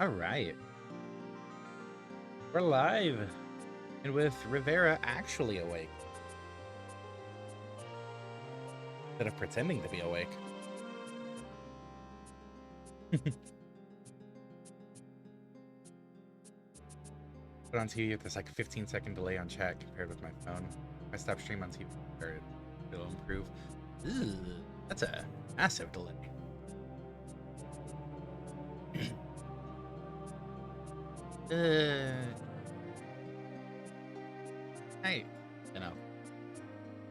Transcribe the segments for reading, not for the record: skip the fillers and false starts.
All right, we're live, and with Rivaera actually awake instead of pretending to be awake. Put on TV, there's like a 15-second delay on chat compared with my phone. If I stop stream on TV, it'll improve. Ooh, that's a massive delay. Hey,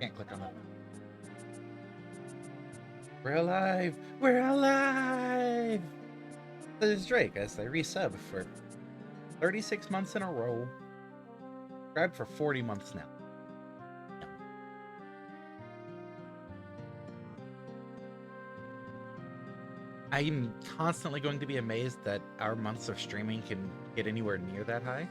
can't click on that. We're alive! We're alive! This is Drake as I resub for 36 months in a row. Subscribed for 40 months now. I'm constantly going to be amazed that our months of streaming can get anywhere near that high.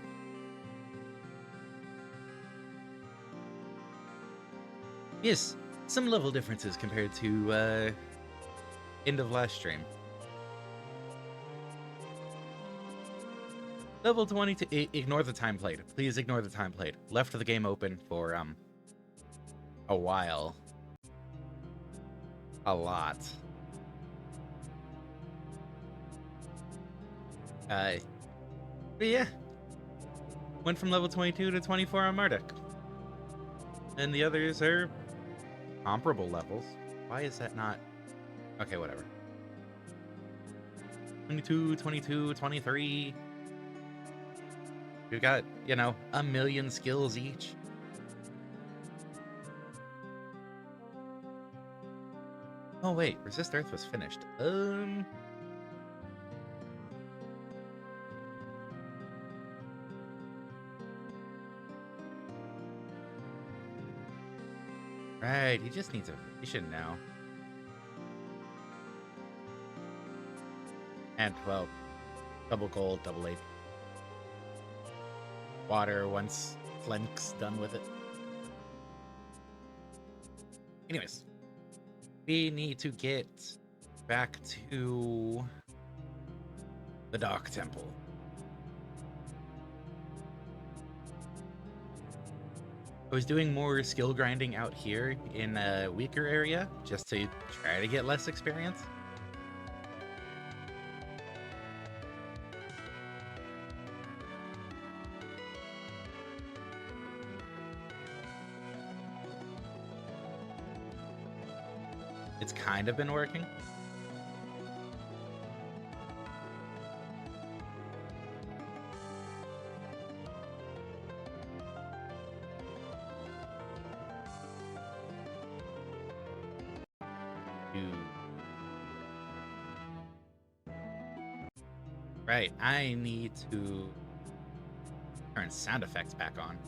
Yes, some level differences compared to end of last stream. Level 22. Ignore the time played. Please ignore the time played. Left the game open for a while. A lot. But yeah. Went from level 22 to 24 on MARDEK. And the others are comparable levels. Why is that not? Okay, whatever. 22, 22, 23. We've got, a million skills each. Oh wait, Resist Earth was finished. Right, he just needs a vision now. And 12. Double gold, double 8. Water once Flenk's done with it. Anyways, we need to get back to the Dark Temple. I was doing more skill grinding out here in a weaker area just to try to get less experience. It's kind of been working. Right, I need to turn sound effects back on.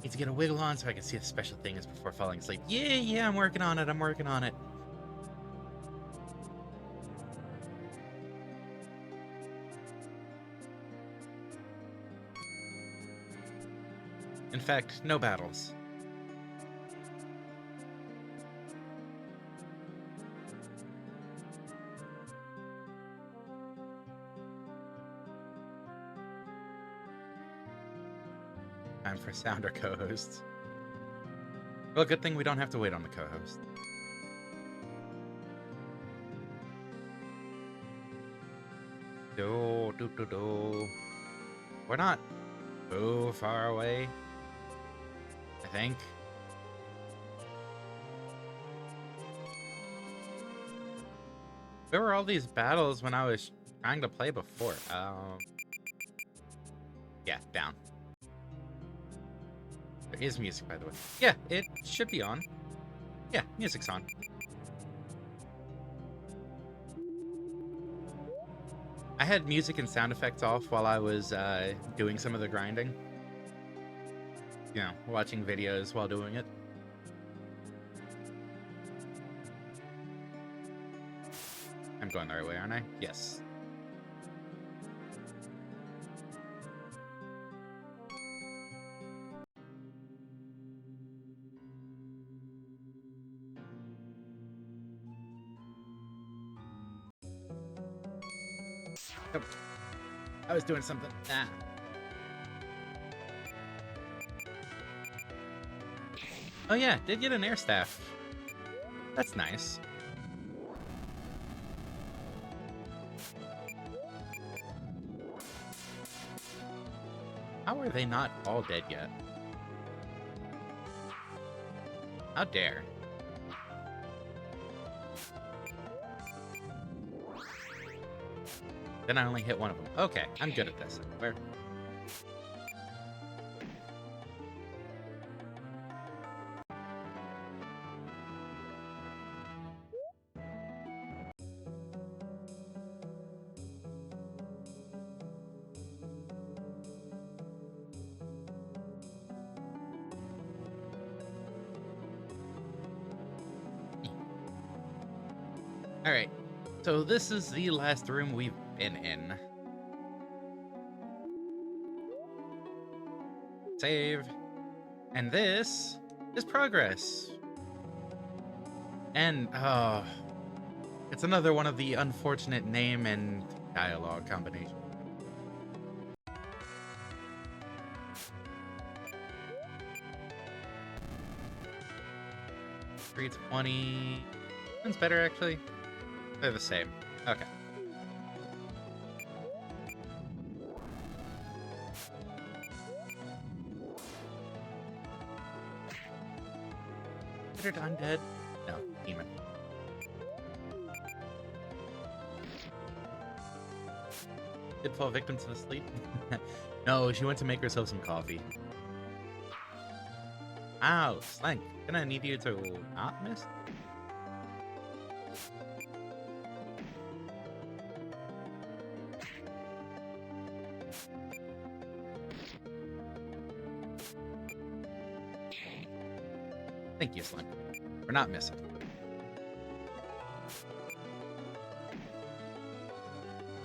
Need to get a wiggle on so I can see the special things before falling asleep. Yeah, I'm working on it. I'm working on it. In fact, no battles. Time for sounder co-hosts. Well, good thing we don't have to wait on the co-host. We're not too far away, I think. There were all these battles when I was trying to play before. Yeah, down. There is music, by the way. Yeah, it should be on. Yeah, music's on. I had music and sound effects off while I was doing some of the grinding. Watching videos while doing it. I'm going the right way, aren't I? Yes. I was doing something. Ah. Oh yeah, did get an air staff. That's nice. How are they not all dead yet? How dare. Then I only hit one of them. Okay, I'm good at this. Where? Alright, so this is the last room we've been in. Save. And this is progress. And, it's another one of the unfortunate name and dialogue combinations. 320. One's better, actually. They're the same. Okay. Considered undead? No, demon. Did fall victim to the sleep? No, she went to make herself some coffee. Ow, Slank. Gonna need you to not miss? Thank you, Slank. We're not missing.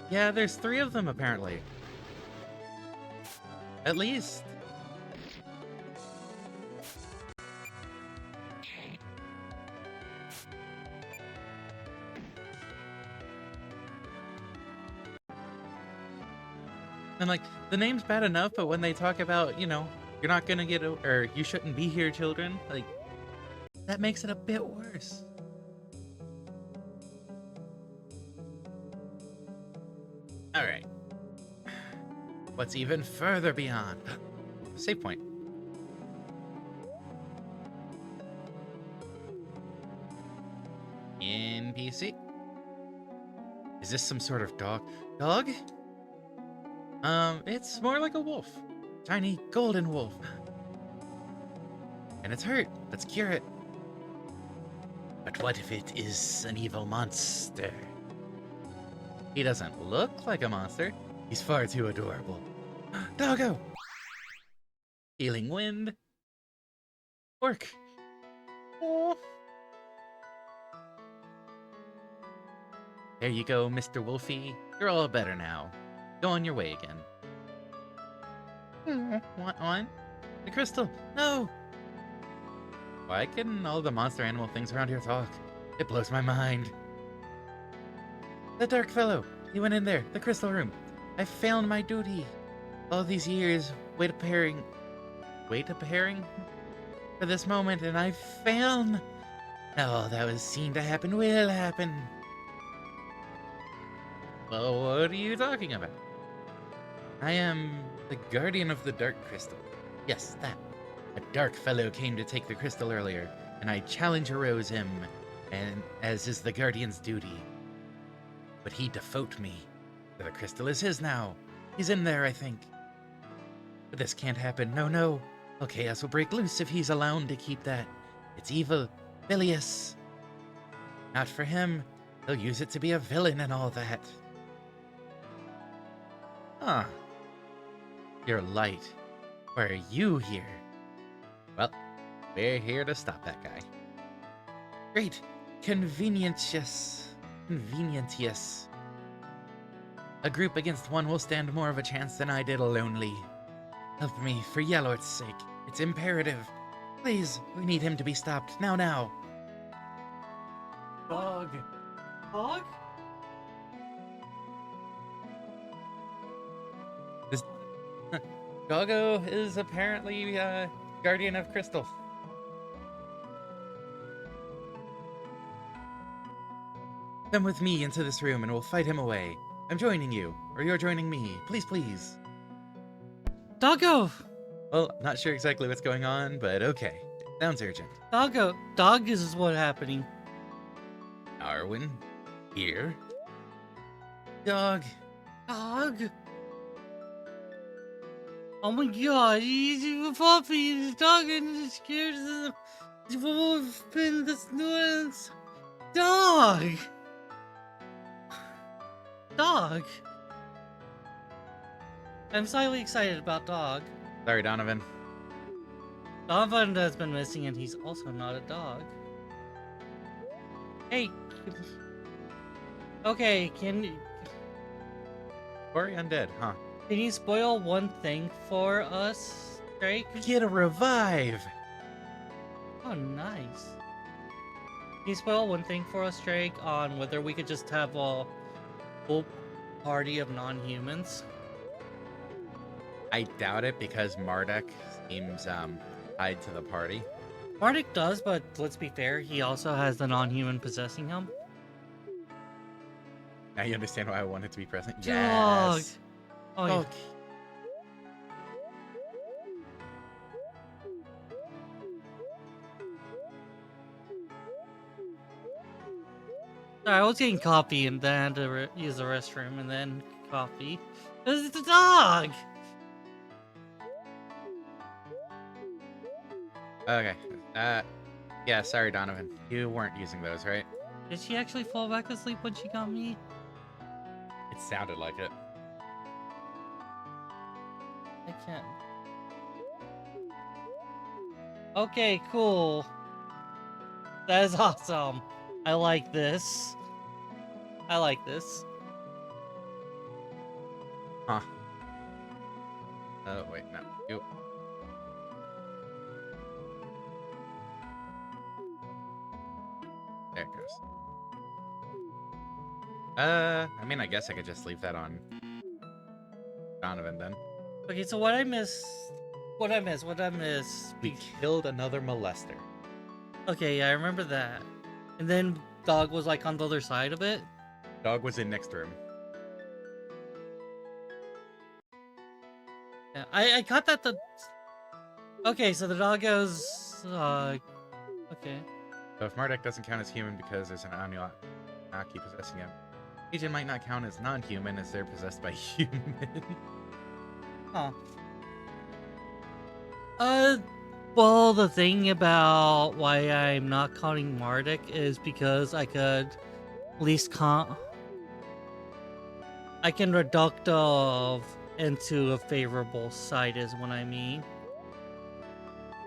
Yeah, there's 3 of them, apparently. At least. And, like, the name's bad enough, but when they talk about, you know, you're not gonna get, or you shouldn't be here, children, like, that makes it a bit worse. Alright. What's even further beyond? Save point. NPC. Is this some sort of dog? Dog? It's more like a wolf. Tiny golden wolf. And it's hurt. Let's cure it. But what if it is an evil monster? He doesn't look like a monster. He's far too adorable. Doggo! Healing wind. Work. Oh. There you go, Mr. Wolfie. You're all better now. Go on your way again. Want one? The crystal! No! Why can all the monster animal things around here talk? It blows my mind. The dark fellow! He went in there, the crystal room. I failed my duty. All these years, preparing for this moment, and I failed. All that was seen to happen will happen. Well, what are you talking about? I am the guardian of the dark crystal. Yes, that. A dark fellow came to take the crystal earlier, and I challenge arose him, and as is the guardian's duty. But he default me. The crystal is his now. He's in there, I think. But this can't happen. No, no. All chaos will break loose if he's allowed to keep that. It's evil. Bilious. Not for him. He'll use it to be a villain and all that. Huh. You're light. Why are you here? Well, we're here to stop that guy. Great. Convenientious. Convenientious. A group against one will stand more of a chance than I did alonely. Help me, for Yellow's sake. It's imperative. Please, we need him to be stopped. Now, now. Dog. Dog? This Doggo is apparently guardian of Crystal. Come with me into this room and we'll fight him away. I'm joining you, or you're joining me. Please, please. Doggo! Well, not sure exactly what's going on, but okay. Sounds urgent. Doggo! Dog is what's happening. Arwen? Here? Dog. Dog! Oh my god, he's a puppy, and he's talking, and he's scared of the wolf and this nuance. Dog! Dog! I'm slightly excited about Dog. Sorry, Donovan. Donovan has been missing, and he's also not a dog. Hey! Okay, Or undead, huh? Can you spoil one thing for us, Drake? Get a revive! Oh, nice. Can you spoil one thing for us, Drake, on whether we could just have a full party of non-humans? I doubt it because MARDEK seems tied to the party. MARDEK does, but let's be fair, he also has the non-human possessing him. Now you understand why I wanted to be present? Dog. Yes! Oh, yeah. Okay. Sorry, I was getting coffee and then had to use the restroom and then coffee. It's the dog! Okay. Yeah, sorry, Donovan. You weren't using those, right? Did she actually fall back asleep when she got me? It sounded like it. I can't. Okay, cool. That is awesome. I like this. I like this. Huh. Oh, wait, no. You. There it goes. I mean, I guess I could just leave that on Donovan then. Okay, so what I miss? We killed another molester. Okay, yeah, I remember that. And then Dog was like on the other side of it. Dog was in next room. Yeah, I got that the. Okay, so the dog goes. Okay. So if MARDEK doesn't count as human because there's an Anunnaki possessing him, Legion might not count as non-human as they're possessed by human. Huh. Well, the thing about why I'm not counting MARDEK is because I could at least I can reduct into a favorable side is what I mean.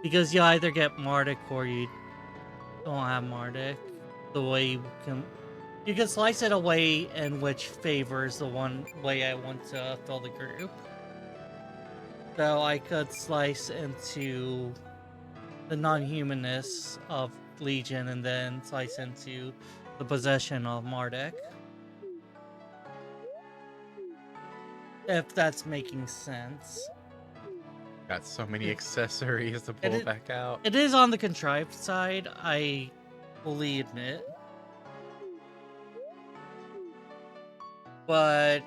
Because you either get MARDEK or you don't have MARDEK. The way you can slice it away in which favors the one way I want to fill the group. So I could slice into the non-humanness of Legion and then slice into the possession of MARDEK. If that's making sense. Got so many accessories to pull back out. It is on the contrived side, I fully admit. But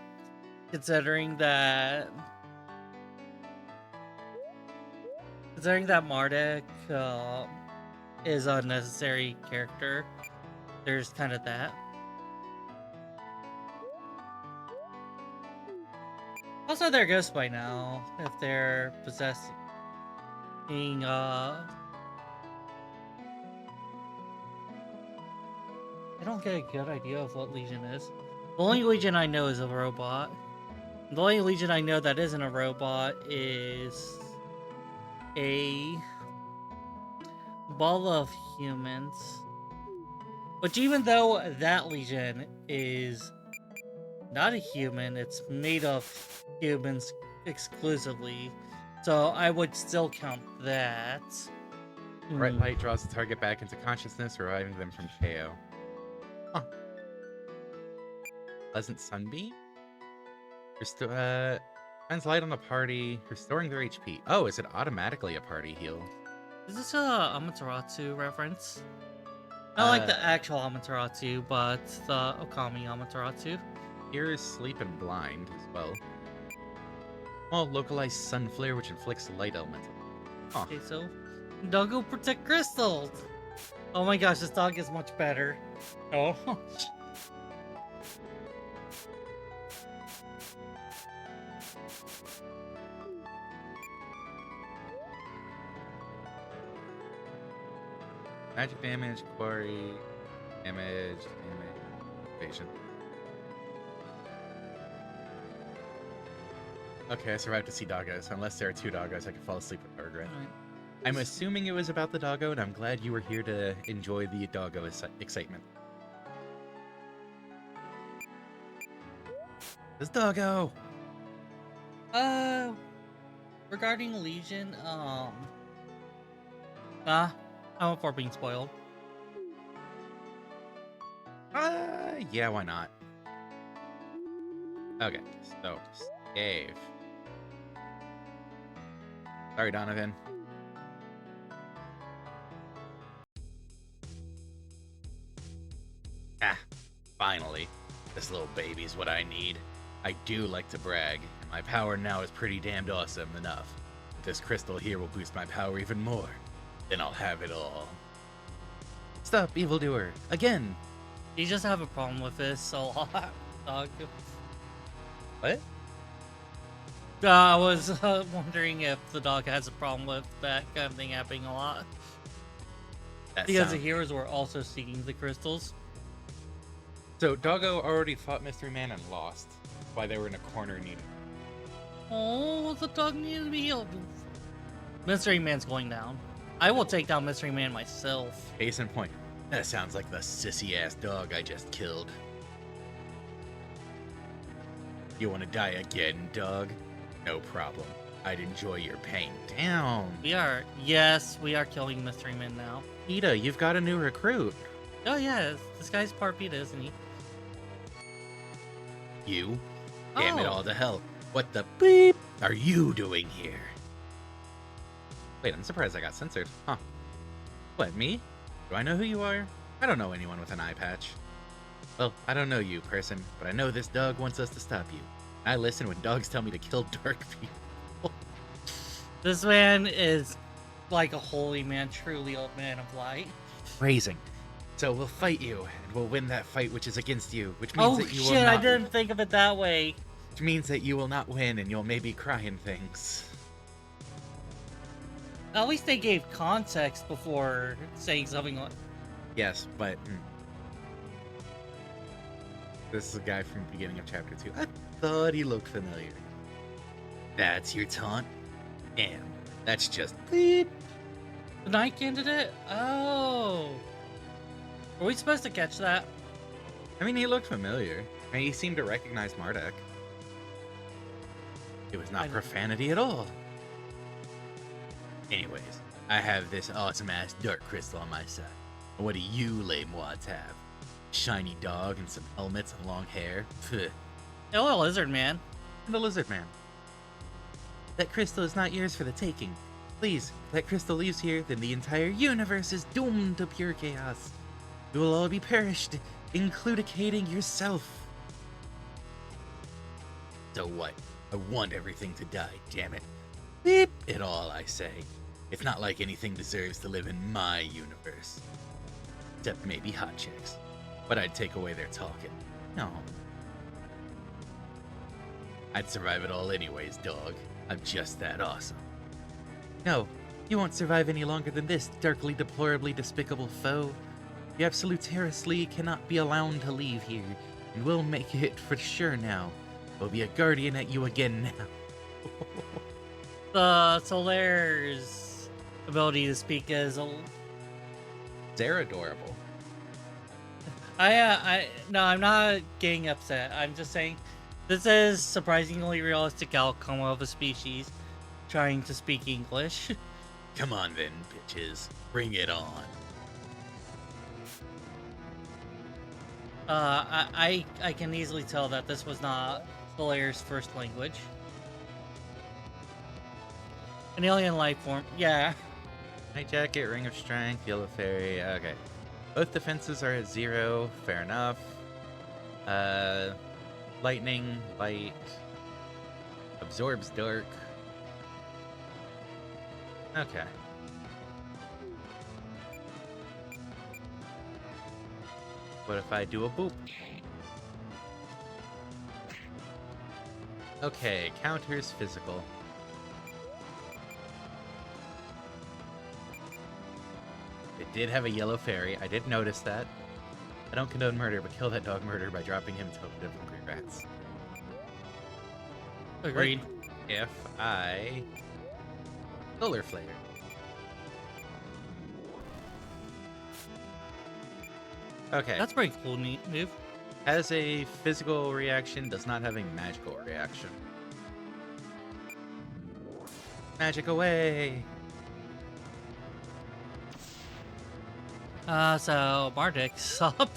considering that MARDEK is a necessary character, there's kind of that. Also, they're ghosts by now, if they're possessing, I don't get a good idea of what Legion is. The only Legion I know is a robot. The only Legion I know that isn't a robot is a ball of humans. Which even though that Legion is not a human, it's made of humans exclusively. So I would still count that. Bright light draws the target back into consciousness, reviving them from KO. Huh. Pleasant sunbeam? Shines light on the party, restoring their HP. Oh, is it automatically a party heal? Is this a Amaterasu reference? Not like the Uh, actual Amaterasu, but the Okami Amaterasu. Here is sleep and blind as well. Well, localized sun flare, which inflicts light elemental. Huh. Okay, so Doggo protect crystals. Oh my gosh, this dog is much better. Oh. Magic damage, quarry, damage, evasion. Okay, I survived to see doggos. Unless there are two doggos, I can fall asleep with Bergren. Alright. I'm assuming it was about the doggo, and I'm glad you were here to enjoy the doggo excitement. This doggo! Regarding Legion, I'm up for being spoiled. Yeah, why not? Okay, so, save. Sorry, Donovan. Ah, finally. This little baby's what I need. I do like to brag, and my power now is pretty damned awesome enough. If this crystal here will boost my power even more, then I'll have it all. Stop, evildoer! Again! You just have a problem with this a lot, dog. What? I was wondering if the dog has a problem with that kind of thing happening a lot. That Because the sound- heroes were also seeking the crystals. So, Doggo already fought Mystery Man and lost. That's why they were in a corner needing. Oh, the dog needed to be healed. Mystery Man's going down. I will take down Mystery Man myself. Case in point. That sounds like the sissy-ass dog I just killed. You want to die again, dog? No problem. I'd enjoy your pain. Down. We are killing Mystery Man now. Ida, you've got a new recruit. Oh yeah, this guy's part Peta, isn't he? You? Damn it Oh. all to hell. What the beep are you doing here? Wait, I'm surprised I got censored. Huh. What, me? Do I know who you are? I don't know anyone with an eye patch. Well, I don't know you, person, but I know this dog wants us to stop you. I listen when dogs tell me to kill dark people. This man is like a holy man, truly old man of light. Phrasing. So we'll fight you, and we'll win that fight which is against you, which means Oh that you will shit, not I didn't think of it that way. which means that you will not win and you'll maybe cry and things. At least they gave context before saying something like... Yes, but this is a guy from the beginning of chapter 2. I thought he looked familiar. That's your taunt? Damn, that's just beep. The Night Candidate? Oh. Are we supposed to catch that? I mean, he looked familiar. I mean, he seemed to recognize Mardek. It was not profanity at all. Anyways, I have this awesome-ass dark crystal on my side. And what do you lame wads have? Shiny dog and some helmets and long hair? Pfft. Hello, Lizard Man. And the lizard man. That crystal is not yours for the taking. Please, if that crystal leaves here, then the entire universe is doomed to pure chaos. You will all be perished, including yourself. So what? I want everything to die, damn it. Beep it all, I say. It's not like anything deserves to live in my universe. Except maybe hot chicks. But I'd take away their talking. No. I'd survive it all anyways, dog. I'm just that awesome. No, you won't survive any longer than this darkly, deplorably despicable foe. You absolutely cannot be allowed to leave here, and we'll make it for sure now. We'll be a guardian at you again now. The Solaire's ability to speak is They're adorable. No, I'm not getting upset. I'm just saying this is surprisingly realistic outcome of a species trying to speak English. Come on then, bitches. Bring it on. I can easily tell that this was not Solaire's first language. An alien life form. Yeah. Night Jacket, Ring of Strength, Yellow Fairy. Okay. Both defenses are at 0. Fair enough. Lightning, Light. Absorbs Dark. Okay. What if I do a boop? Okay, counters physical. It did have a yellow fairy. I did notice that. I don't condone murder, but kill that dog murder by dropping him to of congrats. Agreed. What if I solar flare? Okay. That's pretty cool, neat move. Has a physical reaction, does not have a magical reaction. Magic away! So MARDEK's up.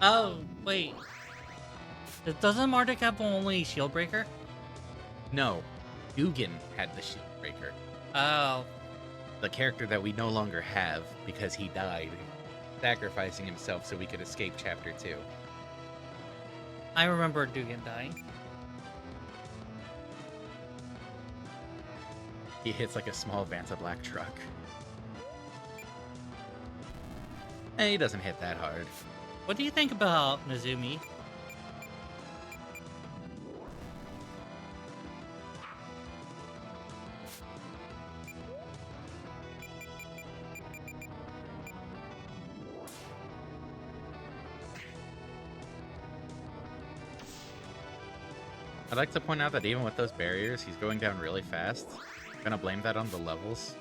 Oh, wait. Doesn't MARDEK have only Shield Breaker? No. Dugan had the shield breaker. Oh. The character that we no longer have because he died, sacrificing himself so we could escape Chapter 2. I remember Dugan dying. He hits like a small Vanta Black truck. He doesn't hit that hard. What do you think about Mizumi? I'd like to point out that even with those barriers, he's going down really fast. I'm gonna blame that on the levels.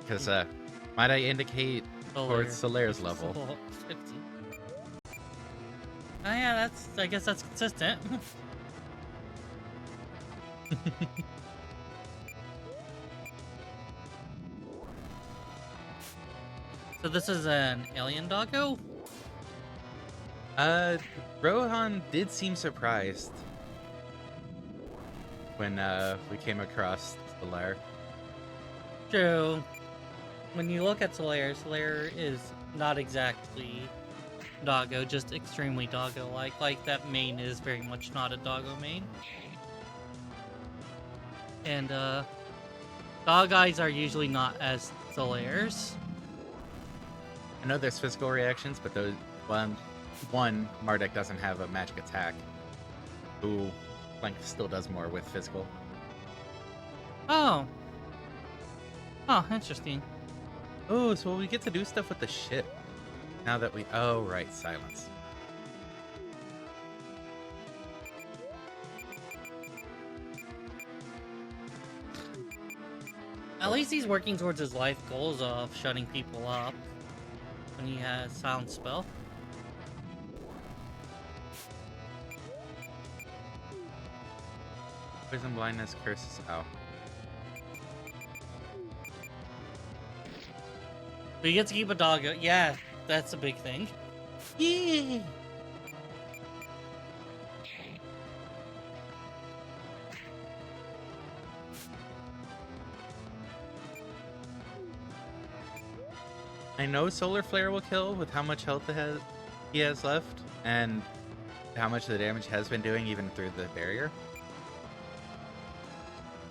Because, might I indicate towards Solaire's level? 50. Oh yeah, I guess that's consistent. So this is an alien doggo? Rohan did seem surprised when, we came across Solaire. True. When you look at Solaire, Solaire is not exactly doggo, just extremely doggo-like. Like, that main is very much not a doggo main. And, dog eyes are usually not as Solaire's. I know there's physical reactions, but those, one, MARDEK doesn't have a magic attack. Who, Link still does more with physical. Oh. Oh, interesting. Oh, so we get to do stuff with the ship. Now that we... Oh, right, silence. At least he's working towards his life goals of shutting people up when he has silence spell. Poison blindness curses out. But you get to keep a dog. Yeah, that's a big thing. Yeah. I know Solar Flare will kill with how much health he has left, and how much the damage has been doing even through the barrier.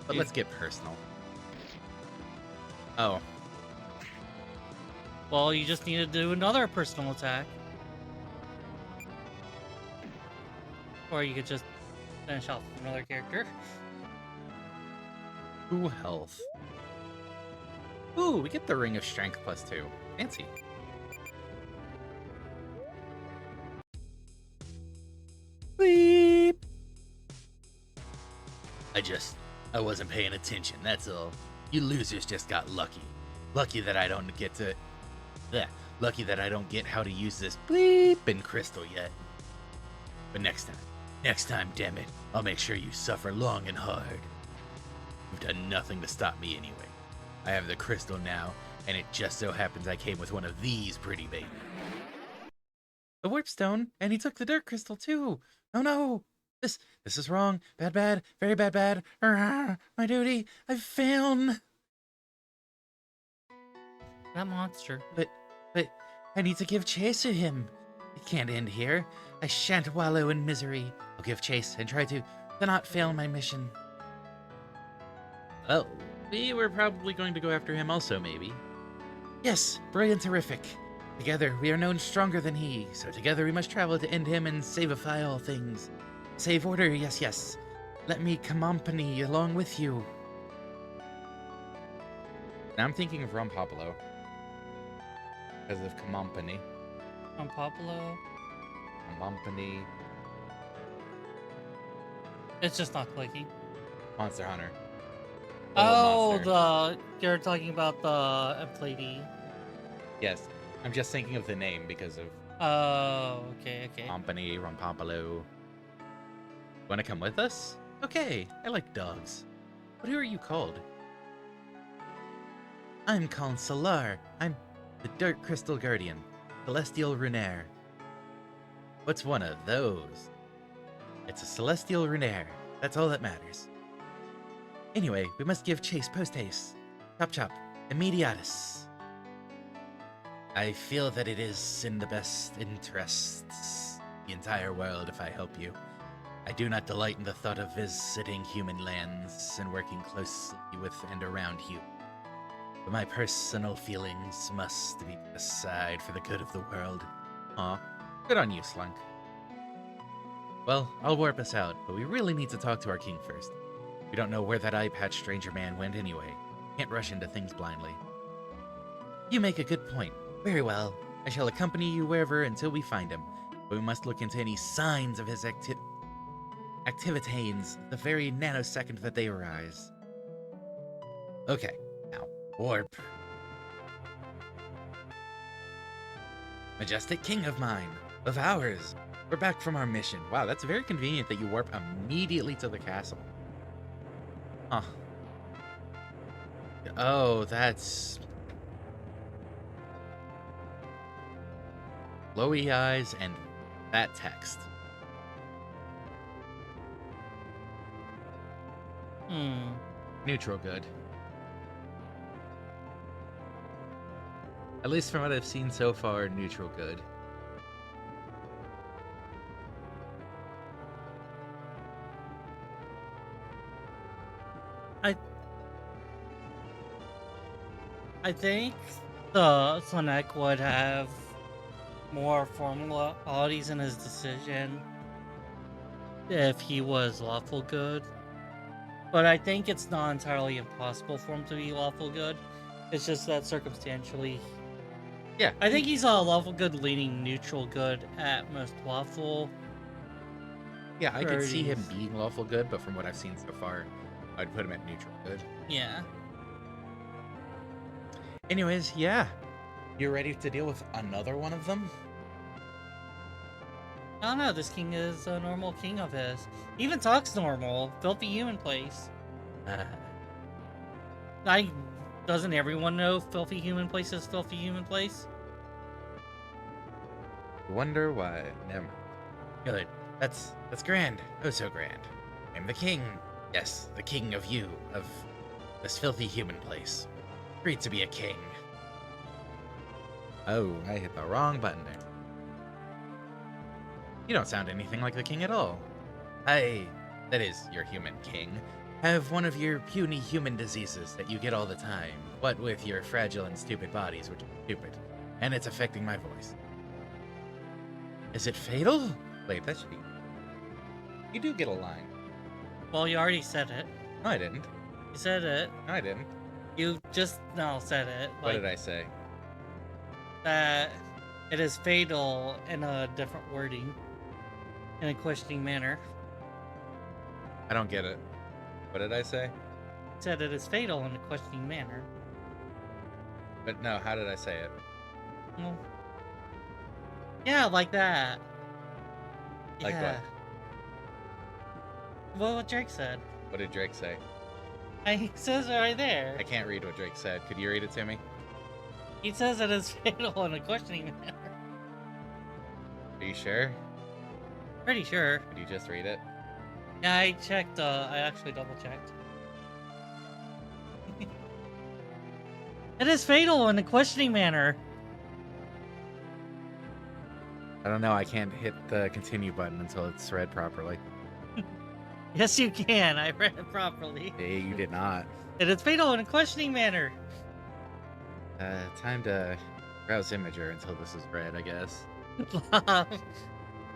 But let's get personal. Oh. Well, you just need to do another personal attack. Or you could just finish off another character. 2 health. Ooh, we get the Ring of Strength +2. Fancy. Bleep. I wasn't paying attention, that's all. You losers just got lucky. Lucky that I don't get to... Lucky that I don't get how to use this bleepin' crystal yet. But next time, damn it, I'll make sure you suffer long and hard. You've done nothing to stop me anyway. I have the crystal now, and it just so happens I came with one of these pretty babies. The warp stone, and he took the dirt crystal too. Oh no! This is wrong. Bad, bad. Very bad, bad. My duty. I've failed. That monster. But I need to give chase to him. It can't end here. I shan't wallow in misery. I'll give chase and try to not fail my mission. Well, we were probably going to go after him also, maybe. Yes, brilliant, terrific. Together we are known stronger than he, so together we must travel to end him and savify all things. Save order, yes, yes. Let me accompany along with you. Now I'm thinking of Rompopolo. Because of Company. Rompopolo? Company. It's just not clicking. Monster Hunter. Oh, Monster. you're talking about the lady. Yes. I'm just thinking of the name because of Oh, okay. Company, Rompopolo. Wanna come with us? Okay, I like dogs. But who are you called? I'm called Solar. I'm the Dark Crystal Guardian, Celestial Runaire. What's one of those? It's a Celestial Runaire. That's all that matters. Anyway, we must give chase post-haste. Chop chop. Immediatus. I feel that it is in the best interests of the entire world if I help you. I do not delight in the thought of visiting human lands and working closely with and around you. But my personal feelings must be put aside for the good of the world. Aw, good on you, Slunk. Well, I'll warp us out, but we really need to talk to our king first. We don't know where that eye-patch stranger man went anyway. Can't rush into things blindly. You make a good point. Very well. I shall accompany you wherever until we find him. But we must look into any signs of his activitanes the very nanosecond that they arise. Okay, now, warp. Majestic king of mine, of ours. We're back from our mission. Wow, that's very convenient that you warp immediately to the castle. Huh. Oh, that's... Glowy eyes and that text. Neutral good. At least from what I've seen so far, neutral good. I think the Sonic would have more formalities in his decision if he was lawful good. But I think it's not entirely impossible for him to be lawful good. It's just that circumstantially. Yeah. I think he's a lawful good leaning neutral good at most lawful. Yeah, I could see him being lawful good, but from what I've seen so far, I'd put him at neutral good. Yeah. Anyways, yeah. You ready to deal with another one of them? I don't know, this king is a normal king of his. He even talks normal. Filthy human place. Doesn't everyone know Filthy Human Place is Filthy Human Place? Wonder why. Never mind. Good. That's grand. Oh, so grand. I'm the king. Yes, the king of you, of this filthy human place. Great to be a king. Oh, I hit the wrong button there. You don't sound anything like the king at all. That is, your human king, have one of your puny human diseases that you get all the time, what with your fragile and stupid bodies, which are stupid, and it's affecting my voice. Is it fatal? Wait, that should be... You do get a line. Well, you already said it. No, I didn't. You said it. No, I didn't. You just now said it. What did I say? That it is fatal in a different wording. In a questioning manner. I don't get it. What did I say? You said it is fatal in a questioning manner. But no, how did I say it? Well, yeah, like that. Like yeah. What Drake said. What did Drake say? He says it right there. I can't read what Drake said. Could you read it to me? He says it is fatal in a questioning manner. Are you sure? Pretty sure. Could you just read it? Yeah, I checked. I actually double checked. It is fatal in a questioning manner. I don't know. I can't hit the continue button until it's read properly. Yes, you can. I read it properly. Hey, you did not. It is fatal in a questioning manner. Time to browse Imager until this is read, I guess. Love.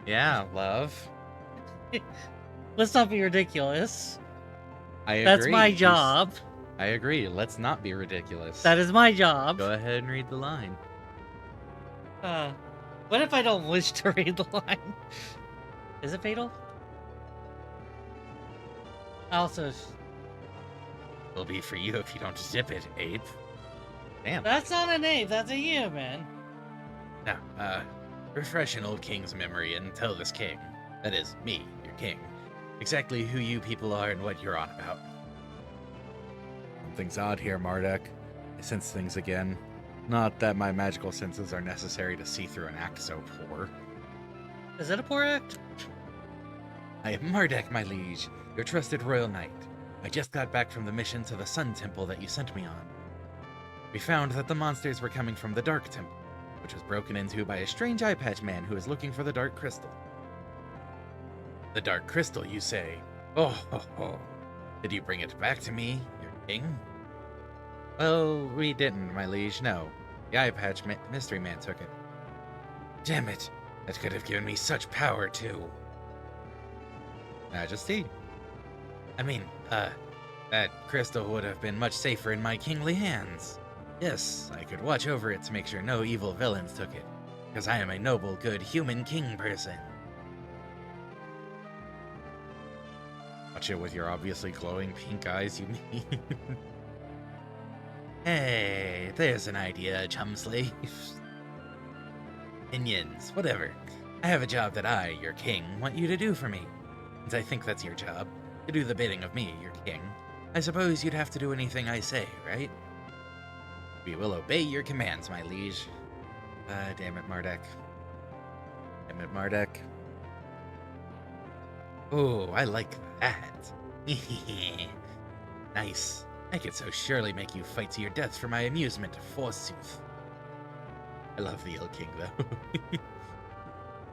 Yeah, love. Let's not be ridiculous. I agree. That's my job. I agree. Let's not be ridiculous. That is my job. Go ahead and read the line. What if I don't wish to read the line? Is it fatal? Also, It'll be for you if you don't zip it, ape. Damn. that's not an ape. That's a human. Now, refresh an old king's memory and tell this king, that is, me, your king, exactly who you people are and what you're on about. Something's odd here, Mardek. I sense things again. Not that my magical senses are necessary to see through an act so poor. Is it a poor act? I am Mardek, my liege, your trusted royal knight. I just got back from the mission to the Sun Temple that you sent me on. We found that the monsters were coming from the Dark Temple, which was broken into by a strange eye patch man who is looking for the Dark Crystal. The Dark Crystal, you say? Oh, ho, ho. Did you bring it back to me, your king? Well, we didn't, my liege, no. The eye patch mystery man took it. Damn it! That could have given me such power, too. Majesty? I mean, that crystal would have been much safer in my kingly hands. Yes, I could watch over it to make sure no evil villains took it, because I am a noble, good, human king person. Watch it with your obviously glowing pink eyes, you mean? Hey, there's an idea, chum slaves. Minions, whatever. I have a job that I, your king, want you to do for me. Since I think that's your job, to do the bidding of me, your king, I suppose you'd have to do anything I say, right? We will obey your commands, my liege. Damn it, Mardek. Damn it, Mardek. Oh, I like that. Nice. I could so surely make you fight to your death for my amusement, forsooth. I love the ill king, though.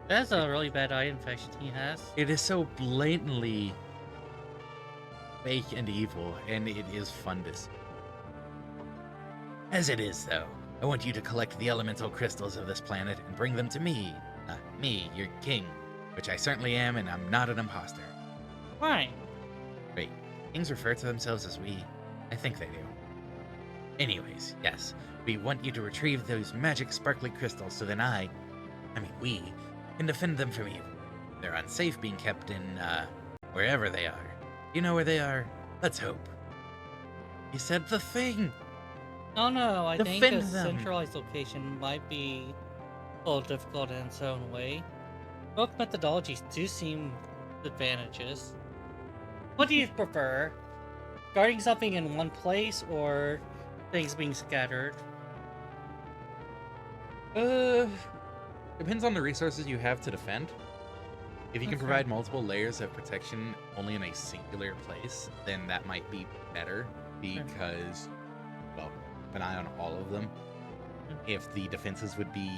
That's a really bad eye infection he has. It is so blatantly fake and evil, and it is fun to see. As it is, though, I want you to collect the elemental crystals of this planet and bring them to me. Me, your king, which I certainly am, and I'm not an imposter. Why? Wait, kings refer to themselves as we? I think they do. Anyways, yes, we want you to retrieve those magic sparkly crystals so then we, can defend them from evil. They're unsafe being kept in, wherever they are. You know where they are? Let's hope. He said the thing! Oh no, I think Defend a them. centralized location might be a little difficult in its own way. Both methodologies do seem advantages. What do you prefer? Guarding something in one place or things being scattered? Depends on the resources you have to defend. If you can Okay. provide multiple layers of protection only in a singular place, then that might be better because, well, keep an eye on all of them. If the defenses would be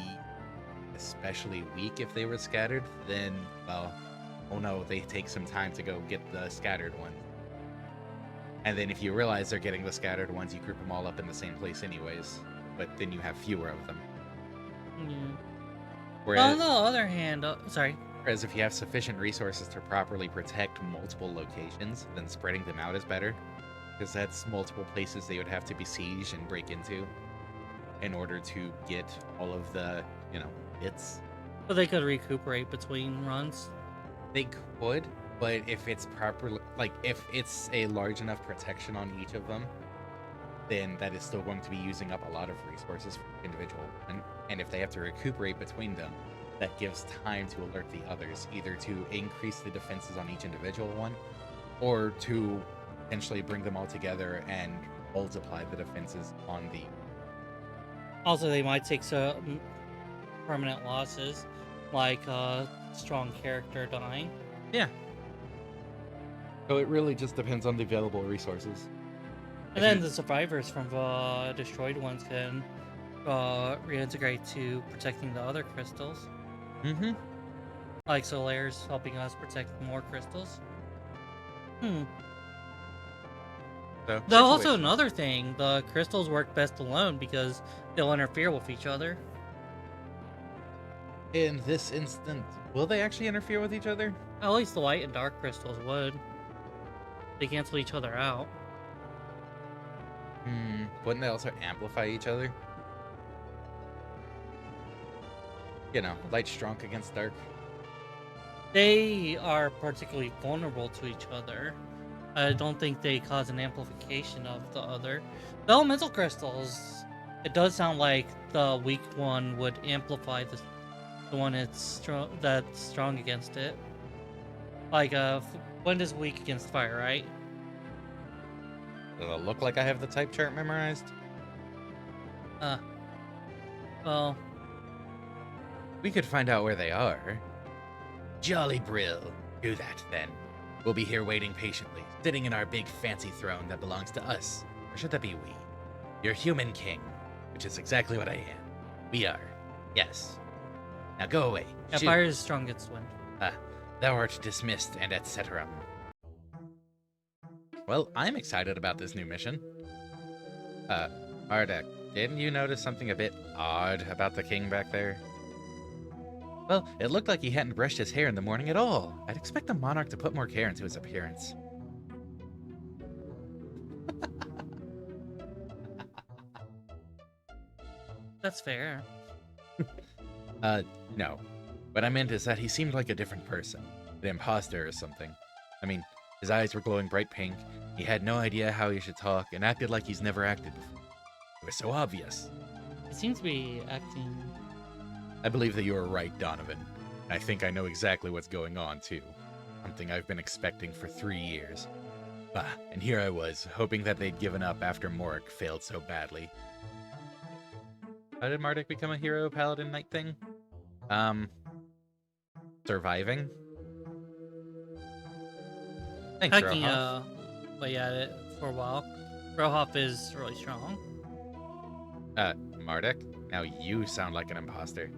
especially weak if they were scattered, then, well, oh no, they take some time to go get the scattered ones. And then if you realize they're getting the scattered ones, you group them all up in the same place anyways. But then you have fewer of them. Yeah. Whereas, On the other hand, sorry. whereas if you have sufficient resources to properly protect multiple locations, then spreading them out is better. Because that's multiple places they would have to besiege and break into in order to get all of the, bits. But they could recuperate between runs. They could, but if it's properly, if it's a large enough protection on each of them, then that is still going to be using up a lot of resources for individual one. And if they have to recuperate between them, that gives time to alert the others, either to increase the defenses on each individual one, or to potentially bring them all together and multiply the defenses on the... Also, they might take some permanent losses, like a strong character dying. Yeah. So it really just depends on the available resources. And then the survivors from the destroyed ones can reintegrate to protecting the other crystals. Mm-hmm. Like Solare's helping us protect more crystals. So Though also situation. another thing, the crystals work best alone because they'll interfere with each other. In this instant, will they actually interfere with each other? At least the light and dark crystals would. They cancel each other out. Wouldn't they also amplify each other? You know, light strong against dark. They are particularly vulnerable to each other. I don't think they cause an amplification of the other. The elemental crystals, it does sound like the weak one would amplify the one that's strong against it. Like, wind is weak against fire, right? Does it look like I have the type chart memorized? Well, We could find out where they are. Jolly Brill. Do that, then. We'll be here waiting patiently, sitting in our big fancy throne that belongs to us. Or should that be we? Your human king, which is exactly what I am. We are. Yes. Now go away. yeah, Shoot. fire is strong against wind. Thou art dismissed, and etc. Well, I'm excited about this new mission. Mardek, didn't you notice something a bit odd about the king back there? Well, it looked like he hadn't brushed his hair in the morning at all. I'd expect a monarch to put more care into his appearance. That's fair. No. What I meant is that he seemed like a different person. An imposter or something. I mean, his eyes were glowing bright pink, he had no idea how he should talk, and acted like he's never acted before. It was so obvious. He seems to be acting. I believe that you are right, Donovan. And I think I know exactly what's going on, too. Something I've been expecting for 3 years. Bah, and here I was, hoping that they'd given up after MARDEK failed so badly. How did MARDEK become a hero paladin knight thing? Surviving? Thanks, Hiking, Rohoff. way at it for a while. Rohoff is really strong. MARDEK? Now you sound like an imposter.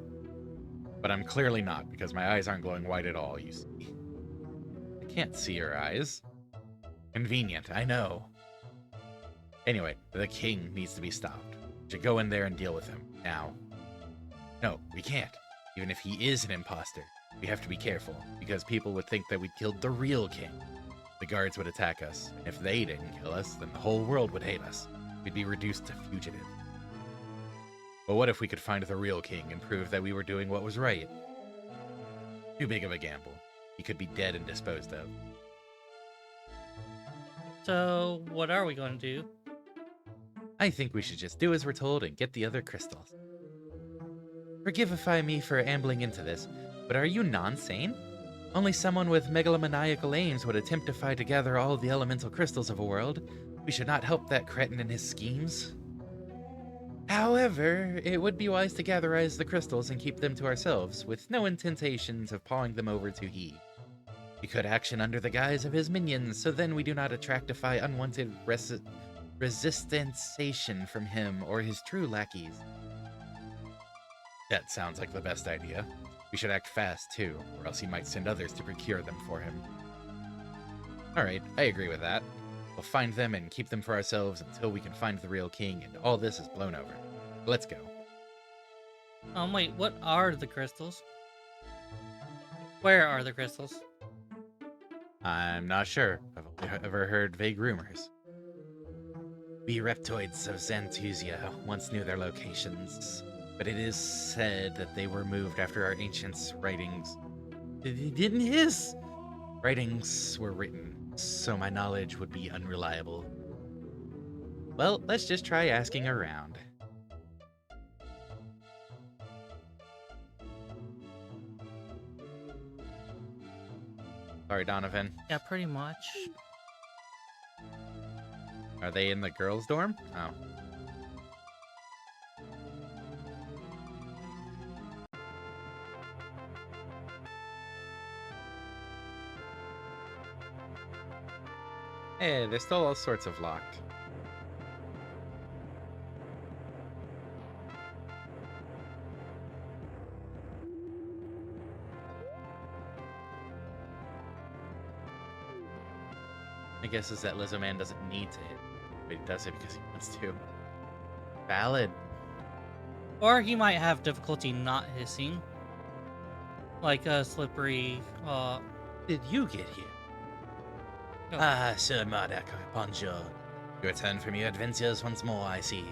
But I'm clearly not, because my eyes aren't glowing white at all, you see. I can't see your eyes. Convenient, I know. Anyway, the king needs to be stopped. We should go in there and deal with him, now. No, we can't. Even if he is an imposter, we have to be careful, because people would think that we'd killed the real king. The guards would attack us, and if they didn't kill us, then the whole world would hate us. We'd be reduced to fugitives. But what if we could find the real king and prove that we were doing what was right? Too big of a gamble. He could be dead and disposed of. So, what are we going to do? I think we should just do as we're told and get the other crystals. Forgivify me for ambling into this, but are you non-sane? Only someone with megalomaniacal aims would attempt to fight to gather all the elemental crystals of a world. We should not help that cretin in his schemes. However, it would be wise to gatherize the crystals and keep them to ourselves, with no intentations of pawing them over to he. We could action under the guise of his minions, so then we do not attractify unwanted resistance from him or his true lackeys. That sounds like the best idea. We should act fast, too, or else he might send others to procure them for him. Alright, I agree with that. We'll find them and keep them for ourselves until we can find the real king and all this is blown over. Let's go. Wait, what are the crystals? Where are the crystals? I'm not sure. I've only ever heard vague rumors. We reptoids of Xanthusia once knew their locations, but it is said that they were moved after our ancients' writings. Didn't his writings were written, so my knowledge would be unreliable. Well, let's just try asking around. Sorry, Donovan. Yeah, pretty much. Are they in the girls' dorm? Oh. Hey, they're still all sorts of locked. My guess is that Lizzo Man doesn't need to hit, but he does it because he wants to. Valid. Or he might have difficulty not hissing. Like a slippery, Did you get here? No. Ah, Sir MARDEK, bonjour. You return from your adventures once more, I see.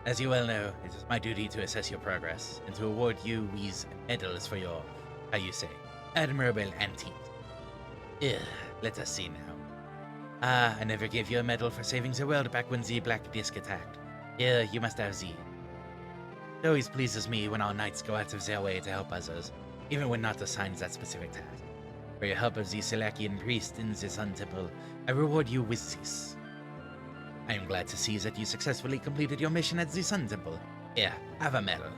As you well know, it is my duty to assess your progress, and to award you these medals for your, how you say, admirable antiques. Ugh, let us see now. Ah, I never gave you a medal for saving the world back when the Black Disc attacked. Here, you must have the. It always pleases me when our knights go out of their way to help others, even when not assigned that specific task. For your help of the Selakian priest in the Sun Temple, I reward you with this. I am glad to see that you successfully completed your mission at the Sun Temple. Here, have a medal.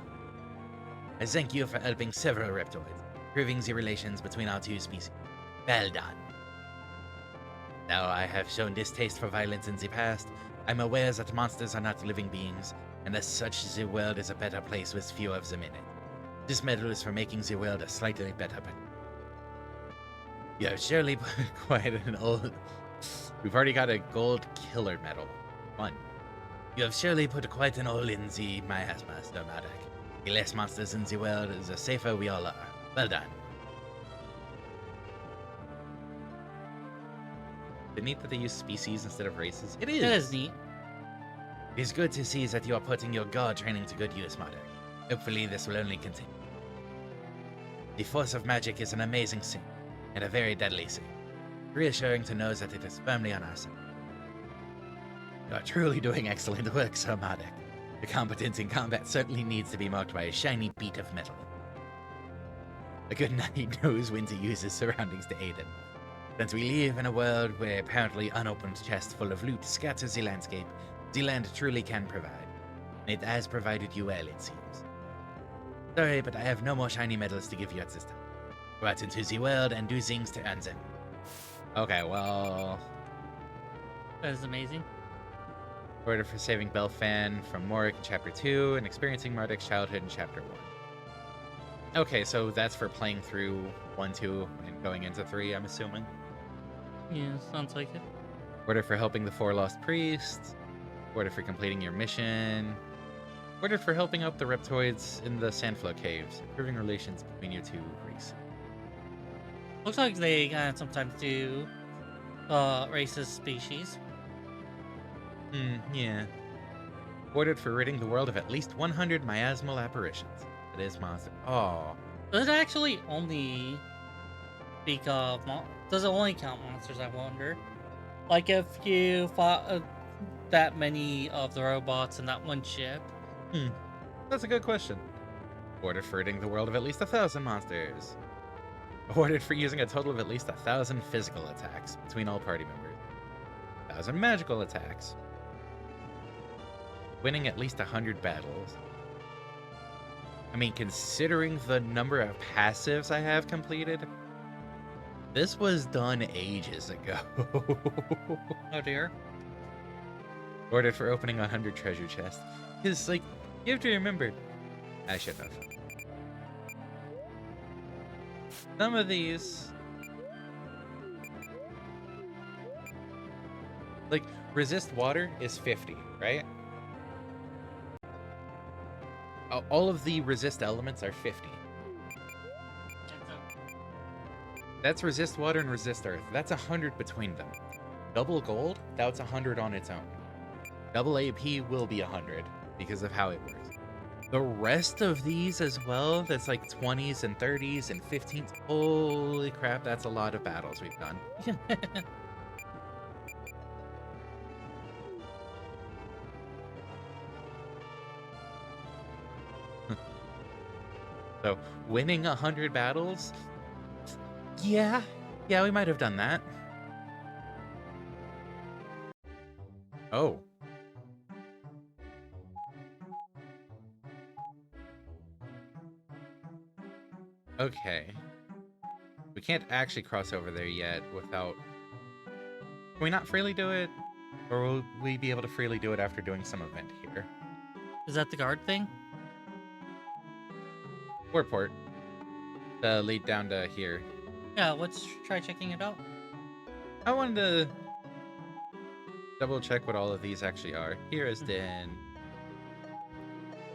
I thank you for helping several reptoids, improving the relations between our two species. Well done. Though I have shown distaste for violence in the past, I'm aware that monsters are not living beings, and as such the world is a better place with fewer of them in it. This medal is for making the world a slightly better place. You have surely put quite an old... We've already got a gold killer medal. Fun. You have surely put quite an all in the miasma, Sir MARDEK. The less monsters in the world, the safer we all are. Well done. Is it neat that they use species instead of races? It is. That is neat. It is good to see that you are putting your guard training to good use, MARDEK. Hopefully this will only continue. The force of magic is an amazing thing, and a very deadly thing. Reassuring to know that it is firmly on our side. You are truly doing excellent work, Sir MARDEK. The competence in combat certainly needs to be marked by a shiny beat of metal. A good knight knows when to use his surroundings to aid him. Since we live in a world where apparently unopened chests full of loot scatters the landscape, the land truly can provide. And it has provided you well, it seems. Sorry, but I have no more shiny medals to give you at this time. Go out into the world and do things to earn them. Okay, well... That is amazing. Order for saving Belfan from Morik in Chapter 2 and experiencing Mardek's childhood in Chapter 1. Okay, so that's for playing through 1, 2, and going into 3, I'm assuming. Yeah, sounds like it. Order for helping the 4 lost priests. Order for completing your mission. Order for helping out the reptoids in the Sandflow Caves, improving relations between your two races. Looks like they sometimes do racist species. Yeah. Ordered for ridding the world of at least 100 miasmal apparitions. That is monster. Oh. Does it actually only speak of does it only count monsters, I wonder? Like if you fought that many of the robots in that one ship? That's a good question. Ordered for ridding the world of at least 1,000 monsters. Ordered for using a total of at least 1,000 physical attacks between all party members. 1,000 magical attacks. Winning at least 100 battles. I mean, considering the number of passives I have completed, this was done ages ago. Oh dear. Ordered for opening 100 treasure chests. Because, like, you have to remember... I should have. Some of these... Like, resist water is 50, right? All of the resist elements are 50. That's resist water and resist earth. That's 100 between them. Double gold, that's 100 on its own. Double AP will be 100 because of how it works. The rest of these as well, that's like 20s and 30s and 15s. Holy crap, that's a lot of battles we've done. So, winning 100 battles? Yeah, we might have done that. Oh. Okay. We can't actually cross over there yet without Can we not freely do it? Or will we be able to freely do it after doing some event here? Is that the guard thing? Port. The lead down to here. Yeah, let's try checking it out. I wanted to double check what all of these actually are. Here is Den.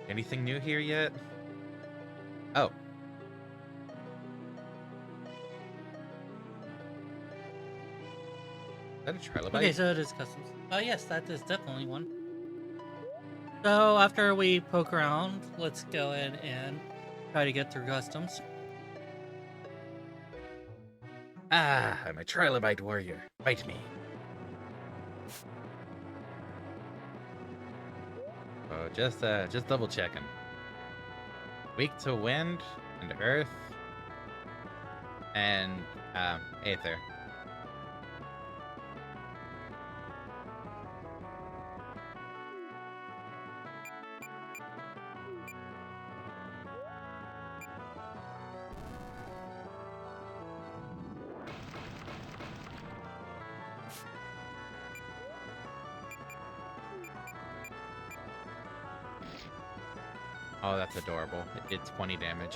Anything new here yet? Oh. Is that a trilobite? Okay, so it is customs. Oh yes, that is definitely one. So after we poke around, let's go in and try to get through customs. Ah, I'm a trilobite warrior. Fight me. Oh, just double checking. Weak to wind and earth and aether. Oh, that's adorable. It did 20 damage.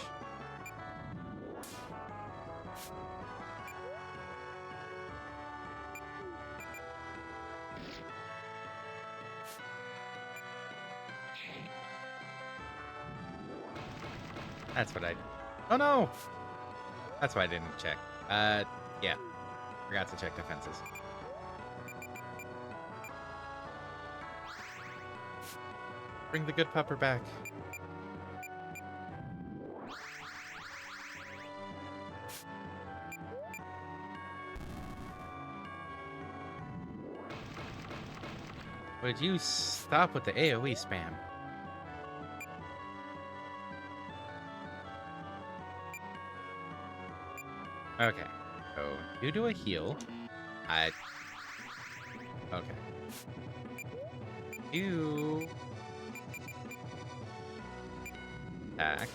That's what I... Oh, no! That's why I didn't check. Yeah. Forgot to check defenses. Bring the good pupper back. Would you stop with the AoE spam? Okay, so you do a heal. Okay. You attack.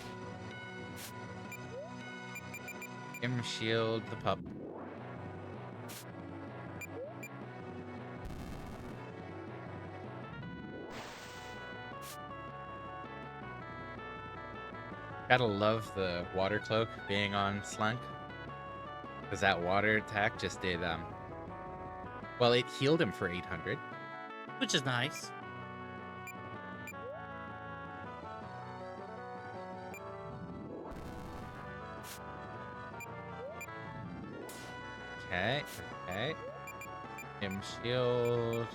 Him shield the pup. Gotta love the water cloak being on Slunk. Because that water attack just did, well, it healed him for 800. Which is nice. Okay. Him shield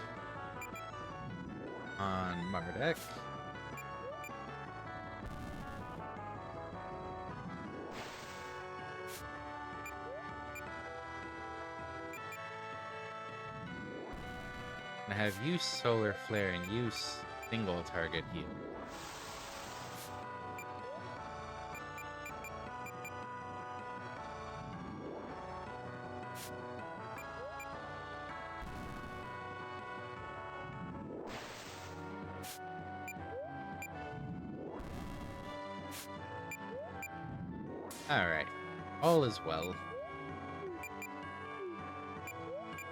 on MARDEK. And have use solar flare and use single target heal. Alright. All is well.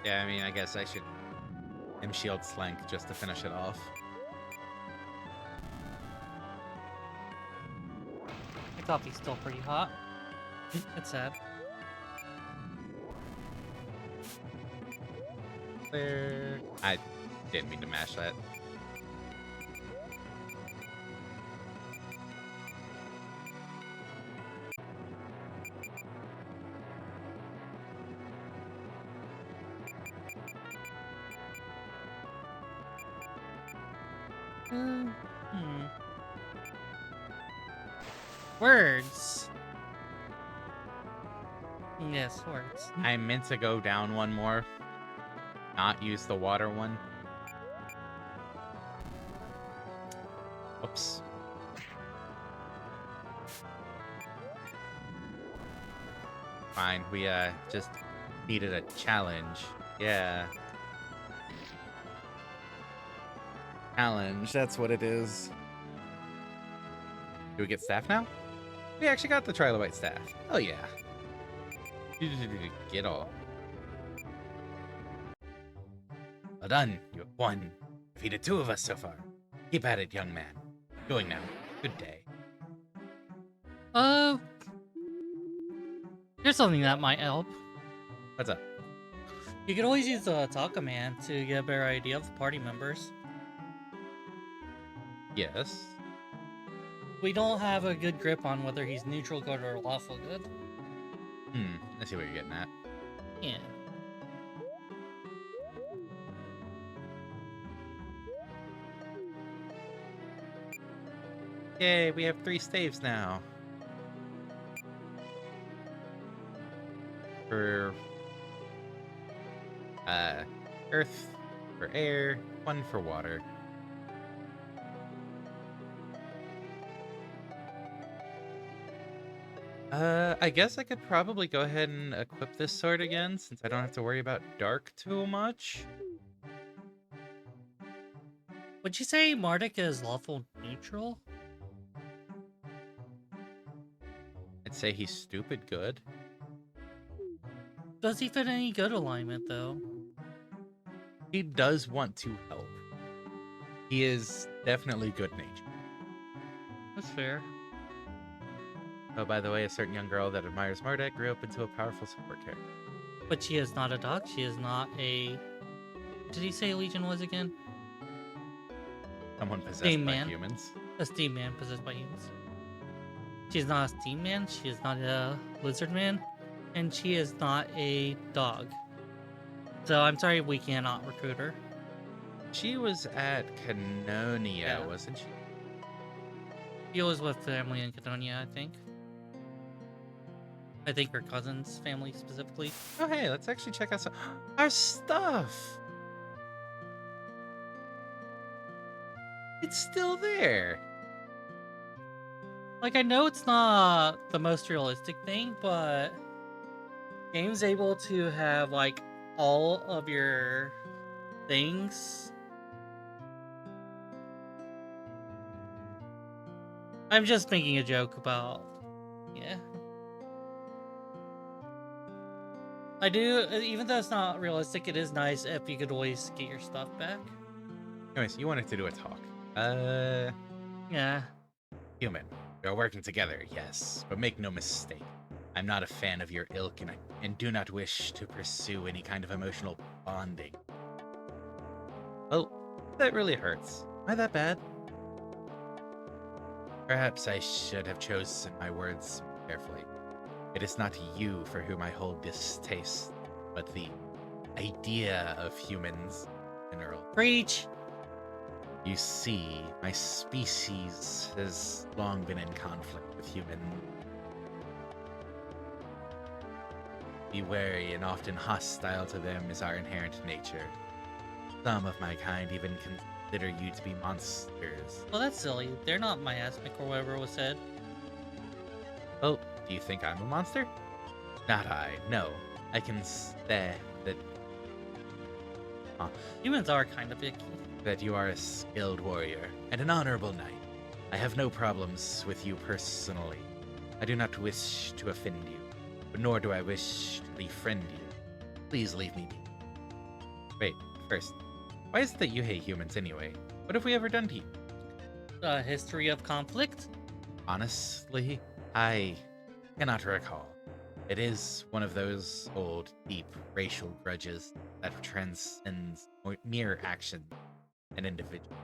Yeah, I mean, I guess I should shield Slank just to finish it off. My coffee's still pretty hot. That's sad. There. I didn't mean to mash that. Words. Yes, words. I meant to go down one more. Not use the water one. Oops. Fine, we just needed a challenge. Yeah. Challenge, that's what it is. Do we get staff now? We actually got the trilobite staff. Oh yeah. Get all. Well done, you have won. Defeated 2 of us so far. Keep at it, young man. Going now. Good day. Here's something that might help. What's up? You could always use the Talk Command to get a better idea of the party members. Yes. We don't have a good grip on whether he's neutral good or lawful good. I see what you're getting at. Yeah. Yay, we have 3 staves now. For earth, for air, 1 for water. I guess I could probably go ahead and equip this sword again, since I don't have to worry about dark too much. Would you say MARDEK is lawful neutral? I'd say he's stupid good. Does he fit any good alignment, though? He does want to help. He is definitely good-natured. That's fair. Oh, by the way, a certain young girl that admires MARDEK grew up into a powerful support character. But she is not a dog. She is not a... What did he say Legion was again? Someone possessed Steam by man. humans. A steam man possessed by humans. She's not a steam man. She is not a lizard man. And she is not a dog. So I'm sorry we cannot recruit her. She was at Canonia, Yeah. wasn't she? She was with family in Canonia, I think. I think her cousin's family specifically. Oh, hey, let's actually check out some... our stuff! It's still there! Like, I know it's not the most realistic thing, but game's able to have, like, all of your things. I'm just making a joke about... Yeah. I do, even though it's not realistic, it is nice if you could always get your stuff back. Anyways, you wanted to do a talk. Yeah. Human. We are working together, yes. But make no mistake. I'm not a fan of your ilk, and do not wish to pursue any kind of emotional bonding. Oh, that really hurts. Am I that bad? Perhaps I should have chosen my words carefully. It is not you for whom I hold distaste, but the idea of humans in general. Preach! You see, my species has long been in conflict with human. Be wary and often hostile to them is our inherent nature. Some of my kind even consider you to be monsters. Well, that's silly. They're not miasmic or whatever was said. Oh, do you think I'm a monster? Not I, no. I can say that... Humans are kind of icky. that you are a skilled warrior and an honorable knight. I have no problems with you personally. I do not wish to offend you, but nor do I wish to befriend you. Please leave me be. Wait, first, why is it that you hate humans anyway? What have we ever done to you? A history of conflict? Honestly, I cannot recall. It is one of those old, deep racial grudges that transcends mere action and individual.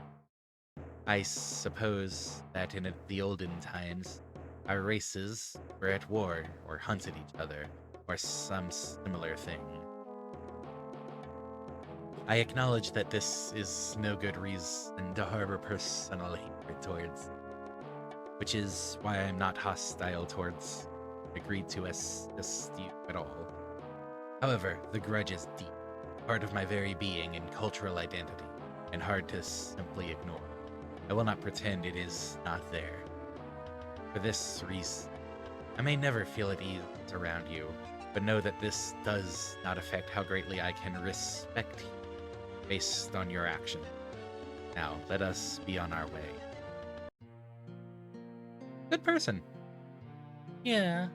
I suppose that in the olden times, our races were at war or hunted each other, or some similar thing. I acknowledge that this is no good reason to harbor personal hatred towards, which is why I'm not hostile towards agreed to assist you at all. However, the grudge is deep, part of my very being and cultural identity, and hard to simply ignore. I will not pretend it is not there. For this reason, I may never feel at ease around you, but know that this does not affect how greatly I can respect you based on your action. Now, let us be on our way. Good person. Yeah.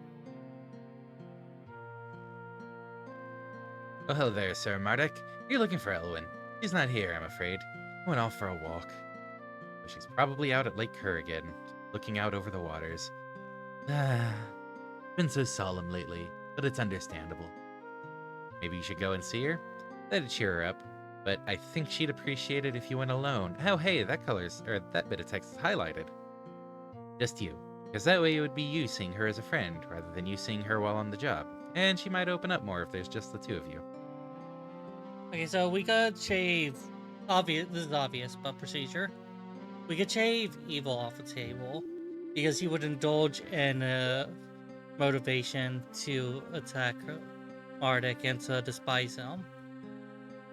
Oh, hello there, Sir MARDEK. Are you looking for Elwyn? She's not here, I'm afraid. Went off for a walk. So she's probably out at Lake Kerr again, looking out over the waters. Been so solemn lately, but it's understandable. Maybe you should go and see her? That'd cheer her up. But I think she'd appreciate it if you went alone. Oh, hey, that bit of text is highlighted. Just you. Because that way it would be you seeing her as a friend, rather than you seeing her while on the job. And she might open up more if there's just the two of you. Okay, so we could shave. Obvious. This is obvious, but procedure. We could shave Evil off the table because he would indulge in motivation to attack MARDEK and to despise him.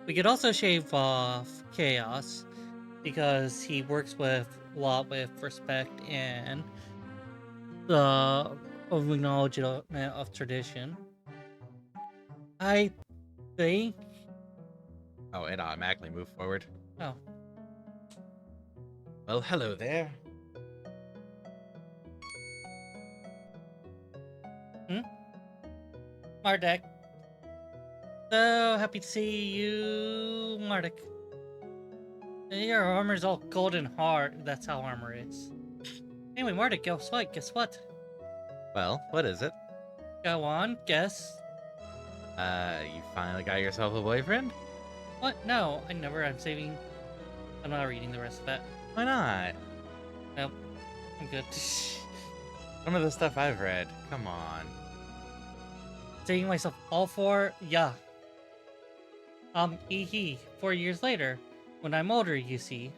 We could also shave off Chaos because he works with a lot with respect and the acknowledgement of tradition. I think. Oh, it automatically moved forward. Oh. Well, hello there. MARDEK. So happy to see you, MARDEK. Your armor's all golden hard. That's how armor is. Anyway, MARDEK, guess what? Well, what is it? Go on, guess. You finally got yourself a boyfriend? What? No, I never. I'm saving. I'm not reading the rest of that. Why not? Nope. I'm good. Some of the stuff I've read. Come on. Saving myself all for. Yeah. 4 years later. When I'm older, you see.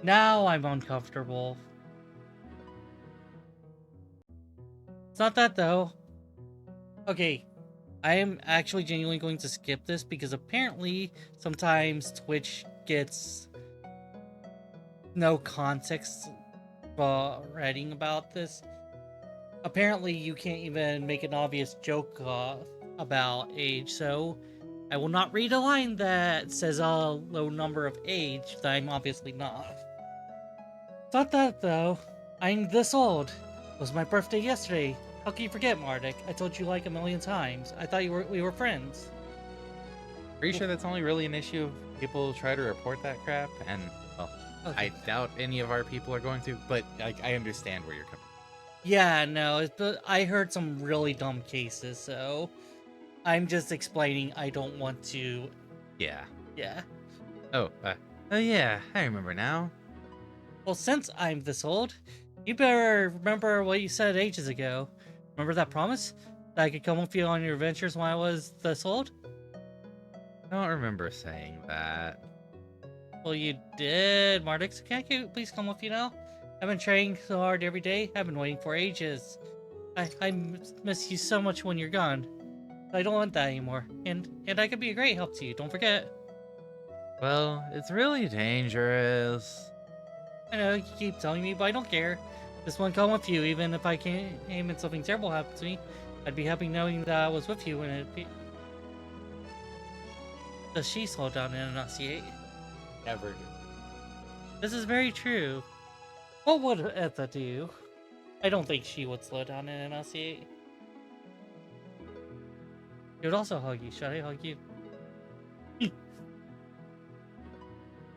Now I'm uncomfortable. It's not that though. Okay, I am actually genuinely going to skip this because apparently sometimes Twitch gets no context for writing about this. Apparently you can't even make an obvious joke about age, so I will not read a line that says a low number of age that I'm obviously not. It's not that though. I'm this old. It was my birthday yesterday. How can you forget, MARDEK? I told you like a million times. I thought we were friends. Are you sure that's only really an issue if people try to report that crap? And, well, Okay. I doubt any of our people are going to, but I understand where you're coming from. Yeah, no, but I heard some really dumb cases, so I'm just explaining I don't want to. Yeah. Yeah. Oh yeah, I remember now. Well, since I'm this old, you better remember what you said ages ago. Remember that promise? That I could come with you on your adventures when I was this old? I don't remember saying that. Well, you did, MARDEK, so can I please come with you now? I've been training so hard every day. I've been waiting for ages. I miss you so much when you're gone. I don't want that anymore. And I could be a great help to you, don't forget. Well, it's really dangerous. I know, you keep telling me, but I don't care. Just want to come with you, even if I can't aim and something terrible happens to me. I'd be happy knowing that I was with you when it be... Does she slow down and enunciate? Never do. This is very true. What would Etha do? I don't think she would slow down and enunciate. She would also hug you. Should I hug you?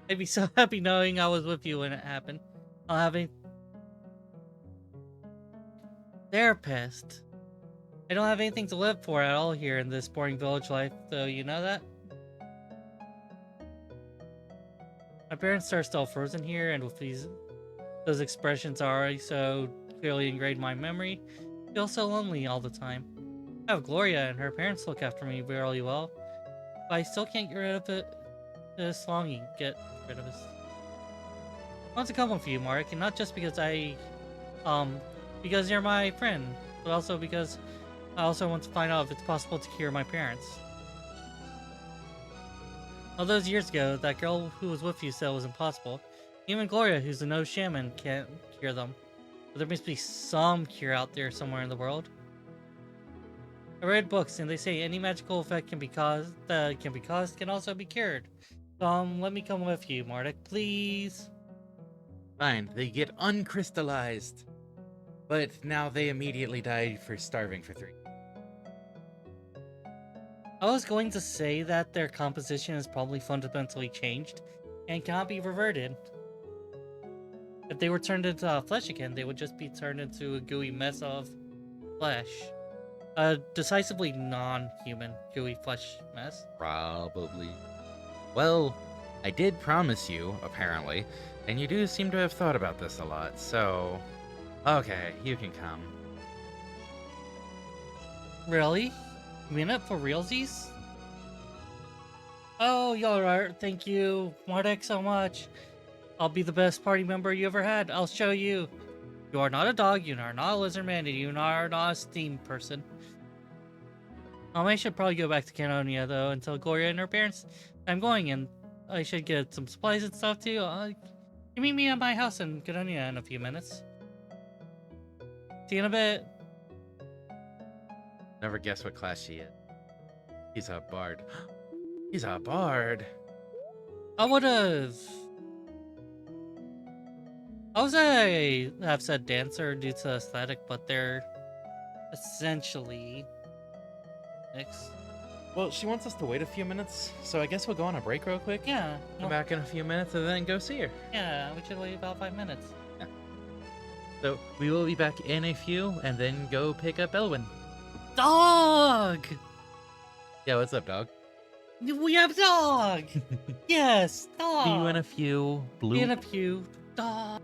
I'd be so happy knowing I was with you when it happened. I'll have a therapist. I don't have anything to live for at all here in this boring village life, though. You know that? My parents are still frozen here, and with those expressions already so clearly ingrained in my memory, I feel so lonely all the time. I have Gloria, and her parents look after me really well, but I still can't get rid of this longing. Get rid of this. I want to come with you, Mark, and not just because because you're my friend, but also because I also want to find out if it's possible to cure my parents. All those years ago, that girl who was with you said it was impossible. Even Gloria, who's a no shaman, can't cure them. But there must be some cure out there somewhere in the world. I read books, and they say any magical effect can also be cured. So, let me come with you, MARDEK, please. Fine, they get uncrystallized. But now they immediately die for starving for 3. I was going to say that their composition is probably fundamentally changed and cannot be reverted. If they were turned into flesh again, they would just be turned into a gooey mess of flesh. A decisively non-human gooey flesh mess. Probably. Well, I did promise you, apparently, and you do seem to have thought about this a lot, so... Okay, you can come. Really? You mean it for realsies? Oh, y'all right. Thank you, Mardek, so much. I'll be the best party member you ever had. I'll show you. You are not a dog, you are not a lizard man, and you are not a steam person. I should probably go back to Canonia, though, until Gloria and her parents. I'm going, and I should get some supplies and stuff, too. You meet me at my house in Canonia in a few minutes. See you in a bit. Never guess what class she is. He's a bard. He's a bard! I would've... I was gonna have said dancer due to aesthetic, but they're essentially mixed. Well, she wants us to wait a few minutes, so I guess we'll go on a break real quick. Yeah. Come back in a few minutes and then go see her. Yeah, we should wait about 5 minutes. Yeah. So, we will be back in a few and then go pick up Elwyn. Dog! Yeah, what's up, dog? We have dog! Yes, dog! See you in a few. Blue. See you in a few. Dog!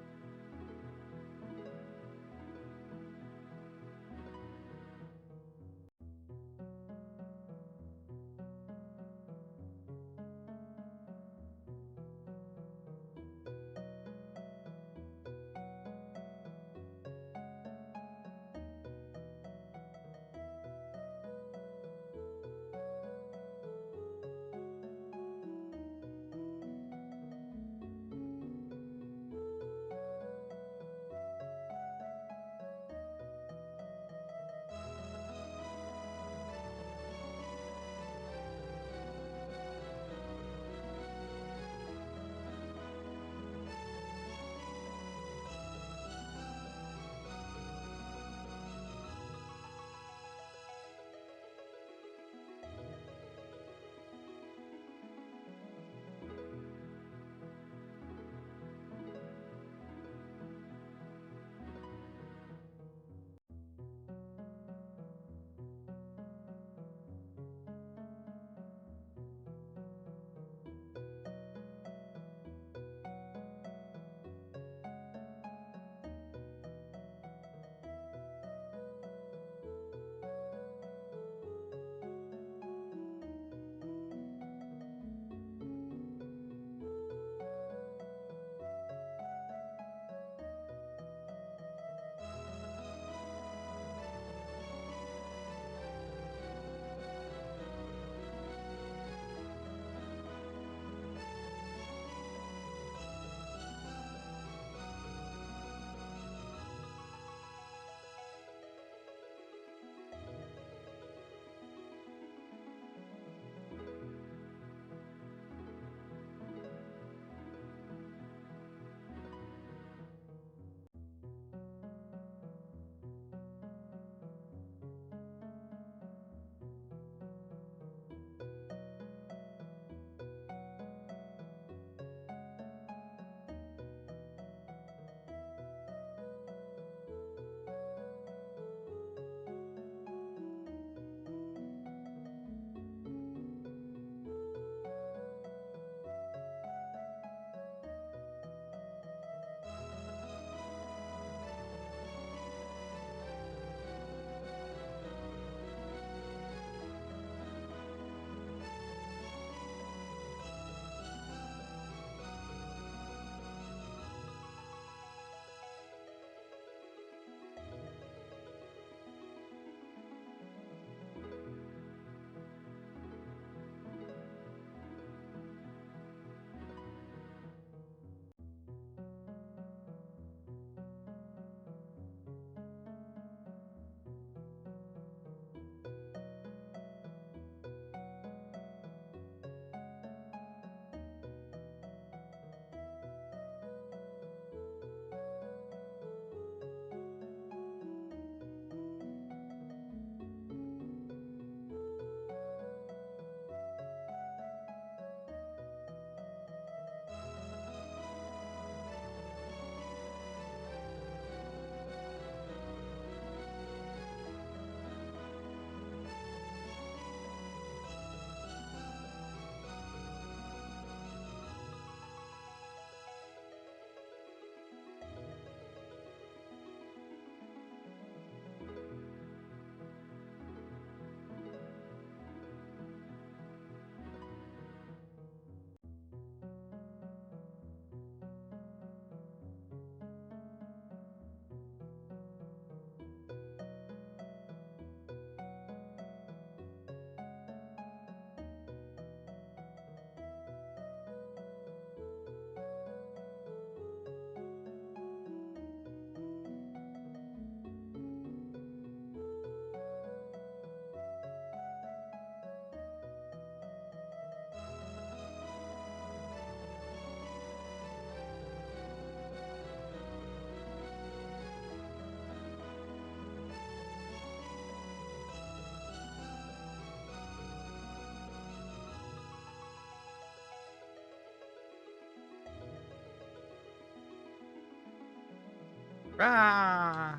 Ah!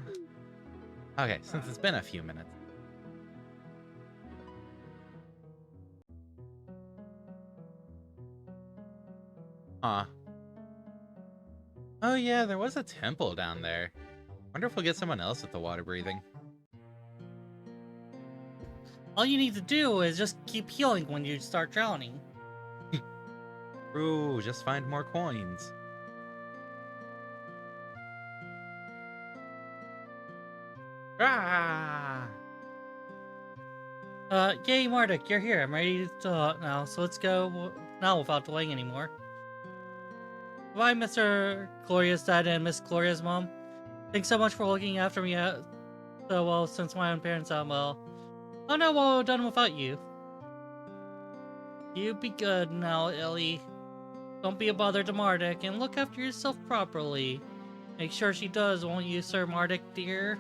Okay, since it's been a few minutes. Huh. Oh yeah, there was a temple down there. Wonder if we'll get someone else with the water breathing. All you need to do is just keep healing when you start drowning. Ooh, just find more coins. Ah! Yay, Marduk, you're here. I'm ready to talk now, so let's go now without delaying anymore. Bye, Mr. Gloria's dad and Miss Gloria's mom. Thanks so much for looking after me so well since my own parents aren't well. Oh no, well done without you. You be good now, Ellie. Don't be a bother to Marduk and look after yourself properly. Make sure she does, won't you, Sir Marduk, dear?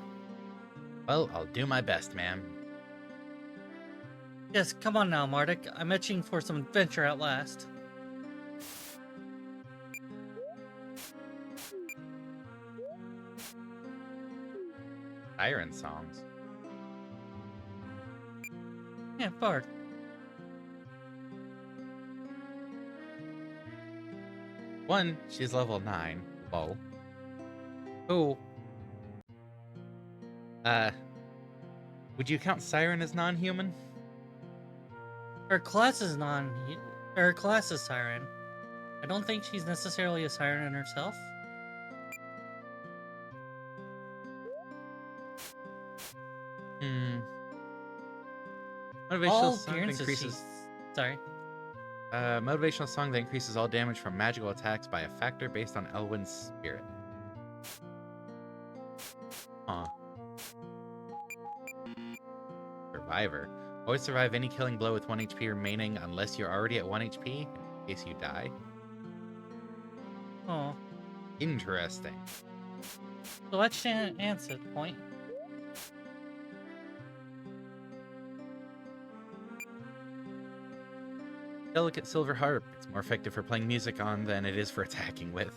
Well, I'll do my best, ma'am. Yes, come on now, Marduk. I'm itching for some adventure at last. Siren songs. Yeah, Bard. One, she's level 9. Lol. Two. Would you count Siren as non-human? Her class is her class is Siren. I don't think she's necessarily a Siren herself. Motivational song that increases. Sorry. Motivational song that increases all damage from magical attacks by a factor based on Elwyn's spirit. Huh. Survivor. Always survive any killing blow with 1 HP remaining unless you're already at 1 HP in case you die. Oh. Interesting. So let's answer the point. Delicate silver harp. It's more effective for playing music on than it is for attacking with.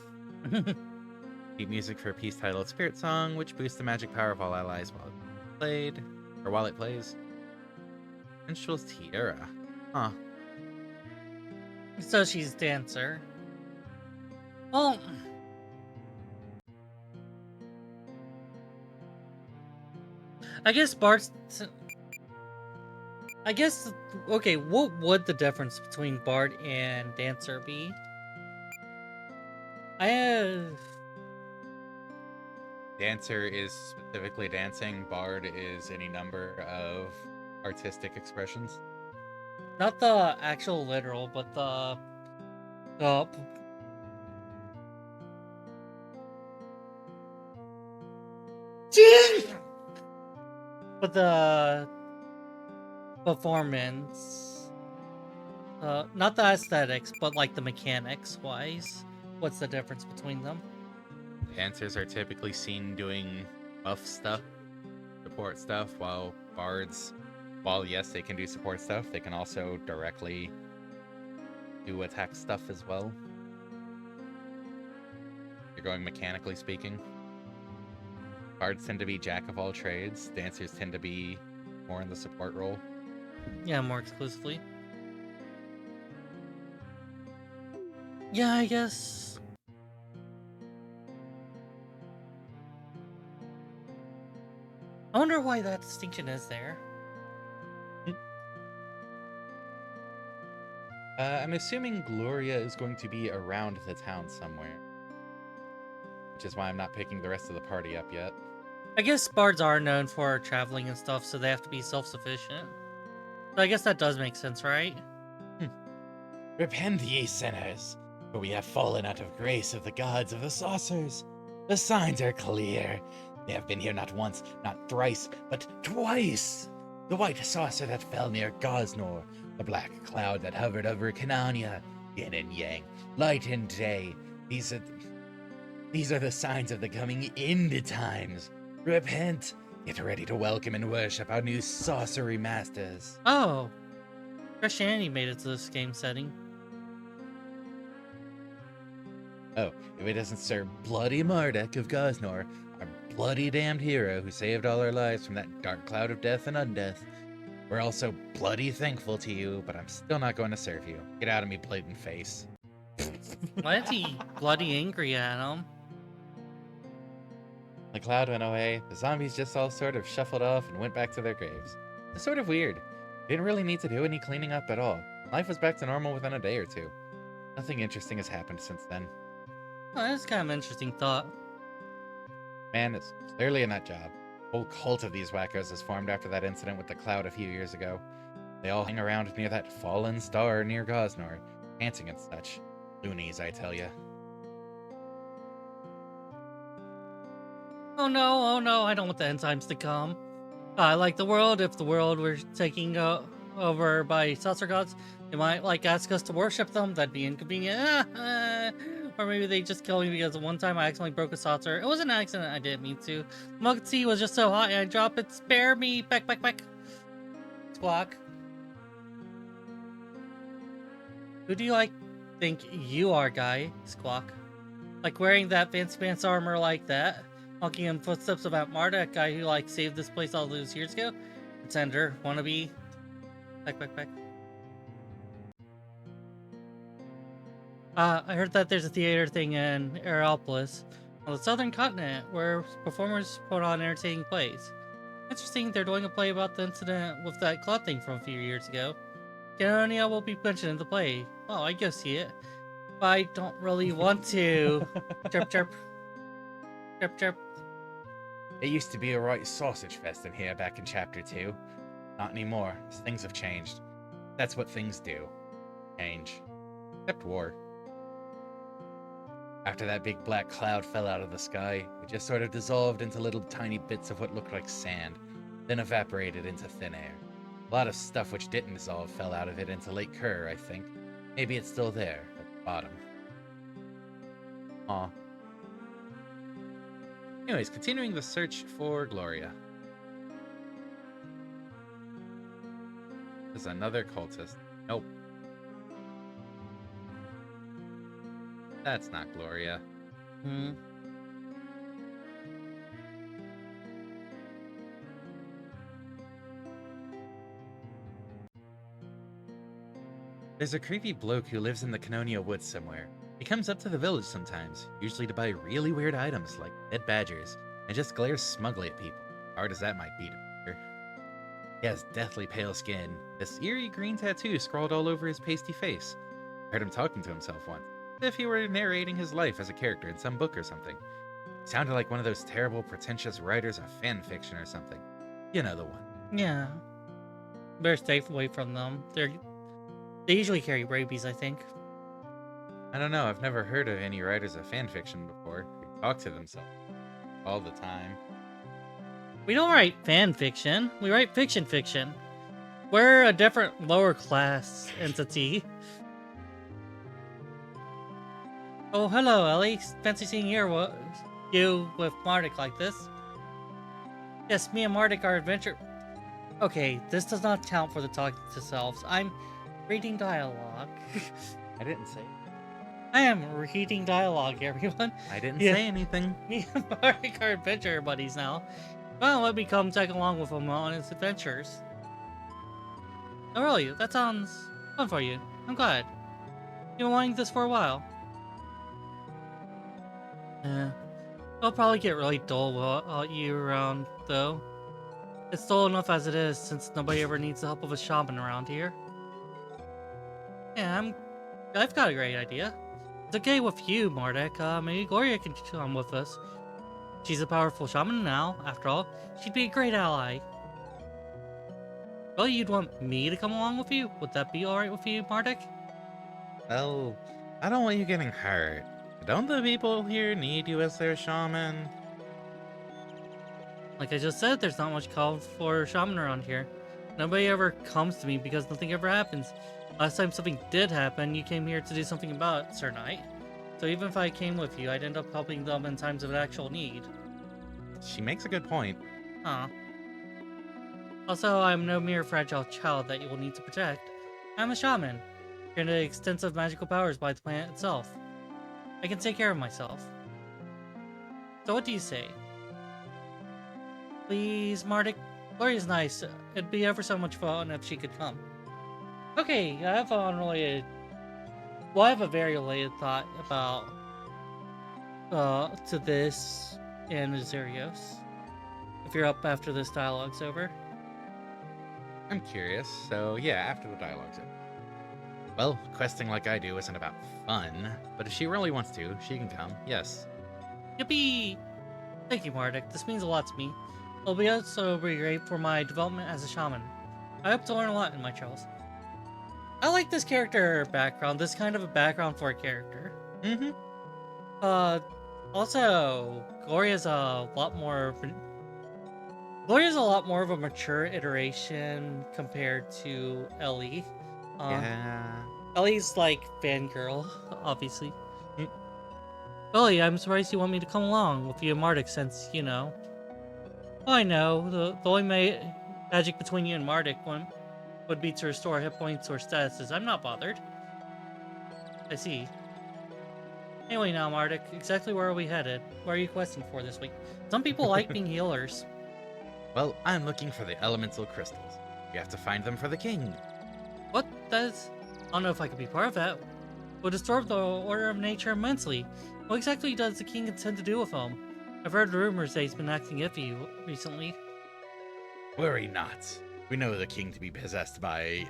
Keep music for a piece titled Spirit Song, which boosts the magic power of all allies while it plays. Minstrel's Tiara. Huh. So she's dancer. Well, I guess okay, what would the difference between Bard and Dancer be? Dancer is specifically dancing. Bard is any number of artistic expressions. Not the actual literal, but the but the performance, not the aesthetics, but like the mechanics wise. What's the difference between them? Dancers are typically seen doing buff stuff, support stuff, while bards, while yes, they can do support stuff, they can also directly do attack stuff as well. You're going mechanically speaking. Bards tend to be jack of all trades. Dancers tend to be more in the support role. Yeah, more exclusively. Yeah, I guess. I wonder why that distinction is there. I'm assuming Gloria is going to be around the town somewhere. Which is why I'm not picking the rest of the party up yet. I guess bards are known for traveling and stuff, so they have to be self-sufficient. So I guess that does make sense, right? Repent, ye sinners, for we have fallen out of grace of the gods of the saucers. The signs are clear. They have been here not once, not thrice, but twice. The white saucer that fell near Gosnor, the black cloud that hovered over Canania, yin and yang, light and day. These are the signs of the coming end times. Repent. Get ready to welcome and worship our new sorcery masters. Oh, Christianity made it to this game setting. Oh, if it doesn't serve bloody Mardek of Gosnor, our bloody damned hero who saved all our lives from that dark cloud of death and undeath. We're also bloody thankful to you, but I'm still not going to serve you. Get out of me, blatant face. Why is he bloody angry at him? The cloud went away, the zombies just all sort of shuffled off and went back to their graves. It's sort of weird. Didn't really need to do any cleaning up at all. Life was back to normal within a day or two. Nothing interesting has happened since then. Oh, that's kind of an interesting thought. Man, it's clearly a nut job. A whole cult of these wackos has formed after that incident with the cloud a few years ago. They all hang around near that fallen star near Gosnor, chanting and such. Loonies, I tell ya. Oh no, I don't want the end times to come. Like the world, if the world were taking over by saucer gods, they might ask us to worship them. That'd be inconvenient. Or maybe they just kill me because one time I accidentally broke a saucer. It was an accident, I didn't mean to. Mug tea was just so hot and I dropped it. Spare me. Back. Squawk. Who do you think you are, guy? Squawk. Like wearing that fancy pants armor like that? Walking in footsteps of that MARDEK guy who saved this place all those years ago? Pretender, wannabe. Back. I heard that there's a theater thing in Aeropolis, on the southern continent, where performers put on entertaining plays. Interesting, they're doing a play about the incident with that cloud thing from a few years ago. Canonia will be mentioned in the play. Oh, I go see it. But I don't really want to. Chirp. It used to be a right sausage fest in here back in Chapter 2. Not anymore, as things have changed. That's what things do. Change. Except war. After that big black cloud fell out of the sky, it just sort of dissolved into little tiny bits of what looked like sand, then evaporated into thin air. A lot of stuff which didn't dissolve fell out of it into Lake Kerr, I think. Maybe it's still there, at the bottom. Aw. Anyways, continuing the search for Gloria. There's another cultist. Nope. That's not Gloria. There's a creepy bloke who lives in the Canonia woods somewhere. He comes up to the village sometimes, usually to buy really weird items like dead badgers, and just glares smugly at people, hard as that might be to picture. He has deathly pale skin, this eerie green tattoo scrawled all over his pasty face. I heard him talking to himself once, as if he were narrating his life as a character in some book or something. He sounded like one of those terrible, pretentious writers of fan fiction or something. You know the one. Yeah. Better stay away from them. They usually carry rabies, I think. I don't know, I've never heard of any writers of fan fiction before who talk to themselves all the time. We don't write fan fiction. We write fiction. We're a different lower class entity. Oh, hello, Ellie. Fancy seeing you with MARDEK like this. Yes, me and MARDEK are adventure... Okay, this does not count for the talking to selves. I'm reading dialogue. I didn't say. I am reading dialogue, everyone. I didn't say anything. Me and MARDEK are adventure buddies now. Well, let me come tag along with him on his adventures. Oh, really? That sounds fun for you. I'm glad. You've been wanting this for a while. It'll probably get really dull without you around, though. It's dull enough as it is, since nobody ever needs the help of a shaman around here. Yeah, I've got a great idea. It's okay with you, MARDEK. Maybe Gloria can come with us. She's a powerful shaman now, after all. She'd be a great ally. Well, you'd want me to come along with you? Would that be alright with you, MARDEK? Well, I don't want you getting hurt. Don't the people here need you as their shaman? Like I just said, there's not much call for a shaman around here. Nobody ever comes to me because nothing ever happens. Last time something did happen, you came here to do something about it, Sir Knight. So even if I came with you, I'd end up helping them in times of actual need. She makes a good point. Huh. Also, I'm no mere fragile child that you will need to protect. I'm a shaman, granted extensive magical powers by the planet itself. I can take care of myself. So what do you say? Please, Mardik. Gloria's nice. It'd be ever so much fun if she could come. Okay, I have an unrelated. Well, I have a very related thought about to this and Azerios. If you're up after this dialogue's over. I'm curious, so yeah, after the dialogue's over. Well, questing like I do isn't about fun, but if she really wants to, she can come, yes. Yippee! Thank you, Mardik. This means a lot to me. It'll be also be great for my development as a shaman. I hope to learn a lot in my travels. I like this character background. This kind of a background for a character. Mm-hmm. Also, Gloria's a lot more of a mature iteration compared to Ellie. Yeah. Ellie's like fangirl, obviously. Ellie, I'm surprised you want me to come along with you and Mardik since, you know. Well, I know, the only magic between you and Mardik would be to restore hit points or statuses. I'm not bothered. I see. Anyway now, Mardik, exactly where are we headed? What are you questing for this week? Some people like being healers. Well, I'm looking for the elemental crystals. We have to find them for the king. What? I don't know if I could be part of that. Would disturb the order of nature immensely. What exactly does the king intend to do with them? I've heard rumors that he's been acting iffy recently. Worry not. We know the king to be possessed by,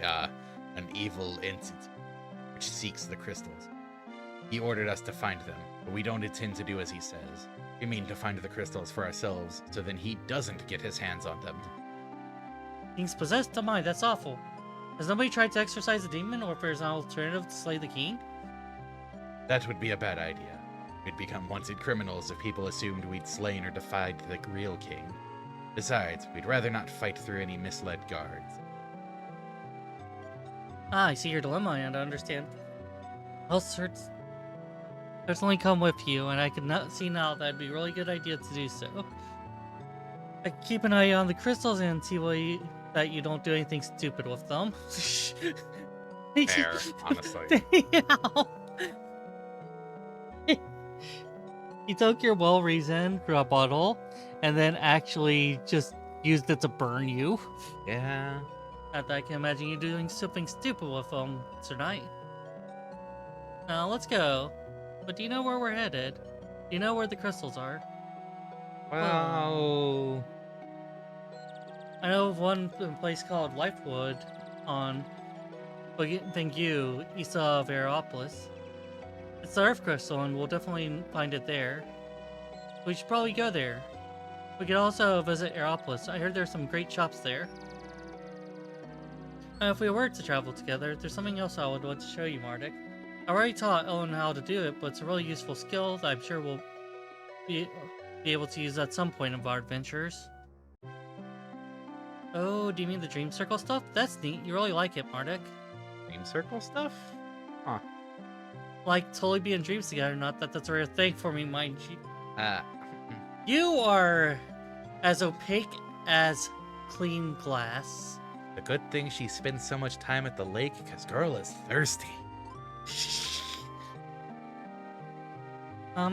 an evil entity, which seeks the crystals. He ordered us to find them, but we don't intend to do as he says. We mean to find the crystals for ourselves, so then he doesn't get his hands on them. King's possessed? Oh my, that's awful. Has nobody tried to exorcise the demon, or if there's an alternative to slay the king? That would be a bad idea. We'd become wanted criminals if people assumed we'd slain or defied the real king. Besides, we'd rather not fight through any misled guards. Ah, I see your dilemma and I understand. I'll certainly come with you, and I can see now that'd be a really good idea to do so. I keep an eye on the crystals and see that you don't do anything stupid with them. Fair, honestly. You took your well-reasoned rebuttal and then actually just used it to burn you. Yeah. Not that I can imagine you doing something stupid with them tonight. Now, let's go. But do you know where we're headed? Do you know where the crystals are? Well... I know of one place called Lifewood on thank you, east of Aeropolis. It's the Earth Crystal, and we'll definitely find it there. We should probably go there. We could also visit Aeropolis. I heard there's some great shops there. If we were to travel together, there's something else I would want to show you, Mardik. I already taught Ellen how to do it, but it's a really useful skill that I'm sure we'll be able to use at some point of our adventures. Oh, do you mean the Dream Circle stuff? That's neat. You really like it, Mardik. Dream Circle stuff? Huh. Like, totally be in dreams together, not that that's a rare thing for me, mind you. You are as opaque as clean glass. The good thing she spends so much time at the lake, because girl is thirsty.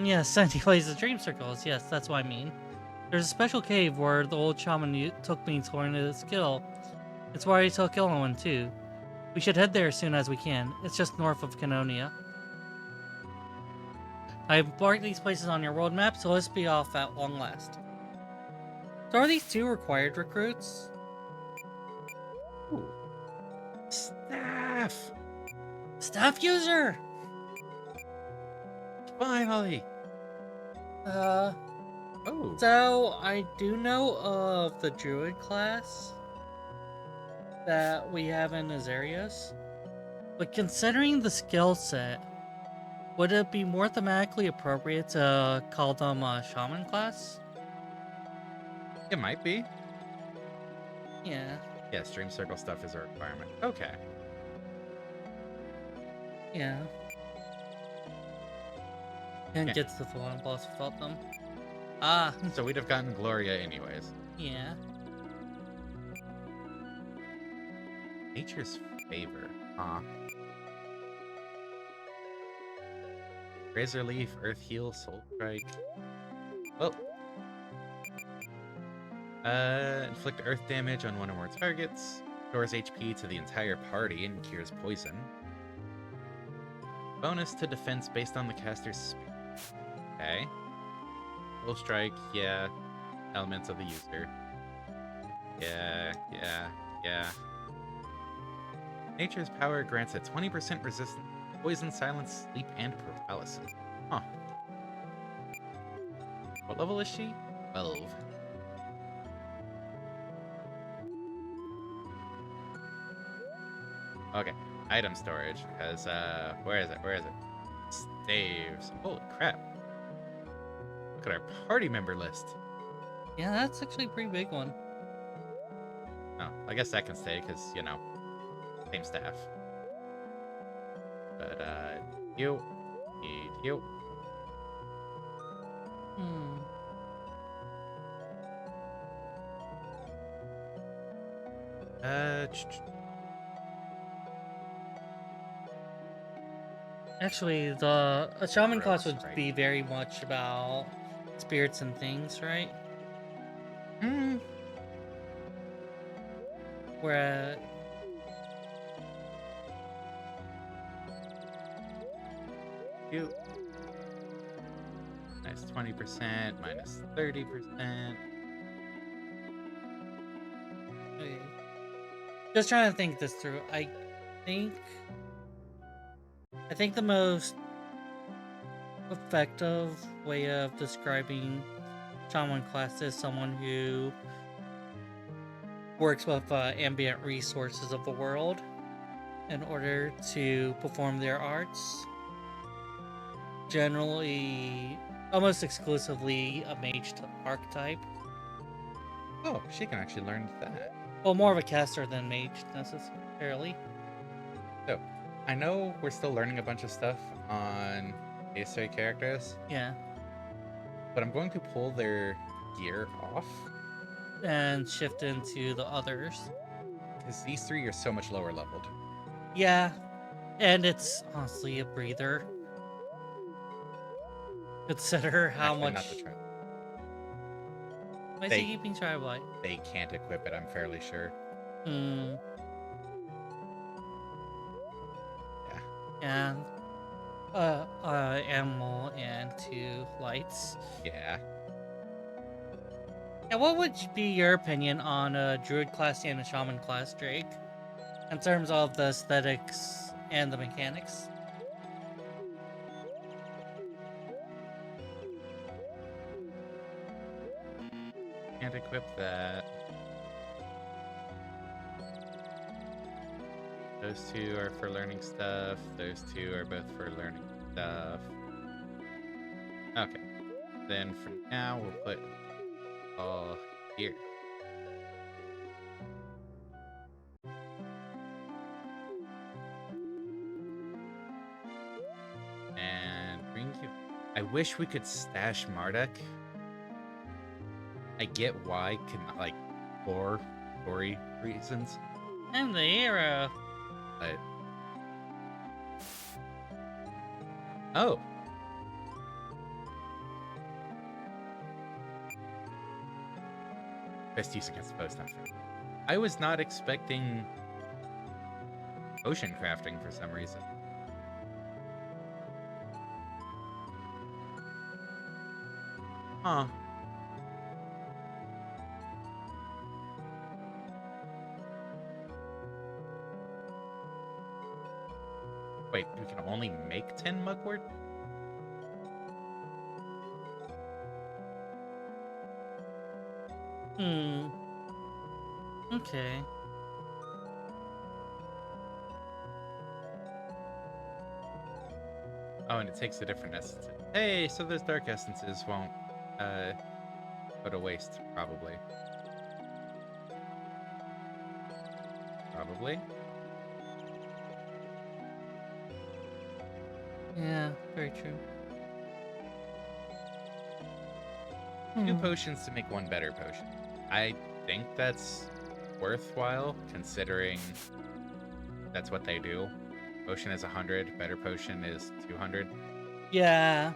Yes, anyways, the Dream Circles, yes, that's what I mean. There's a special cave where the old shaman took me to learn his skill. It's where I took Illiwan too. We should head there as soon as we can. It's just north of Canonia. I've marked these places on your world map, so let's be off at long last. So are these two required recruits? Ooh. Staff! Staff user! Finally! Oh. So, I do know of the druid class that we have in Azerios, but considering the skill set, would it be more thematically appropriate to call them a shaman class? It might be. Yeah. Yes, Dream Circle stuff is a requirement. Okay. Yeah. Can't get to the long boss without them. Ah. So we'd have gotten Gloria anyways. Yeah. Nature's favor. Huh. Razor Leaf, Earth Heal, Soul Strike. Well. Inflict earth damage on one or more targets. Restores HP to the entire party and cures poison. Bonus to defense based on the caster's spirit. Okay. Full strike, yeah. Elements of the user. Yeah. Nature's power grants a 20% resistance to poison, silence, sleep, and paralysis. Huh. What level is she? 12. Okay. Item storage, because, where is it? Saves. Holy crap. Look at our party member list. Yeah, that's actually a pretty big one. Oh, I guess that can stay, because, you know, same staff. But, you. Need you. Actually, a shaman class would Right. be very much about spirits and things, right? Where You. Minus 20%, minus 30%. okay. Just trying to think this through. I think the most effective way of describing shaman class is someone who works with ambient resources of the world in order to perform their arts. Generally, almost exclusively a mage archetype. Oh, she can actually learn that. Well, more of a caster than mage, necessarily. So, I know we're still learning a bunch of stuff on ASA characters. Yeah. But I'm going to pull their gear off. And shift into the others. Because these three are so much lower leveled. Yeah. And it's honestly a breather. Consider how Actually, much. Not the tribe. Why is he keeping tribe light? They can't equip it, I'm fairly sure. Yeah. Animal and 2 lights. Yeah. Yeah, what would be your opinion on a druid class and a shaman class, Drake? In terms of the aesthetics and the mechanics? Can't equip that. Those two are for learning stuff. Those two are both for learning stuff. Okay. Then for now, we'll put all here. And bring you. I wish we could stash MARDEK. I get why, like, for story reasons. And the hero. But oh, best use against post after. I was not expecting ocean crafting for some reason. Huh. Wait, we can only make 10 mugwort? Okay. Oh, and it takes a different essence. Hey, so those dark essences won't go to waste, probably. Probably. Yeah, very true. 2 potions to make 1 better potion. I think that's worthwhile, considering that's what they do. Potion is 100, better potion is 200. Yeah.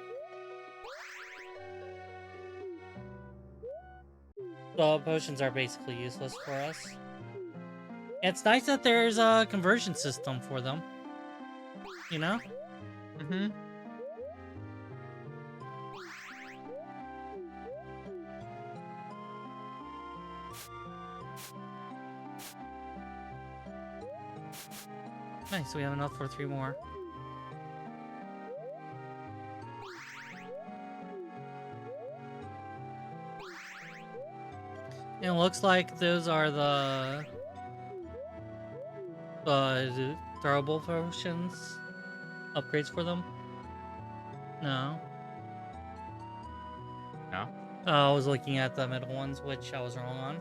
The potions are basically useless for us. It's nice that there's a conversion system for them. You know? Mm-hmm. Nice, we have enough for 3 more. It looks like those are the throwable potions. Upgrades for them? No. No? I was looking at the middle ones, which I was wrong on.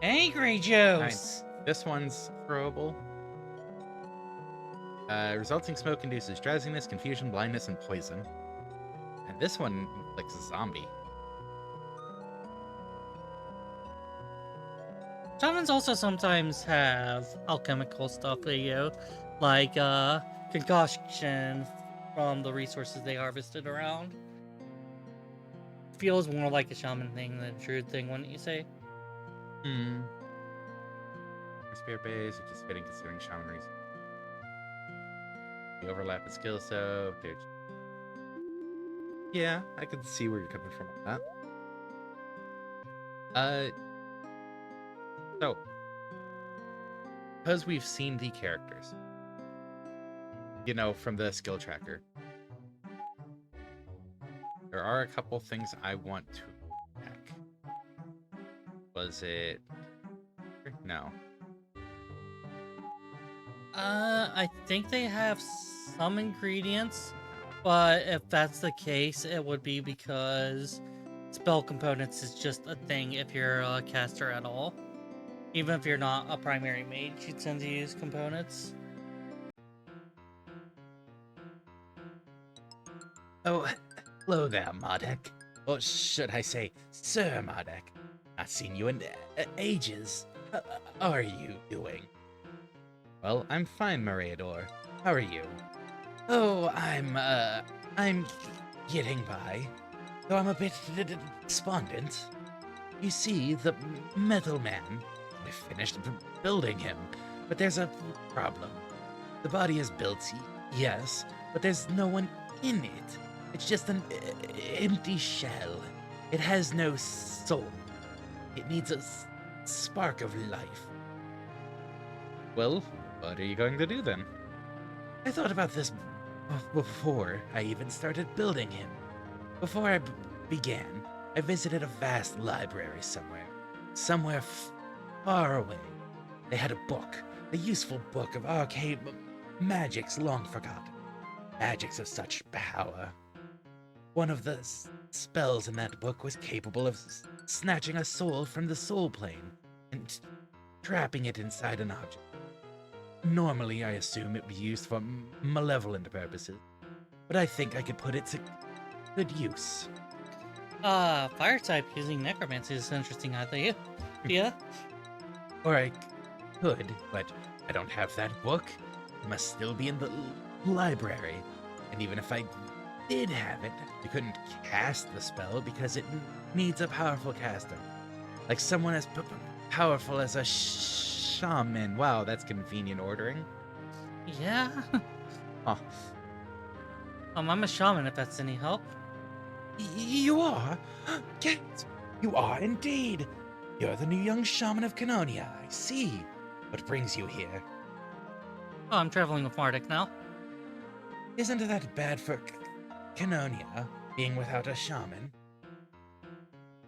Angry Juice! This one's throwable. Resulting smoke induces drowsiness, confusion, blindness, and poison. And this one inflicts a zombie. Shamans also sometimes have alchemical stuff they go, like concoction from the resources they harvested around. Feels more like a shaman thing than a druid thing, wouldn't you say? Spirit base, which is fitting considering shaman reason. The overlap in skill, so dude. Yeah, I could see where you're coming from on that. So because we've seen the characters, you know, from the skill tracker, there are a couple things I want to check. Was it? No. I think they have some ingredients, but if that's the case, it would be because spell components is just a thing if you're a caster at all. Even if you're not a primary mage, you tend to use components. Oh, hello there, MARDEK. Or should I say, Sir MARDEK. Not seen you in ages. How are you doing? Well, I'm fine, Maraidor. How are you? Oh, I'm getting by. Though I'm a bit despondent. You see, the Metal Man, I finished building him, but there's a problem. The body is built, yes, but there's no one in it. It's just an empty shell. It has no soul. It needs a spark of life. Well, what are you going to do then? I thought about this before I even started building him. Before I began, I visited a vast library somewhere far away. They had a book, a useful book of arcane magics long forgotten. Magics of such power. One of the spells in that book was capable of snatching a soul from the soul plane and trapping it inside an object. Normally, I assume it'd be used for malevolent purposes, but I think I could put it to good use. Fire type using necromancy is an interesting idea. Yeah? Or I could, but I don't have that book. It must still be in the library. And even if I did have it, I couldn't cast the spell because it needs a powerful caster. Like someone as powerful as a shaman. Wow, that's convenient ordering. Yeah? Huh. I'm a shaman if that's any help. You are? Yes, you are indeed. You're the new young shaman of Canonia, I see. What brings you here? Oh, I'm traveling with MARDEK now. Isn't that bad for Canonia, being without a shaman?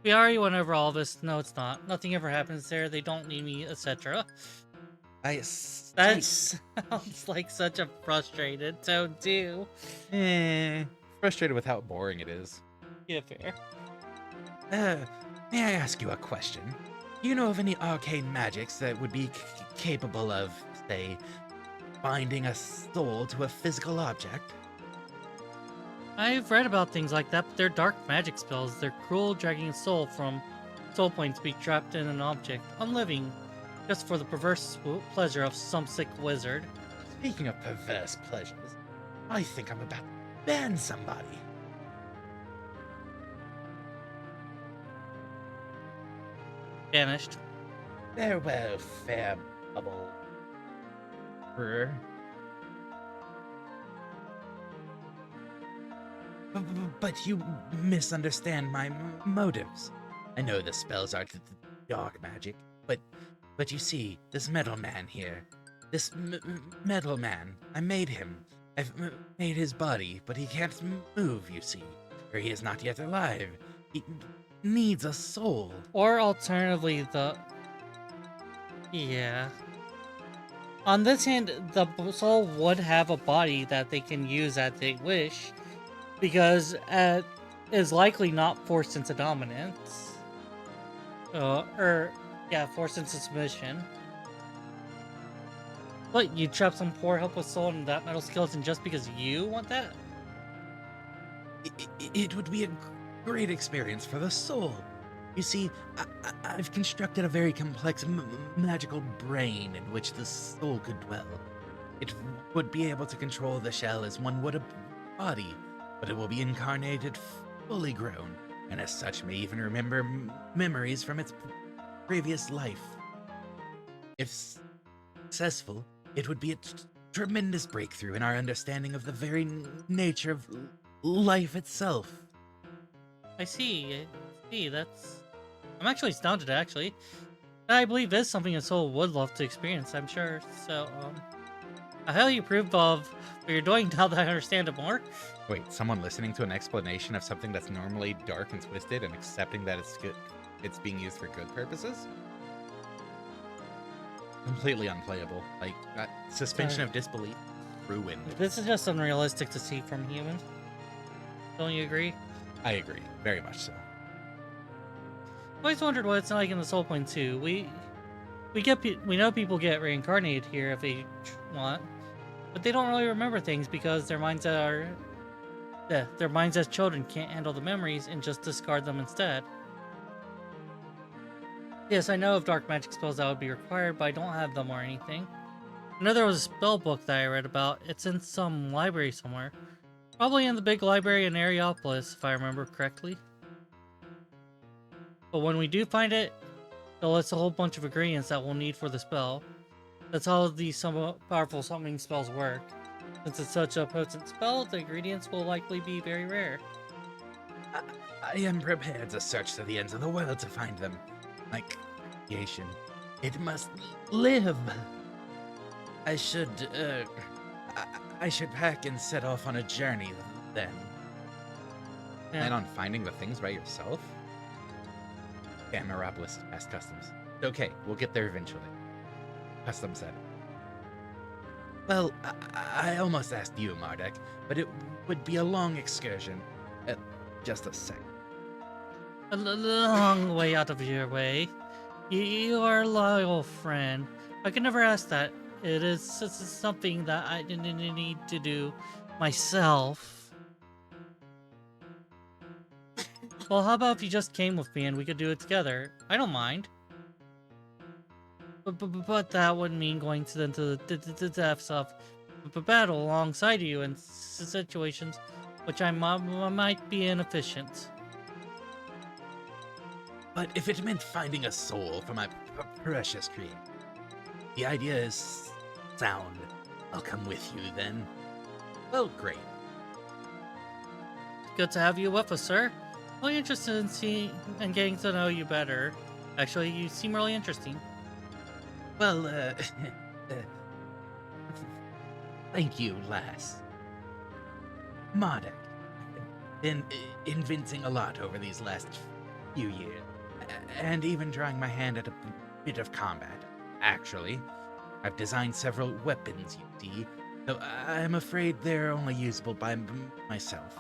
We already went over all this. No, it's not. Nothing ever happens there. They don't need me, etc. That sounds like such a frustrated tone, too. Frustrated with how boring it is. Yeah, fair. May I ask you a question? Do you know of any arcane magics that would be capable of, say, binding a soul to a physical object? I've read about things like that, but they're dark magic spells. They're cruel, dragging a soul from soul plane to be trapped in an object, unliving, just for the perverse pleasure of some sick wizard. Speaking of perverse pleasures, I think I'm about to ban somebody. Banished. Farewell, fair bubble. Brr. But you misunderstand my motives. I know the spells are dark magic, but you see, this metal man here, this metal man, I made him. I've made his body, but he can't move, you see, or he is not yet alive. He needs a soul. Or alternatively, yeah. On this hand, the soul would have a body that they can use as they wish, because it is likely not forced into dominance. Forced into submission. But you trap some poor helpless soul in that metal skeleton just because you want that? It would be a great experience for the soul. You see, I've constructed a very complex magical brain in which the soul could dwell. It would be able to control the shell as one would a body, but it will be incarnated fully grown, and as such may even remember memories from its previous life. If successful, it would be a tremendous breakthrough in our understanding of the very nature of life itself. I see. I'm actually astounded, actually. I believe this is something a soul would love to experience, I'm sure. So, I highly approve of what you're doing now that I understand it more. Wait, someone listening to an explanation of something that's normally dark and twisted and accepting that it's good, it's being used for good purposes? Completely unplayable. Like, that suspension Sorry. of disbelief ruined. This is just unrealistic to see from humans. Don't you agree? I agree, very much so. I've always wondered what it's like in the Soul Plane too. We know people get reincarnated here if they want, but they don't really remember things because their minds as children can't handle the memories and just discard them instead. Yes, I know of dark magic spells that would be required, but I don't have them or anything. I know there was a spell book that I read about. It's in some library somewhere. Probably in the big library in Areopolis, if I remember correctly. But when we do find it, it'll list a whole bunch of ingredients that we'll need for the spell. That's how these somewhat powerful summoning spells work. Since it's such a potent spell, the ingredients will likely be very rare. I am prepared to search to the ends of the world to find them. My creation, it must live. I should pack and set off on a journey then. Plan on finding the things by yourself? Ameropolis is past customs. Okay, we'll get there eventually. Customs said. Well, I almost asked you, Mardek, but it would be a long excursion. Just a sec. A long way out of your way. You are a loyal friend. I could never ask that. It is something that I didn't need to do myself. Well, how about if you just came with me and we could do it together? I don't mind. But that would mean going to the depths of battle alongside you in situations which I might be inefficient. But if it meant finding a soul for my precious creation, the idea is sound. I'll come with you then. Well, great. Good to have you with us, sir. Really interested in seeing and getting to know you better. Actually, you seem really interesting. Well, thank you, lass. Mardek, I've been inventing a lot over these last few years, and even trying my hand at a bit of combat. Actually, I've designed several weapons, you see, though I'm afraid they're only usable by myself.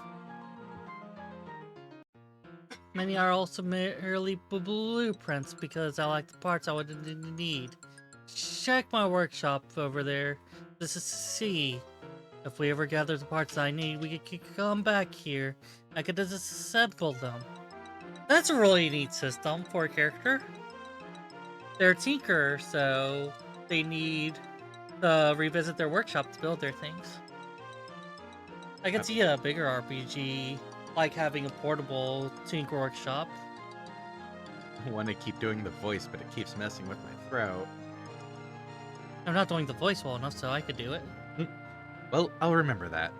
Many are also merely blueprints because I like the parts I would need. Check my workshop over there. This is see. If we ever gather the parts I need, we could come back here. I could disassemble them. That's a really neat system for a character. They're a tinker, so they need to revisit their workshop to build their things. I could see a bigger RPG like having a portable tinker workshop. want to keep doing the voice, but it keeps messing with my throat. I'm not doing the voice well enough, so I could do it. Well, I'll remember that.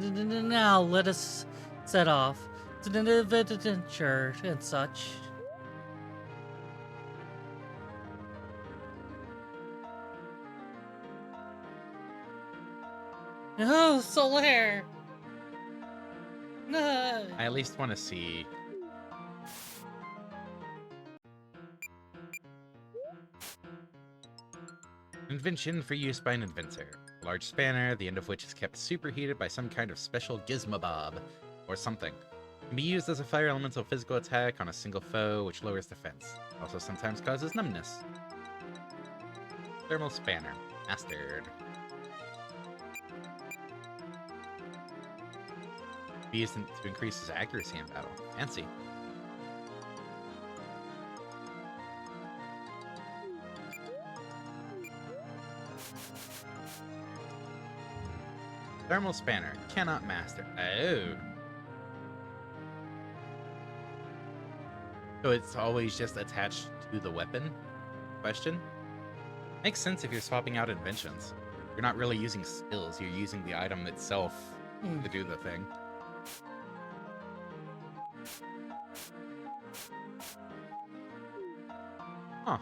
Now let us set off to the adventure and such. Oh, Solaire! No. I at least want to see. Invention for use by an inventor. A large spanner, the end of which is kept superheated by some kind of special gizmobob, or something. Can be used as a fire elemental physical attack on a single foe, which lowers defense. Also sometimes causes numbness. Thermal spanner. Mastered. Be used to increase his accuracy in battle. Fancy. Thermal spanner. Cannot master. Oh. So it's always just attached to the weapon? Question? Makes sense if you're swapping out inventions. You're not really using skills, you're using the item itself to do the thing. Huh.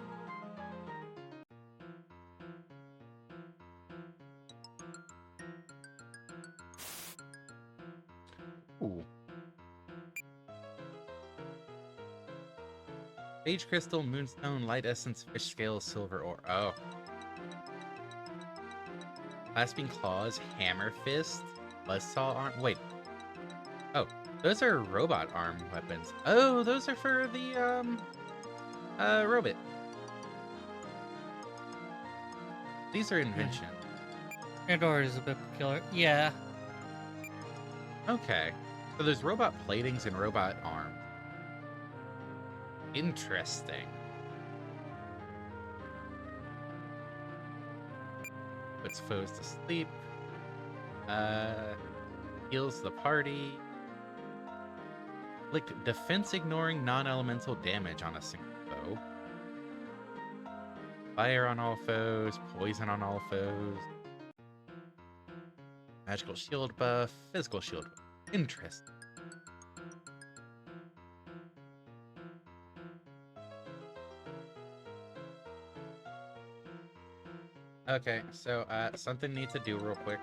Ooh. Sage crystal, moonstone, light essence, fish scale, silver ore. Oh. Clasping claws, hammer fist, buzzsaw arm. Wait. Oh, those are robot arm weapons. Oh, those are for the robot. These are invention. Pandora is a bit peculiar. Yeah. Okay. So there's robot platings and robot arms. Interesting. Puts foes to sleep. Heals the party. Like defense ignoring non-elemental damage on a single foe. Fire on all foes, poison on all foes. Magical shield buff, physical shield buff. Interesting. Okay, so something needs to do real quick.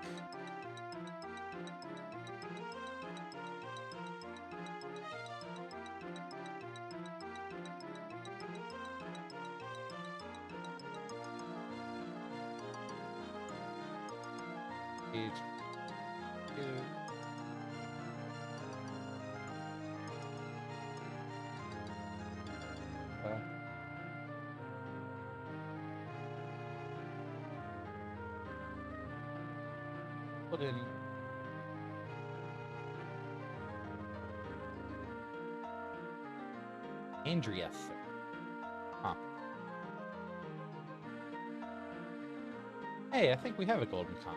Page 2. Put in Andrea. Huh. Hey, I think we have a golden con.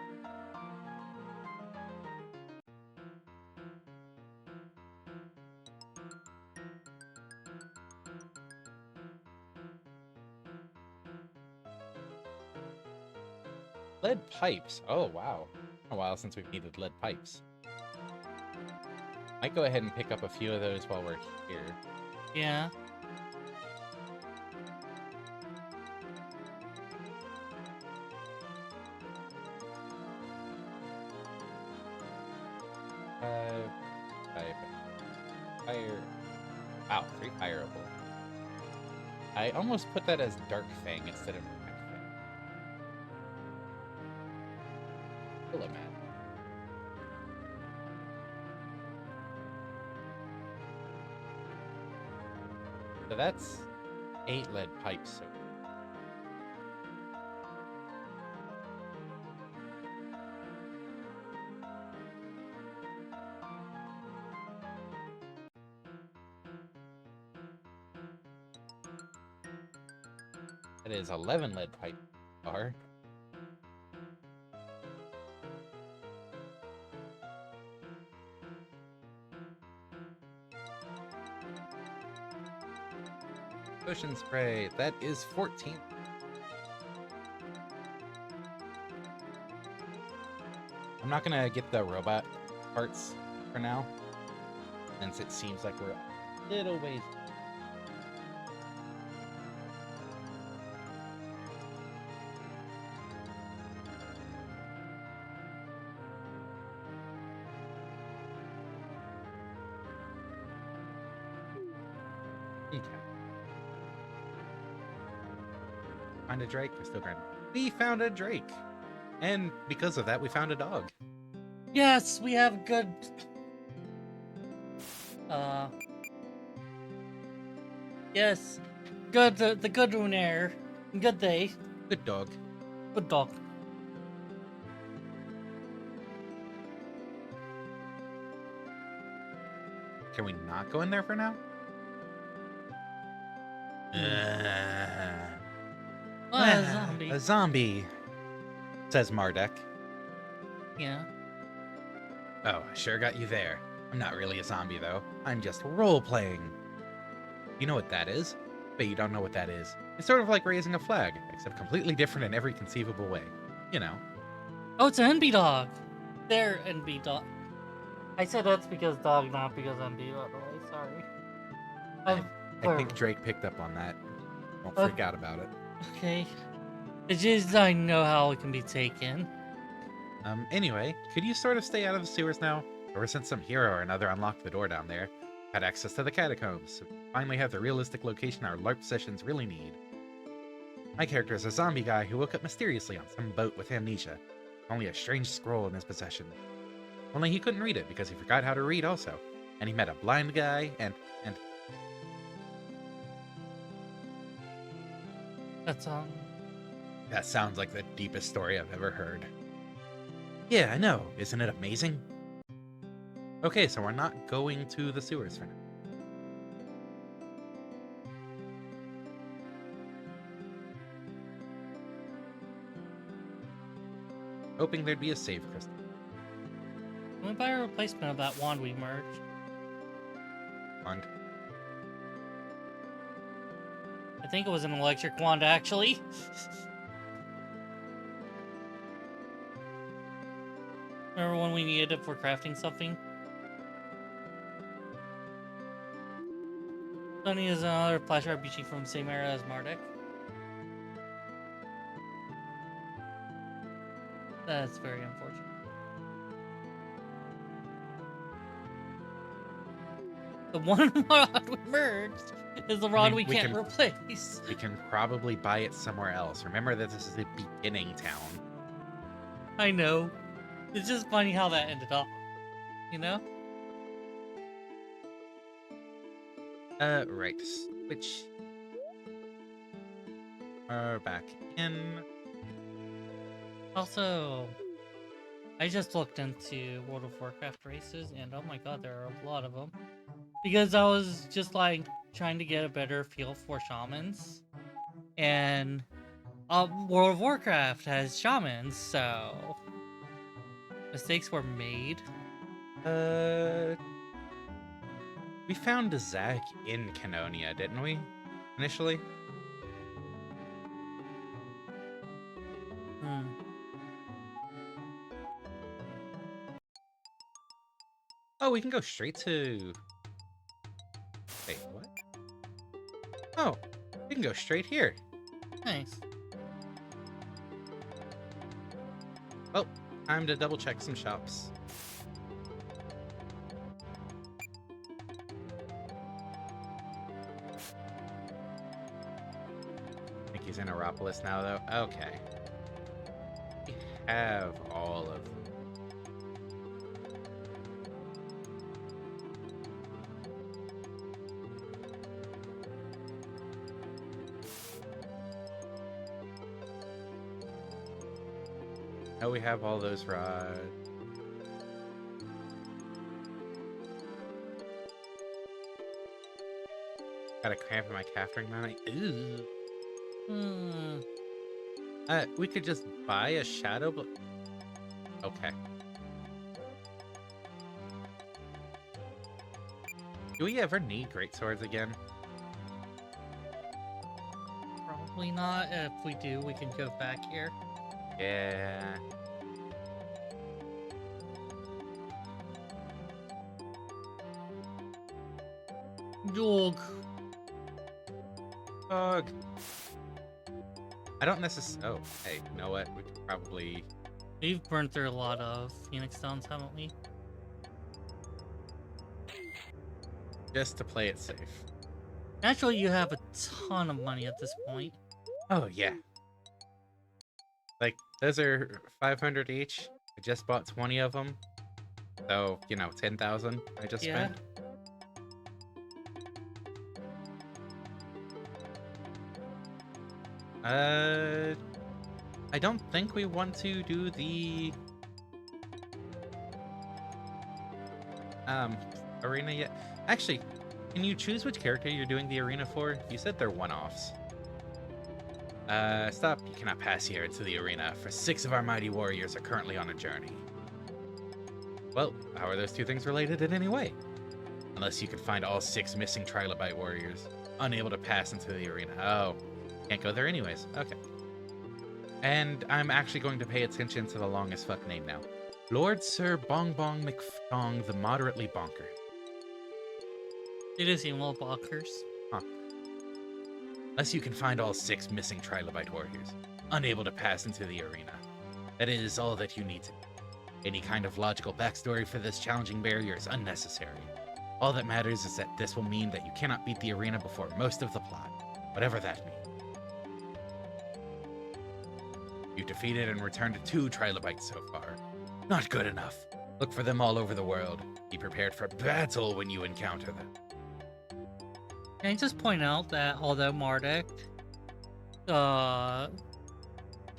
Lead pipes. Oh, wow. A while since we've needed lead pipes. Might go ahead and pick up a few of those while we're here. Yeah. Fire. Wow, 3 fireable. I almost put that as Dark Fang instead of Black Fang. Hello, man. So that's 8 lead pipes. So that is 11 lead pipe are. potion spray. That is 14. I'm not gonna get the robot parts for now, since it seems like we're a little ways. Okay. Find a Drake. We're still grinding. We found a Drake, and because of that, we found a dog. Yes, we have good. Yes, good. The good Runair. Good day. Good dog. Good dog. Can we not go in there for now? Oh, a zombie. A zombie, says MARDEK. Yeah. Oh, I sure got you there. I'm not really a zombie, though. I'm just role-playing. You know what that is? But you don't know what that is. It's sort of like raising a flag, except completely different in every conceivable way. You know. Oh, it's an NB dog. They're NB dog. I said that's because dog, not because NB, by the way. Sorry. I think Drake picked up on that. Don't freak out about it. Okay. It's just I know how it can be taken. Anyway, could you sort of stay out of the sewers now? Ever since some hero or another unlocked the door down there, had access to the catacombs, so we finally have the realistic location our LARP sessions really need. My character is a zombie guy who woke up mysteriously on some boat with amnesia. Only a strange scroll in his possession. Only he couldn't read it because he forgot how to read also. And he met a blind guy and That's that sounds like the deepest story I've ever heard. Yeah, I know. Isn't it amazing? Okay, so we're not going to the sewers for now. Hoping there'd be a save crystal. I'm gonna buy a replacement of that wand we merged. Wand. I think it was an electric wand, actually. Remember when we needed it for crafting something? Sunny is another Flash RPG from the same era as MARDEK. That's very unfortunate. The one rod we merged is the rod we can't replace. We can probably buy it somewhere else. Remember that this is the beginning town. I know. It's just funny how that ended up. You know? Right. Switch. Back in. Also, I just looked into World of Warcraft races, and oh my god, there are a lot of them. Because I was just like trying to get a better feel for shamans, and World of Warcraft has shamans, so mistakes were made. We found Zach in Canonia, didn't we? Initially? Oh, we can go straight to... Wait, what? Oh, we can go straight here. Nice. Well, time to double check some shops. I think he's in Aeropolis now, though. Okay. We have all of them. Oh, we have all those rods. Got a cramp in my calf during the night. Ooh. We could just buy a shadow. Okay. Do we ever need great swords again? Possibly not. If we do, we can go back here. Yeah. Yog. Dog. I don't necessarily. Oh, hey, you know what? We could probably. We've burned through a lot of Phoenix Stones, haven't we? Just to play it safe. Naturally, you have a ton of money at this point. Oh, yeah. Like, those are 500 each. I just bought 20 of them. So, 10,000 I just Yeah. spent. I don't think we want to do the arena yet. Actually, can you choose which character you're doing the arena for? You said they're one-offs. Stop. You cannot pass here into the arena, for 6 of our mighty warriors are currently on a journey. Well, how are those two things related in any way? Unless you can find all 6 missing trilobite warriors, unable to pass into the arena. Oh, can't go there anyways. Okay. And I'm actually going to pay attention to the longest fuck name now. Lord Sir Bong Bong McFong the Moderately Bonker. It is seem little bonkers. Huh. Unless you can find all 6 missing trilobite warriors, unable to pass into the arena. That is all that you need to know. Any kind of logical backstory for this challenging barrier is unnecessary. All that matters is that this will mean that you cannot beat the arena before most of the plot, whatever that means. You've defeated and returned 2 trilobites so far. Not good enough. Look for them all over the world. Be prepared for battle when you encounter them. Can I just point out that although MARDEK kind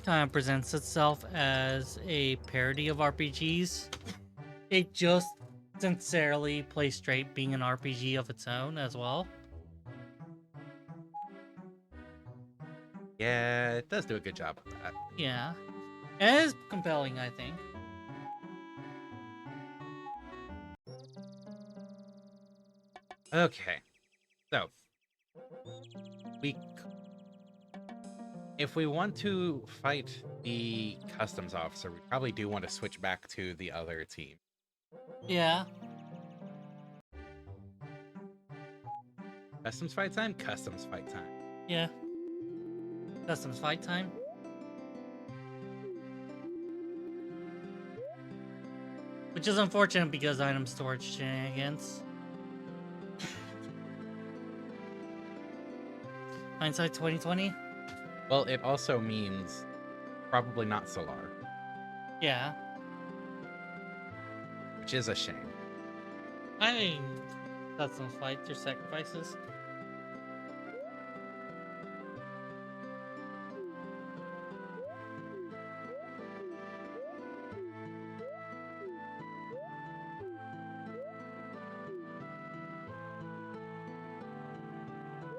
of presents itself as a parody of RPGs, it just sincerely plays straight being an RPG of its own as well. Yeah, it does do a good job of that. Yeah. It is compelling, I think. Okay. So, if we want to fight the customs officer, we probably do want to switch back to the other team. Yeah. Customs fight time? Customs fight time. Yeah. Customs fight time. Which is unfortunate because item storage shenanigans. Hindsight 2020? Well, it also means probably not Solar, Yeah. which is a shame. I mean, customs fight, their sacrifices.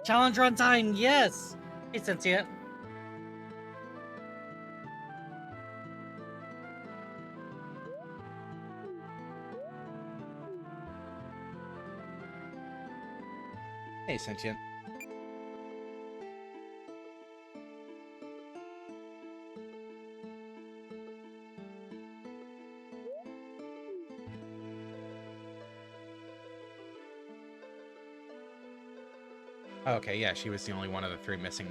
Challenge runtime, yes! Hey, Cynthia. Hey, Sentient. Okay, yeah, she was the only one of the 3 missing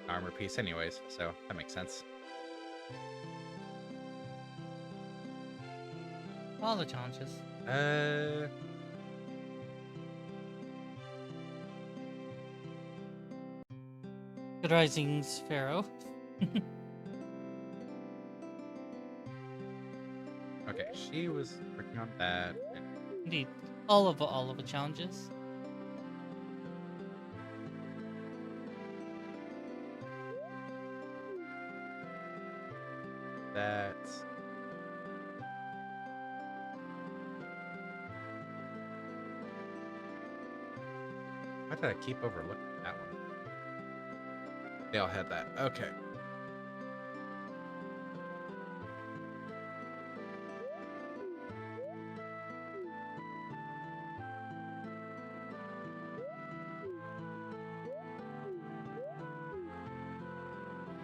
armor piece anyways, so that makes sense. All the challenges. Good Risings, Pharaoh. Okay, she was working on that. Indeed. All of the challenges. That. Why did I keep overlooking that one? They all had that. Okay.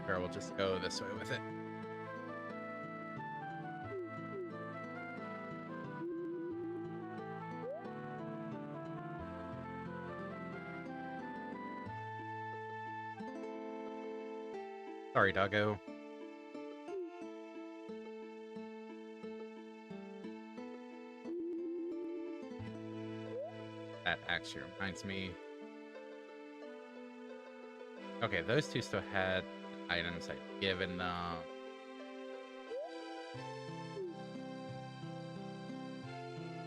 Or we'll just go this way with it. Sorry, doggo. That actually reminds me. Okay, those two still had items I'd given them.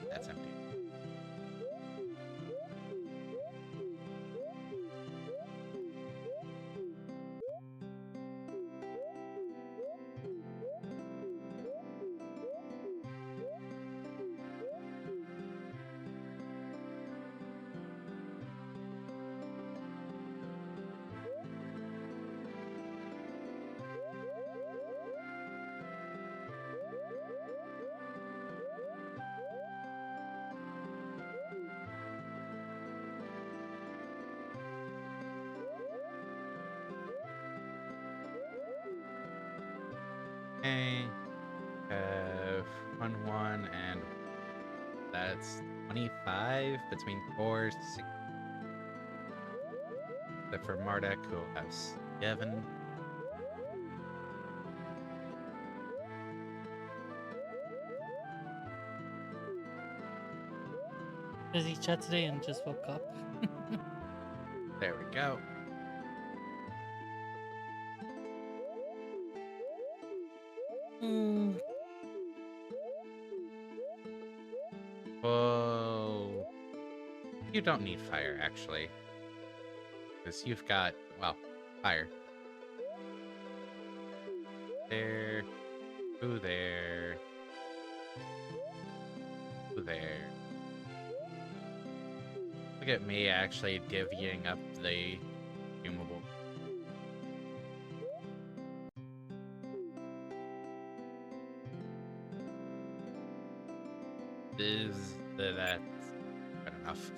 That's empty. Okay. 1, and that's 25 between 4, 6. Except for MARDEK, who'll have 7. Does he chat today and just woke up? There we go. Whoa. You don't need fire, actually. Because you've got, well, fire. There. Ooh, there. Ooh, there. Look at me actually divvying up the consumable. That's good enough.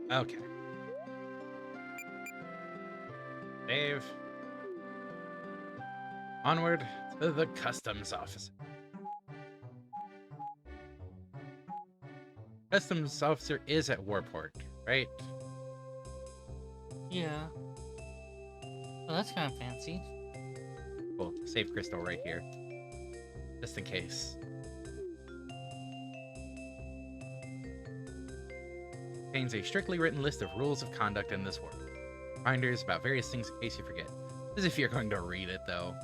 Okay. Save. Onward to the customs officer. Customs officer is at Warport, right? Yeah. Oh, that's kind of fancy. Cool. Save crystal right here. Just in case. Contains a strictly written list of rules of conduct in this work. Reminders about various things in case you forget. As if you're going to read it, though.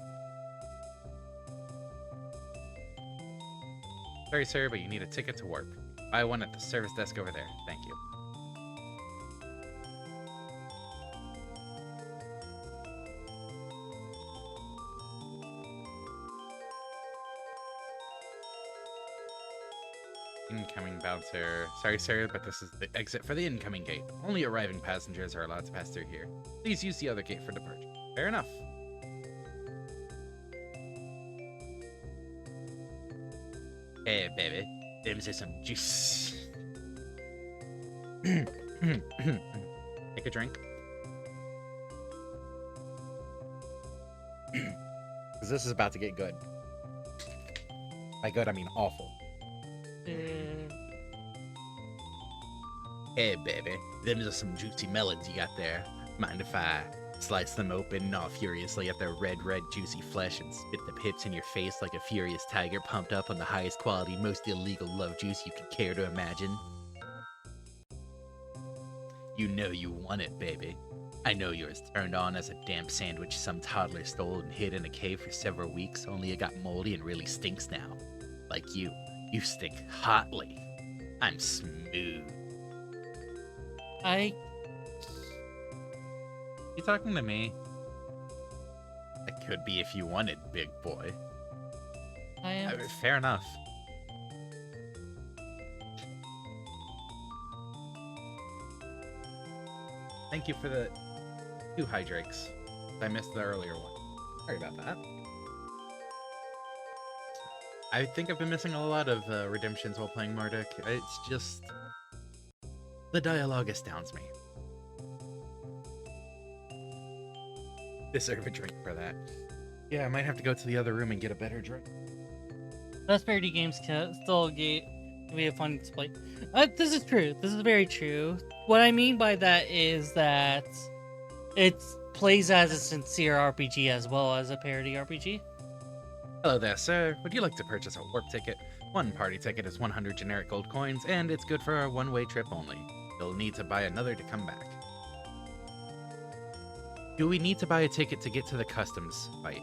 Sorry, sir, but you need a ticket to warp. Buy one at the service desk over there. Thank you. Incoming bouncer. Sorry, sir, but this is the exit for the incoming gate. Only arriving passengers are allowed to pass through here. Please use the other gate for departure. Fair enough. Hey, baby. Them's are some juice. Take a drink. Because this is about to get good. By good, I mean awful. Hey, baby. Them's are some juicy melons you got there. Mind if I slice them open, gnaw furiously at their red, juicy flesh, and spit the pips in your face like a furious tiger pumped up on the highest quality, most illegal love juice you could care to imagine? You know you want it, baby. I know you're as turned on as a damp sandwich some toddler stole and hid in a cave for several weeks, only it got moldy and really stinks now. Like you. You stink hotly. I'm smooth. You talking to me? It could be if you wanted, big boy. I am. Fair enough. Thank you for the 2 hydrakes. I missed the earlier one. Sorry about that. I think I've been missing a lot of redemptions while playing MARDEK. It's just The dialogue astounds me. Deserve a drink for that. Yeah, I might have to go to the other room and get a better drink. Best parody games can still can be a fun display. This is true. This is very true. What I mean by that is that it plays as a sincere RPG as well as a parody RPG. Hello there, sir. Would you like to purchase a warp ticket? One party ticket is 100 generic gold coins, and it's good for a one-way trip only. You'll need to buy another to come back. Do we need to buy a ticket to get to the customs fight?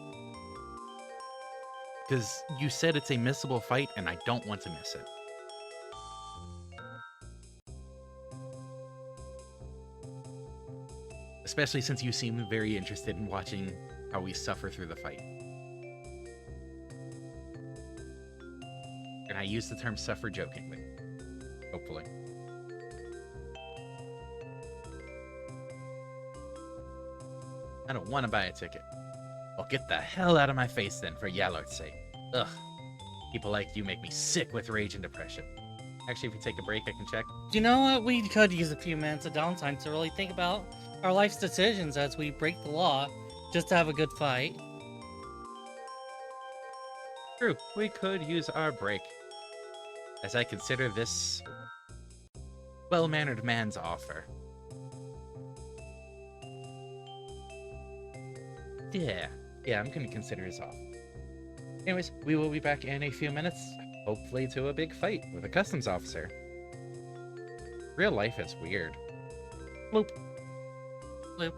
Because you said it's a missable fight, and I don't want to miss it. Especially since you seem very interested in watching how we suffer through the fight. And I use the term suffer jokingly. Hopefully. I don't want to buy a ticket. Well, get the hell out of my face then, for Yalort's sake. Ugh. People like you make me sick with rage and depression. Actually, if we take a break, I can check. You know what? We could use a few minutes of downtime to really think about our life's decisions as we break the law, just to have a good fight. True, we could use our break. As I consider this well-mannered man's offer. Yeah, I'm gonna consider his offer. Anyways, we will be back in a few minutes, hopefully to a big fight with a customs officer. Real life is weird. Bloop. Bloop.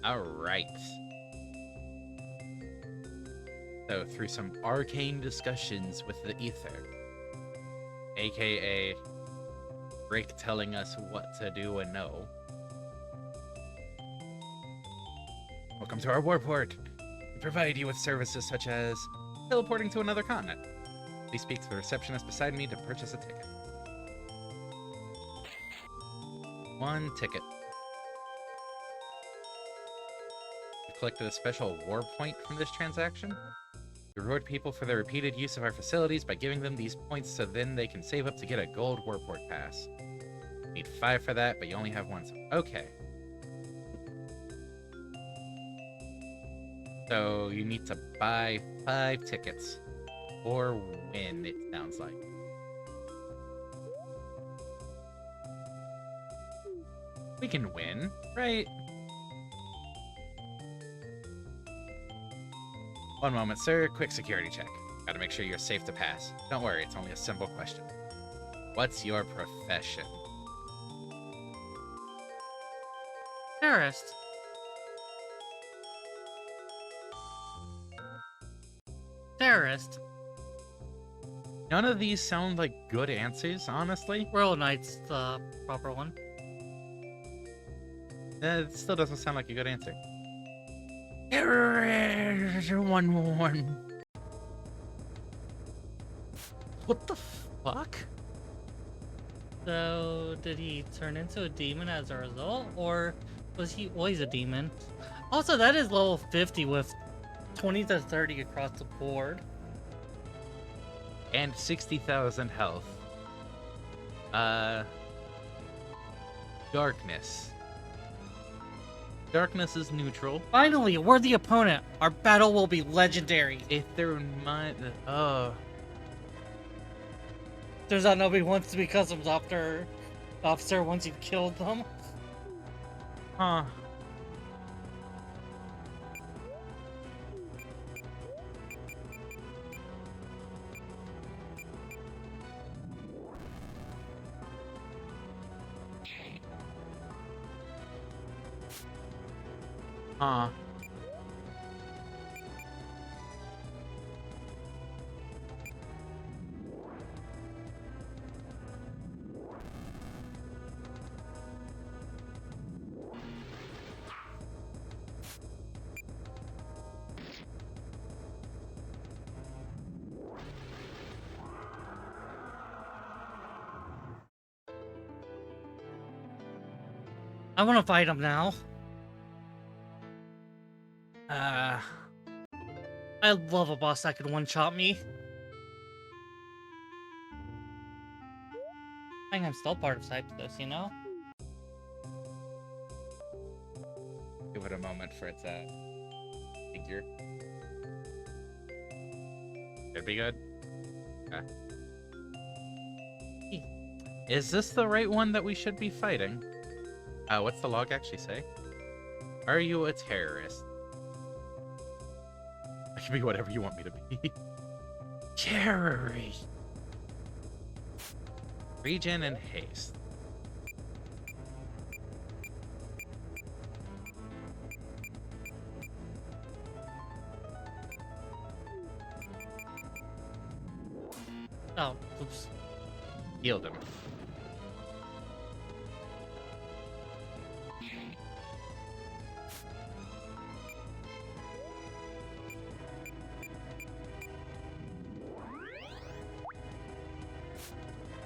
Alright. So, through some arcane discussions with the Ether, aka Rick telling us what to do and know. Welcome to our warport. We provide you with services such as teleporting to another continent. Please speak to the receptionist beside me to purchase a ticket. 1 ticket. You collected a special war point from this transaction. You reward people for their repeated use of our facilities by giving them these points so then they can save up to get a gold warport pass. You need 5 for that, but you only have 1. So okay. So you need to buy 5 tickets. Or win, it sounds like. We can win, right? One moment, sir. Quick security check. Gotta make sure you're safe to pass. Don't worry, it's only a simple question. What's your profession? Terrorist. Terrorist. None of these sound like good answers, honestly. Royal Knight's the proper one. It still doesn't sound like a good answer. Terrorist 1-1. What the fuck? So, did he turn into a demon as a result? Or was he always a demon? Also, that is level 50 with 20 to 30 across the board. And 60,000 health. Darkness. Darkness is neutral. Finally, a worthy opponent. Our battle will be legendary. If they're mind, Turns out nobody wants to be customs officer once you've killed them. huh. Huh. I want to fight him now. I love a boss that can one-shot me. I think I'm still part of Cyprus, you know? Give it a moment for it to figure. Should be good. Okay. Is this the right one that we should be fighting? What's the log actually say? Are you a terrorist? I can be whatever you want me to be. Terrorist. Regen and haste. Oh, oops. Healed him.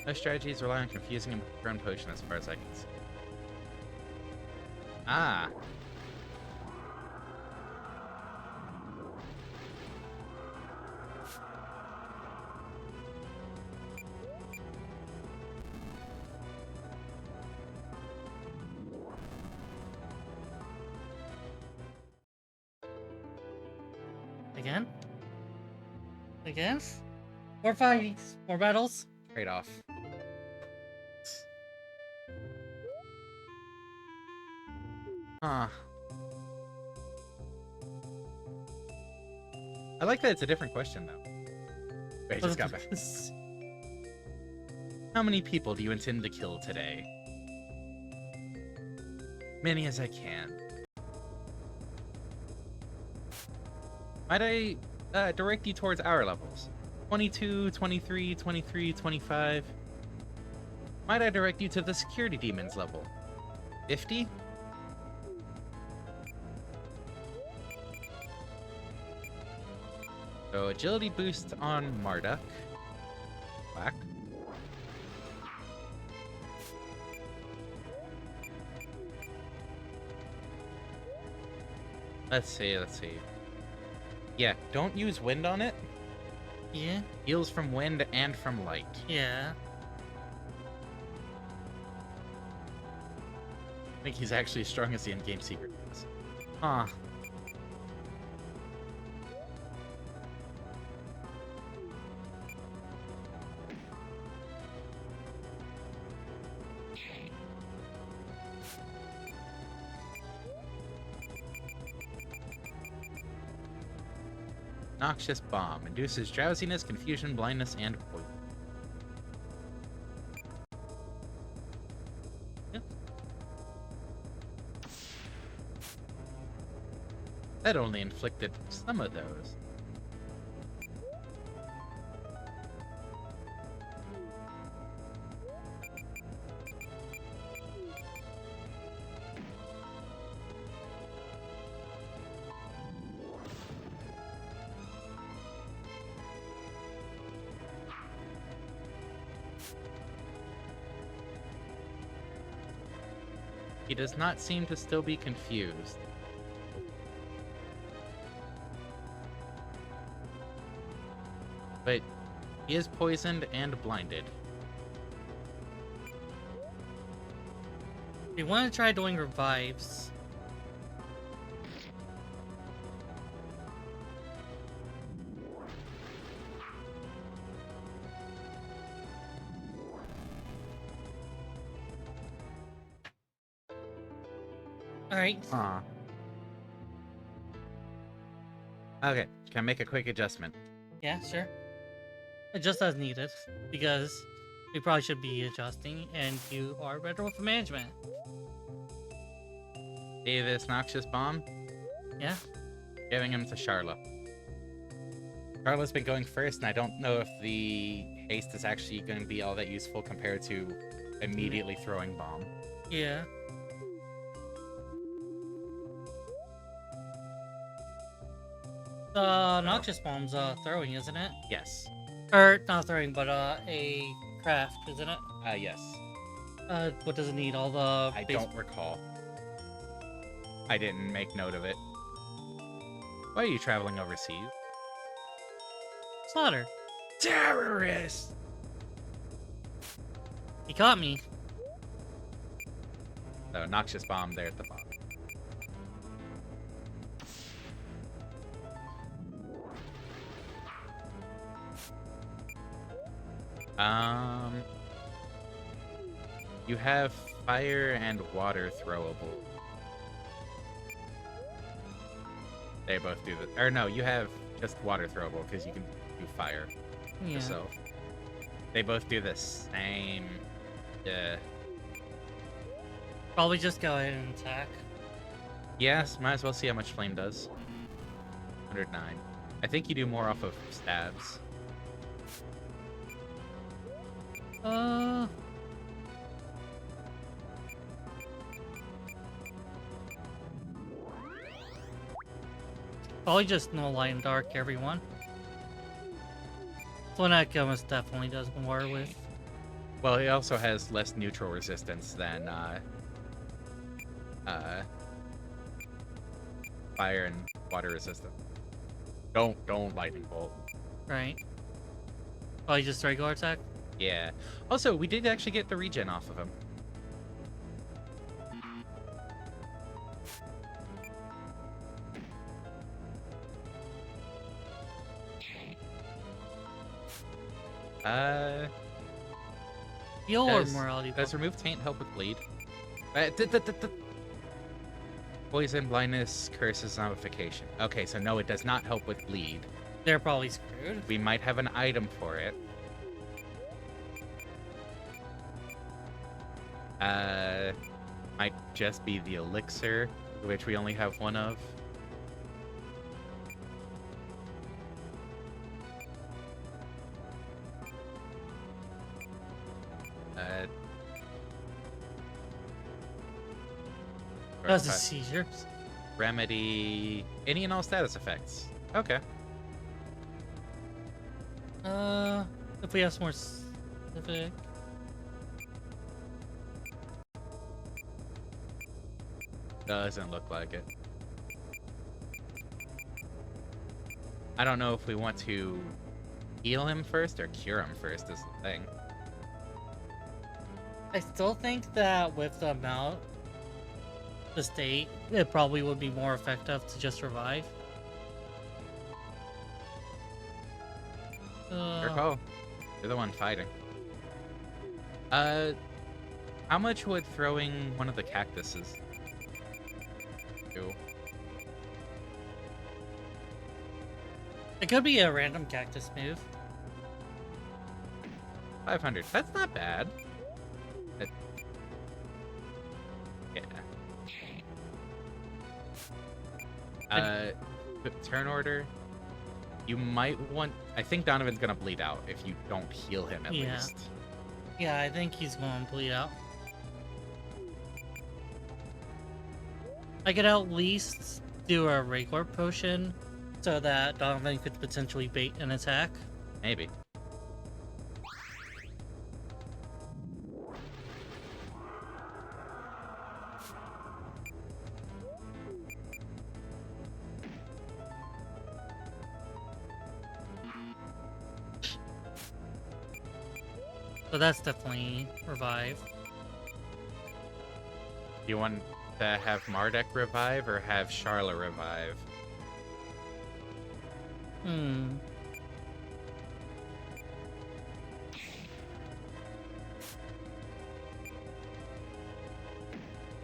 No strategies rely on confusing him with a thrown potion as far as I can see. Ah. Again? Again? More fights, more battles. Trade-off. Huh. I like that it's a different question, though. Wait, just got back. How many people do you intend to kill today? Many as I can. Might I direct you towards our levels? 22, 23, 23, 25. Might I direct you to the security demons level? 50? So agility boost on MARDEK. Black. Let's see. Yeah, don't use wind on it. Yeah. Heals from wind and from light. Yeah. I think he's actually as strong as the in-game secret is. Huh. Noxious Bomb. Induces drowsiness, confusion, blindness, and poison. Yep. That only inflicted some of those. He does not seem to still be confused. But he is poisoned and blinded. You want to try doing revives. Alright. Okay, can I make a quick adjustment? Yeah, sure. Just as needed, because we probably should be adjusting, and you are better with management. See this Noxious Bomb? Yeah? Giving him to Charla. Charla's been going first, and I don't know if the haste is actually going to be all that useful compared to immediately throwing bomb. Yeah. Noxious Bomb's throwing, isn't it? Yes. Or, not throwing, but a craft, isn't it? Yes. What does it need? All the... I don't recall. I didn't make note of it. Why are you traveling overseas? Slaughter. Terrorists! He caught me. So, Noxious Bomb there at the bottom. You have fire and water throwable. They both do the... Or no, you have just water throwable because you can do fire yourself. They both do the same... Probably just go ahead and attack. Yes, might as well see how much flame does. 109. I think you do more off of stabs. Probably just no light and dark, everyone. Flanac almost definitely does more with. Well, he also has less neutral resistance than fire and water resistance. Don't lightning bolt. Right. Probably just regular attack. Yeah. Also, we did actually get the regen off of him. Heal or morality? Does remove taint help with bleed? Poison, blindness, curses, zombification. Okay, so no, it does not help with bleed. They're probably screwed. We might have an item for it. Might just be the elixir, which we only have one of. That's a seizure. Remedy any and all status effects. Okay. If we have some more specific. Doesn't look like it. I don't know if we want to heal him first or cure him first is the thing. I still think that with the amount, the state, it probably would be more effective to just revive. Your call. You're the one fighting. How much would throwing one of the cactuses do? It could be a random cactus move. 500. That's not bad. Yeah. Turn order. You might want... I think Donovan's gonna bleed out if you don't heal him at least. Yeah, I think he's going to bleed out. I could at least do a regular potion so that Donovan could potentially bait an attack. Maybe. So that's definitely revive. You want to have MARDEK revive or have Charla revive?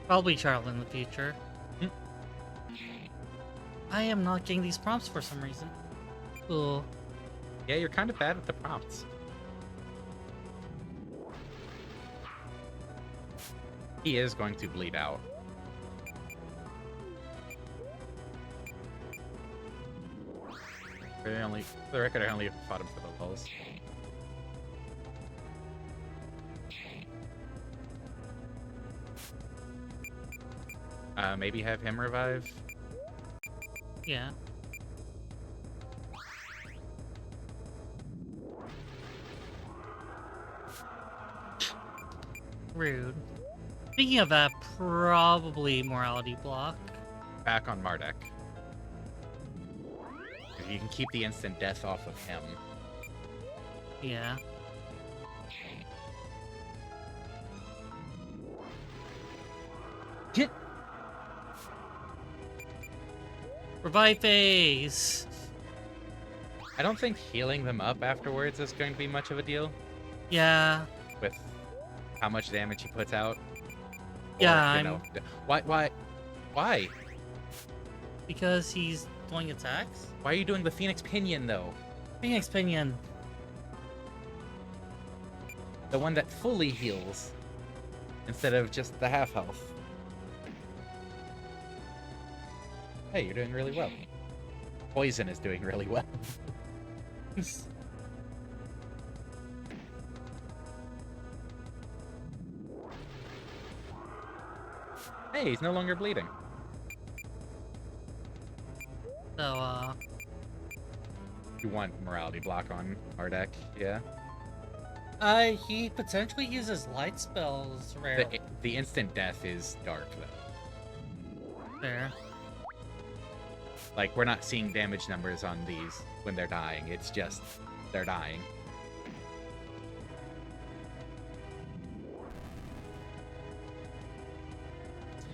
Probably Charlotte in the future. I am not getting these prompts for some reason. Cool. Yeah, you're kind of bad at the prompts. He is going to bleed out. For the record, I only fought him for the lulls. Maybe have him revive. Yeah. Rude. Speaking of that, probably morality block. Back on MARDEK. If you can keep the instant death off of him. Yeah. Get. Revive phase. I don't think healing them up afterwards is going to be much of a deal. Yeah. With how much damage he puts out. Yeah, or, you know, why? Because he's doing attacks? Why are you doing the Phoenix Pinion, though? Phoenix Pinion. The one that fully heals. Instead of just the half health. Hey, you're doing really well. Poison is doing really well. Hey, he's no longer bleeding. So, You want morality block on MARDEK, yeah? he potentially uses light spells rarely. The instant death is dark, though. There. Like, we're not seeing damage numbers on these when they're dying. It's just, they're dying.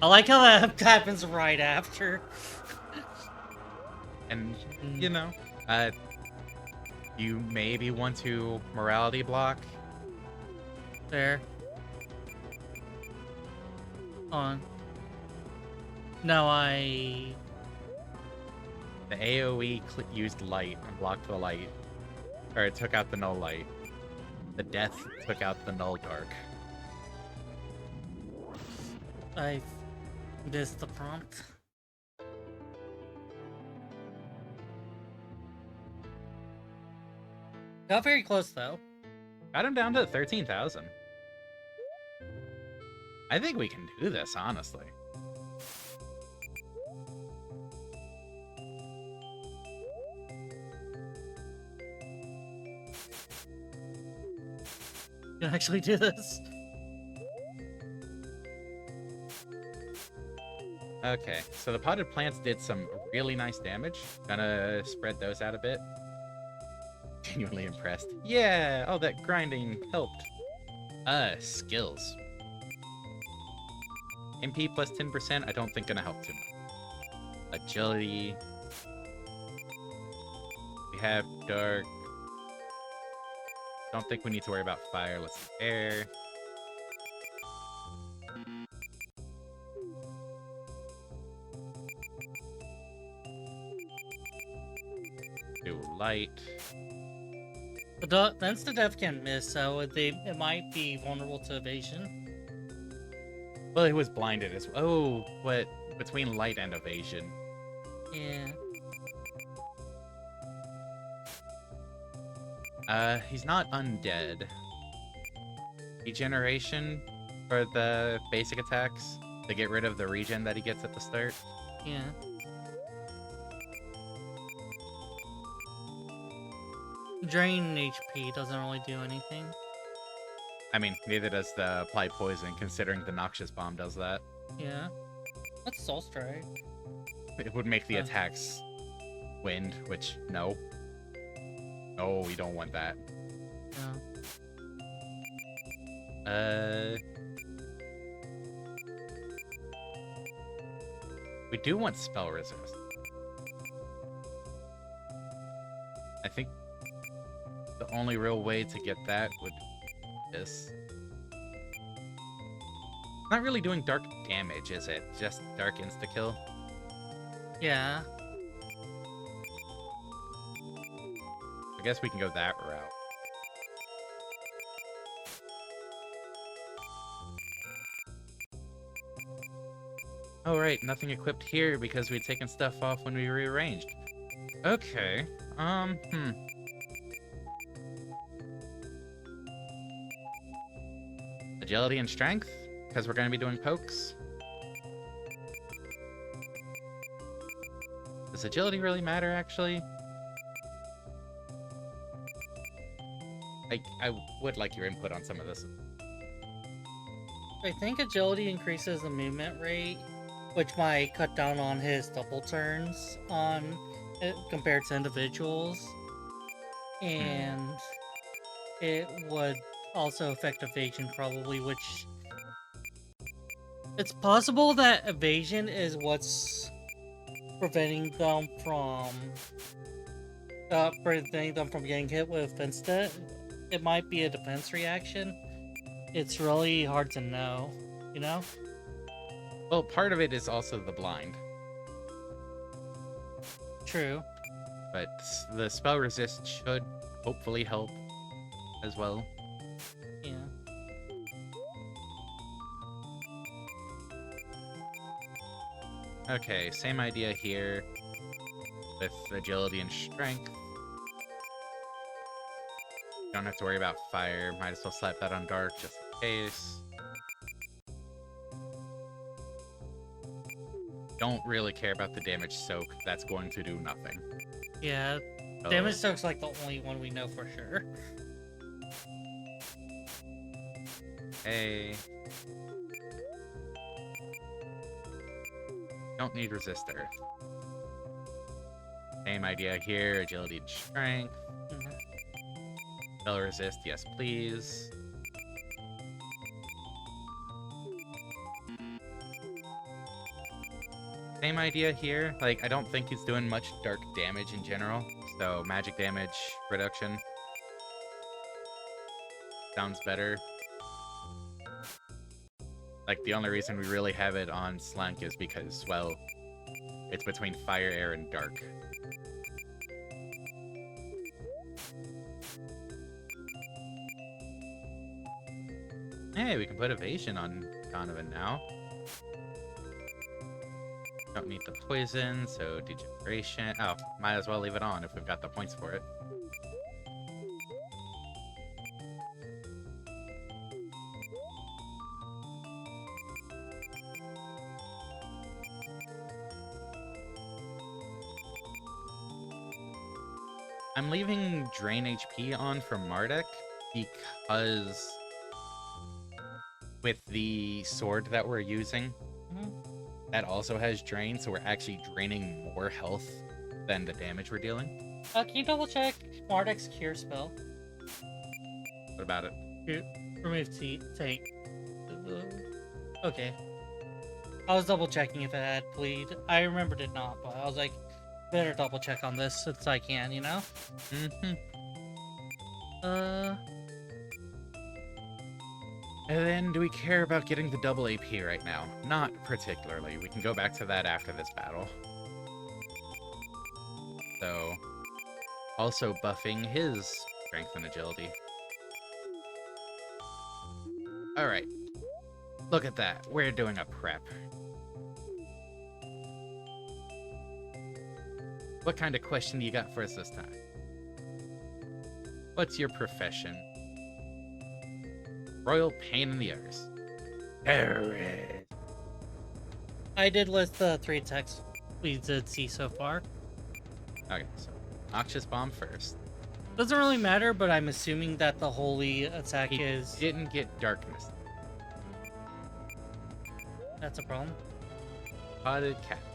I like how that happens right after. And, you know, you maybe want to morality block. There. On. No, The AoE used light and blocked the light. Or it took out the null light. The death took out the null dark. I missed the prompt. Got very close though. Got him down to 13,000. I think we can do this, honestly. You can actually do this. Okay, so the potted plants did some really nice damage. Gonna spread those out a bit. Genuinely impressed. Yeah! Oh, that grinding helped. Skills. MP plus 10%, I don't think gonna help too much. Agility. We have dark. Don't think we need to worry about fire. Let's do air. Do light. The insta-death can miss, so it might be vulnerable to evasion. Well, he was blinded as well. Oh, what? Between light and evasion. Yeah. He's not undead. Regeneration for the basic attacks to get rid of the regen that he gets at the start. Yeah. Drain HP doesn't really do anything. I mean, neither does the apply poison, considering the noxious bomb does that. Yeah. That's Soul Strike. It would make the attacks wind, which, no. No, we don't want that. No. We do want spell resist. I think the only real way to get that would be this. Not really doing dark damage, is it? Just dark insta-kill? Yeah. I guess we can go that route. Oh right, nothing equipped here because we'd taken stuff off when we rearranged. Okay, Agility and strength, because we're going to be doing pokes. Does agility really matter, actually? I would like your input on some of this. I think agility increases the movement rate, which might cut down on his double turns on it compared to individuals. And it would also affect evasion probably, which it's possible that evasion is what's preventing them from getting hit with insta. It might be a defense reaction. It's really hard to know, you know? Well, part of it is also the blind. True. But the spell resist should hopefully help as well. Yeah. Okay, same idea here with agility and strength. Don't have to worry about fire. Might as well slap that on dark just in case. Don't really care about the damage soak. That's going to do nothing. Yeah. So, Damage soak's like the only one we know for sure. hey. Don't need resistor. Same idea here. Agility and strength. Mhm. Spell resist, yes please. Same idea here. Like, I don't think he's doing much dark damage in general. So, magic damage reduction sounds better. Like, the only reason we really have it on Slunk is because, well, it's between fire, air, and dark. Hey, we can put evasion on Donovan now. Don't need the poison, so degeneration. Oh, might as well leave it on if we've got the points for it. I'm leaving Drain HP on for Mardek because with the sword that we're using, Mhm. that also has Drain, so we're actually draining more health than the damage we're dealing. Can you double check Mardek's cure spell? What about it? Remove tank. Okay. I was double checking if it had bleed. I remembered it not, but I was like, better double check on this since I can, you know? Mm-hmm. Uh, And then, do we care about getting the double AP right now? Not particularly. We can go back to that after this battle. So, also buffing his strength and agility. Alright. Look at that. We're doing a prep. What kind of question do you got for us this time? What's your profession? Royal pain in the arse. Terrorist. I did list the 3 attacks we did see so far. Okay, so Noxious Bomb first. Doesn't really matter, but I'm assuming that the holy attack He is... didn't get Darkness. That's a problem. Potted Cactus.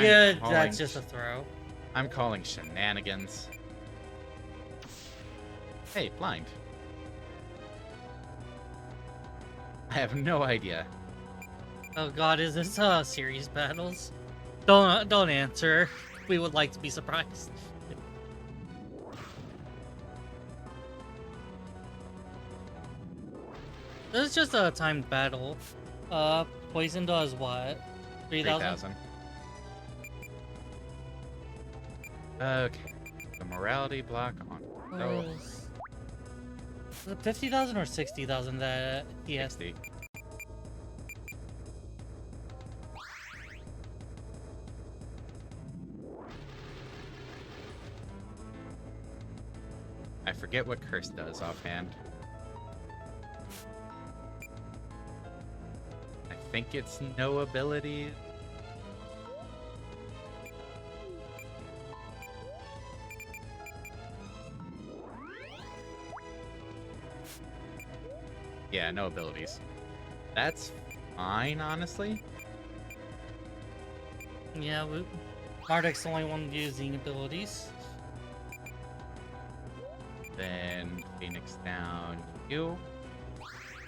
Yeah, calling that's just a throw. I'm calling shenanigans. Hey, blind. I have no idea. Oh god, is this series battles? Don't answer. We would like to be surprised. This is just a timed battle. Poison does what? 3,000? 3,000. Okay. The morality block on. So, Is it 50,000 or 60,000 that he has? 60. I forget what Curse does offhand. I think it's no abilities. Yeah, no abilities. That's fine, honestly. Yeah, Mardek's the only one using abilities. Then Phoenix down. You.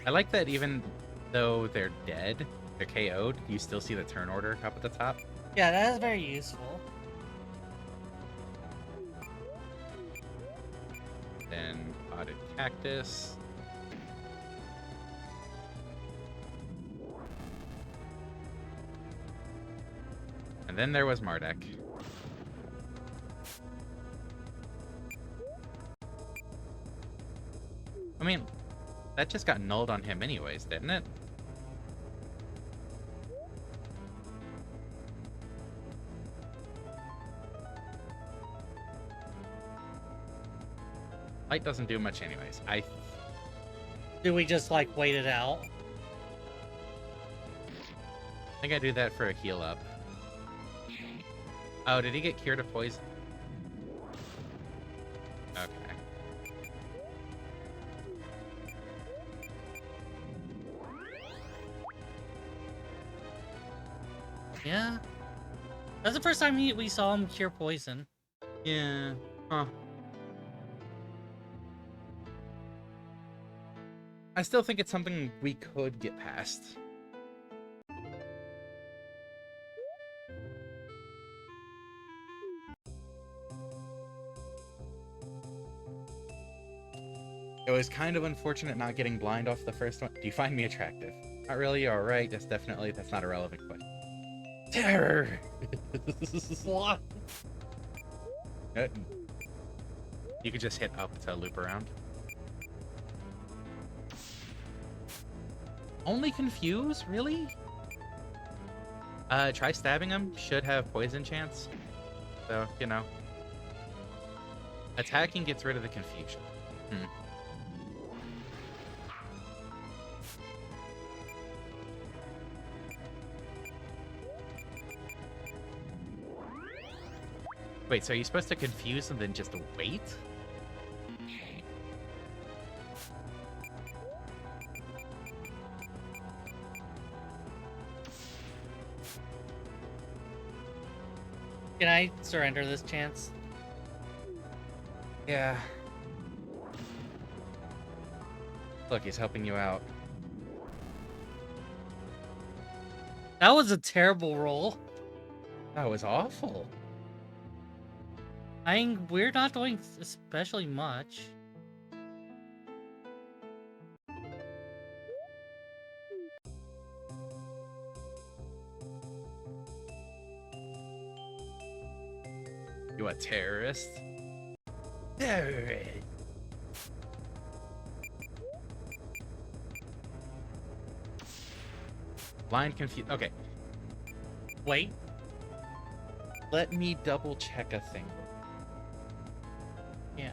I like that even though they're dead, they're KO'd, you still see the turn order up at the top. Yeah, that is very useful. Then Potted Cactus. And then there was Mardek. I mean, that just got nulled on him anyways, didn't it? Light doesn't do much anyways. I Do we just like wait it out? think I do that for a heal up. Oh, did he get cured of poison? Okay. Yeah. That's the first time we saw him cure poison. Yeah. Huh. I still think it's something we could get past. It was kind of unfortunate not getting blind off the first one. Do you find me attractive? Not really, alright. That's not a relevant question. Terror! What? You could just hit up to loop around. Only confuse? Really? Try stabbing him. Should have poison chance. So, you know. Attacking gets rid of the confusion. Wait, so are you supposed to confuse and then just wait? Can I surrender this chance? Yeah. Look, he's helping you out. That was a terrible roll. That was awful. We're not doing especially much. You a terrorist? Terrorist. Blind confuse. Okay, Wait. let me double check a thing. Yeah.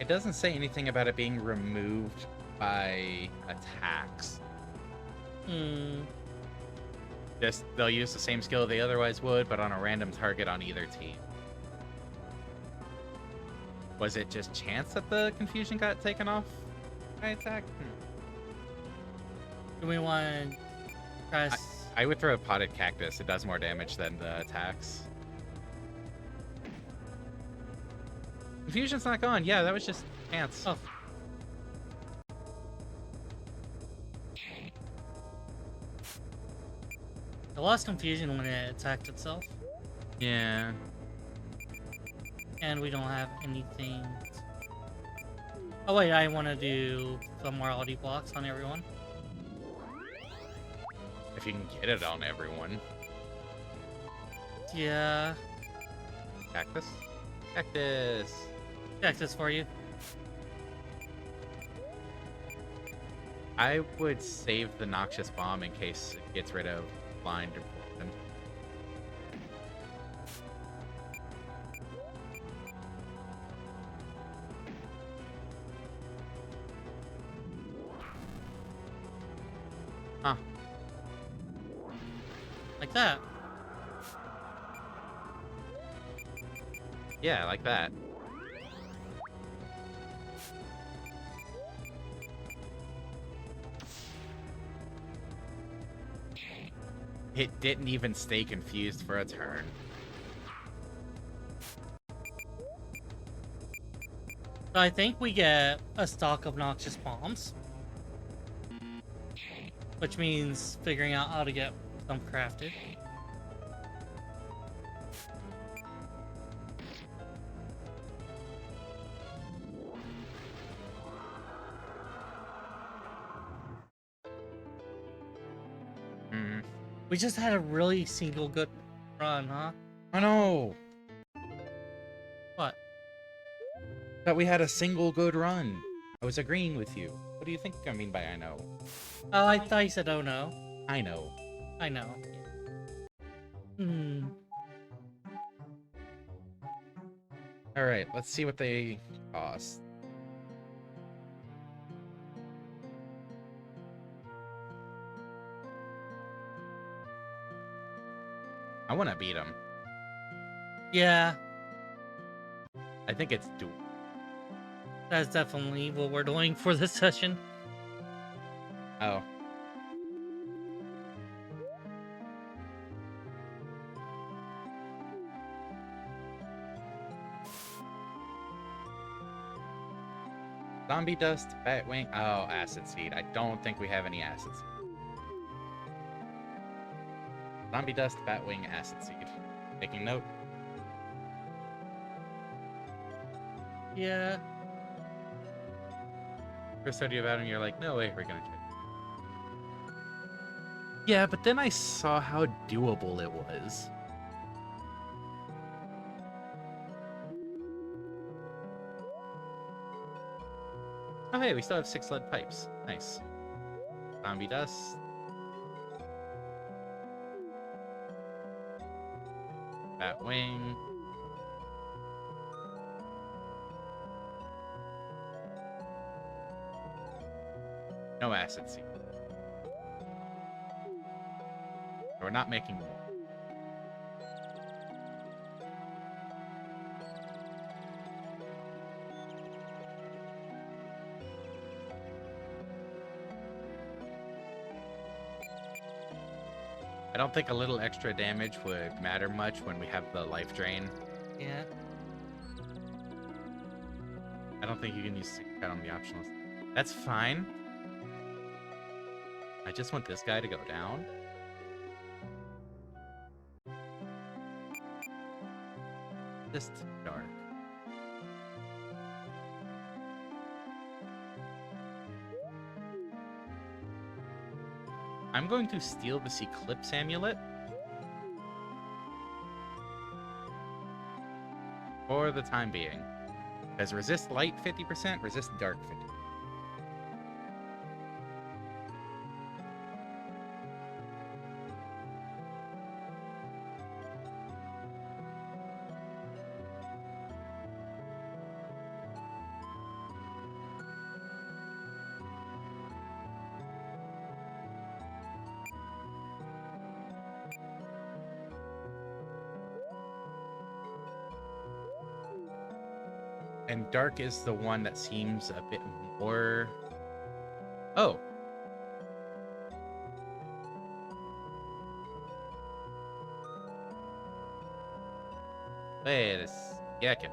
It doesn't say anything about it being removed by attacks. Hmm. Just they'll use the same skill they otherwise would, but on a random target on either team. Was it just chance that the confusion got taken off by attack? Do we want to try? I would throw a potted cactus. It does more damage than the attacks. Confusion's not gone. Yeah, that was just chance. Oh. It lost confusion when it attacked itself, Yeah. and we don't have anything. Oh wait, I want to do some morality blocks on everyone. If you can get it on everyone. Yeah, Cactus? Cactus! check this for you. I would save the noxious bomb in case it gets rid of blind or poison. Huh. Like that. Yeah, like that. It didn't even stay confused for a turn. So I think we get a stock of noxious bombs, which means figuring out how to get them crafted. Hmm. We just had a really single good run, huh? Oh no! What? Thought we had a single good run. I was agreeing with you. What do you think I mean by I know? Oh, I thought you said, oh no. I know. I know. Hmm. Alright, let's see what they cost. I want to beat him. Yeah, I think it's do. that's definitely what we're doing for this session. Oh. Zombie dust, batwing. Oh, acid seed. I don't think we have any acid seed. Zombie dust, batwing, acid seed. Taking note. Yeah. First told you about him, you're like, no way, we're gonna check. Yeah, but then I saw how doable it was. Oh hey, we still have 6 lead pipes. Nice. Zombie dust. That wing. No acid seed. We're not making more. I don't think a little extra damage would matter much when we have the life drain. Yeah. I don't think you can use Sick Cut on the optionals. That's fine. I just want this guy to go down. Just dark. I'm going to steal this Eclipse Amulet. For the time being. Because resist light 50%, resist dark 50%. And dark is the one that seems a bit more... Oh. Wait a second.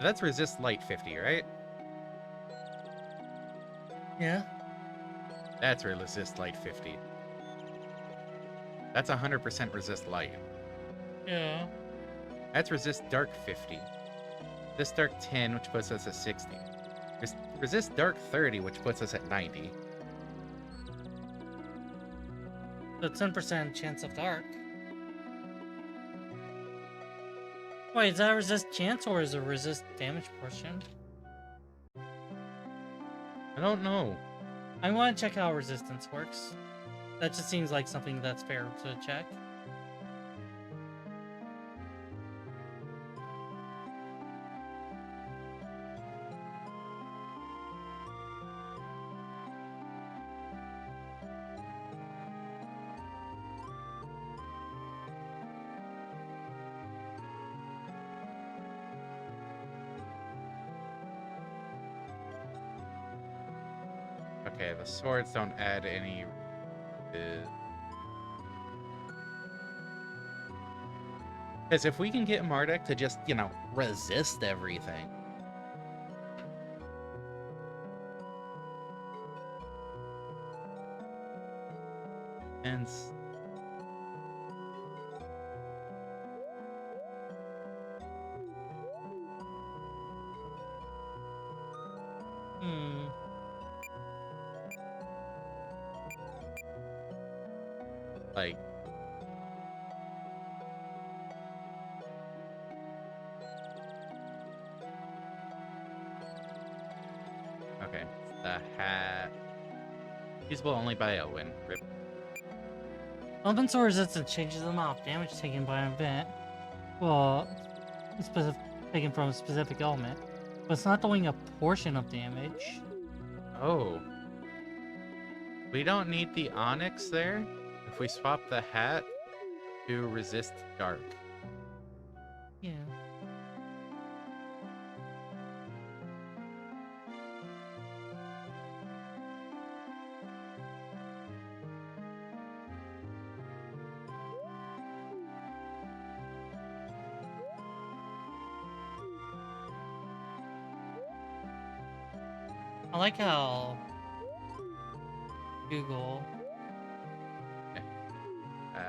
That's resist light 50, right? Yeah. That's resist light 50. That's 100% resist light. Yeah. That's resist dark 50. This dark 10, which puts us at 60. Resist dark 30, which puts us at 90. The 10% chance of dark. Wait, is that a resist chance or is it a resist damage portion? I don't know. I want to check how resistance works. That just seems like something that's fair to check. Okay, the swords don't add any... Because if we can get MARDEK to just, you know, resist everything. And... Hmm. like... Okay, the hat... Usable only by Elwyn. Rip. Elemental resistance changes the amount of damage taken by an event. Well, taken from a specific element. But it's not doing a portion of damage. Oh. We don't need the Onyx there. If we swap the hat to resist dark. Yeah. I like how Google Uh,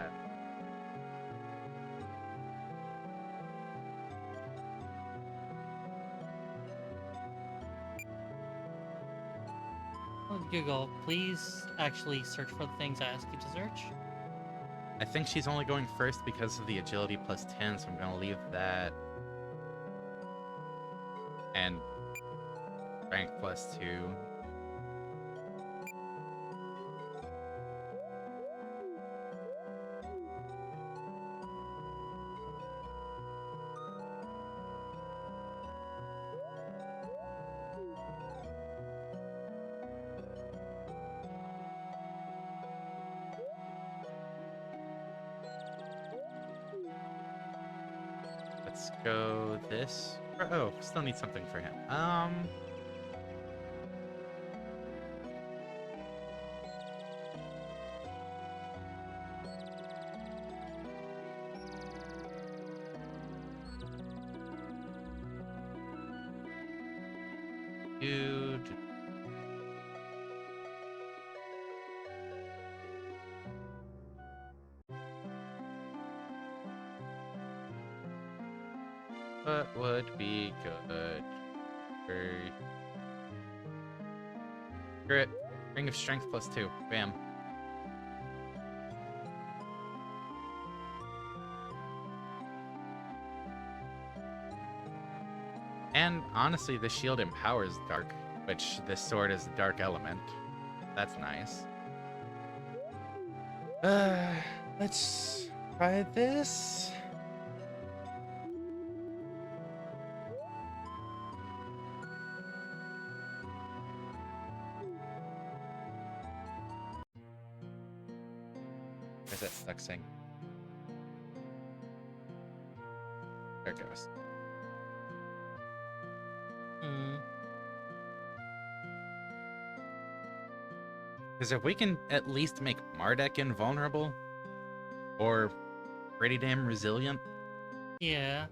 Google, please actually search for the things I ask you to search. I think she's only going first because of the agility plus 10, so I'm gonna leave that. And rank plus 2. let's go this. Oh, still need something for him. Dude. What would be good? Grit. Ring of Strength +2. Bam. And honestly, the shield empowers Dark, which this sword is Dark Element. That's nice. Let's try this. Where's that stuck thing? There it goes. Because if we can at least make MARDEK invulnerable, or pretty damn resilient. Yeah.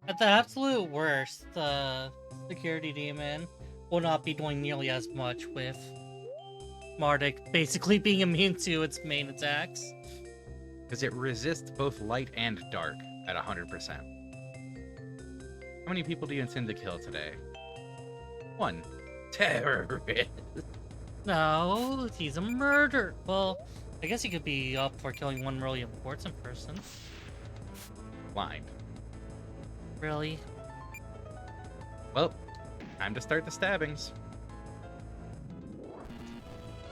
At the absolute worst, the security demon will not be doing nearly as much with MARDEK basically being immune to its main attacks. Because it resists both light and dark at 100%. How many people do you intend to kill today? 1. Terrorist. No, he's a murderer. Well, I guess he could be up for killing one really important person. Blind. Really? Well, time to start the stabbings.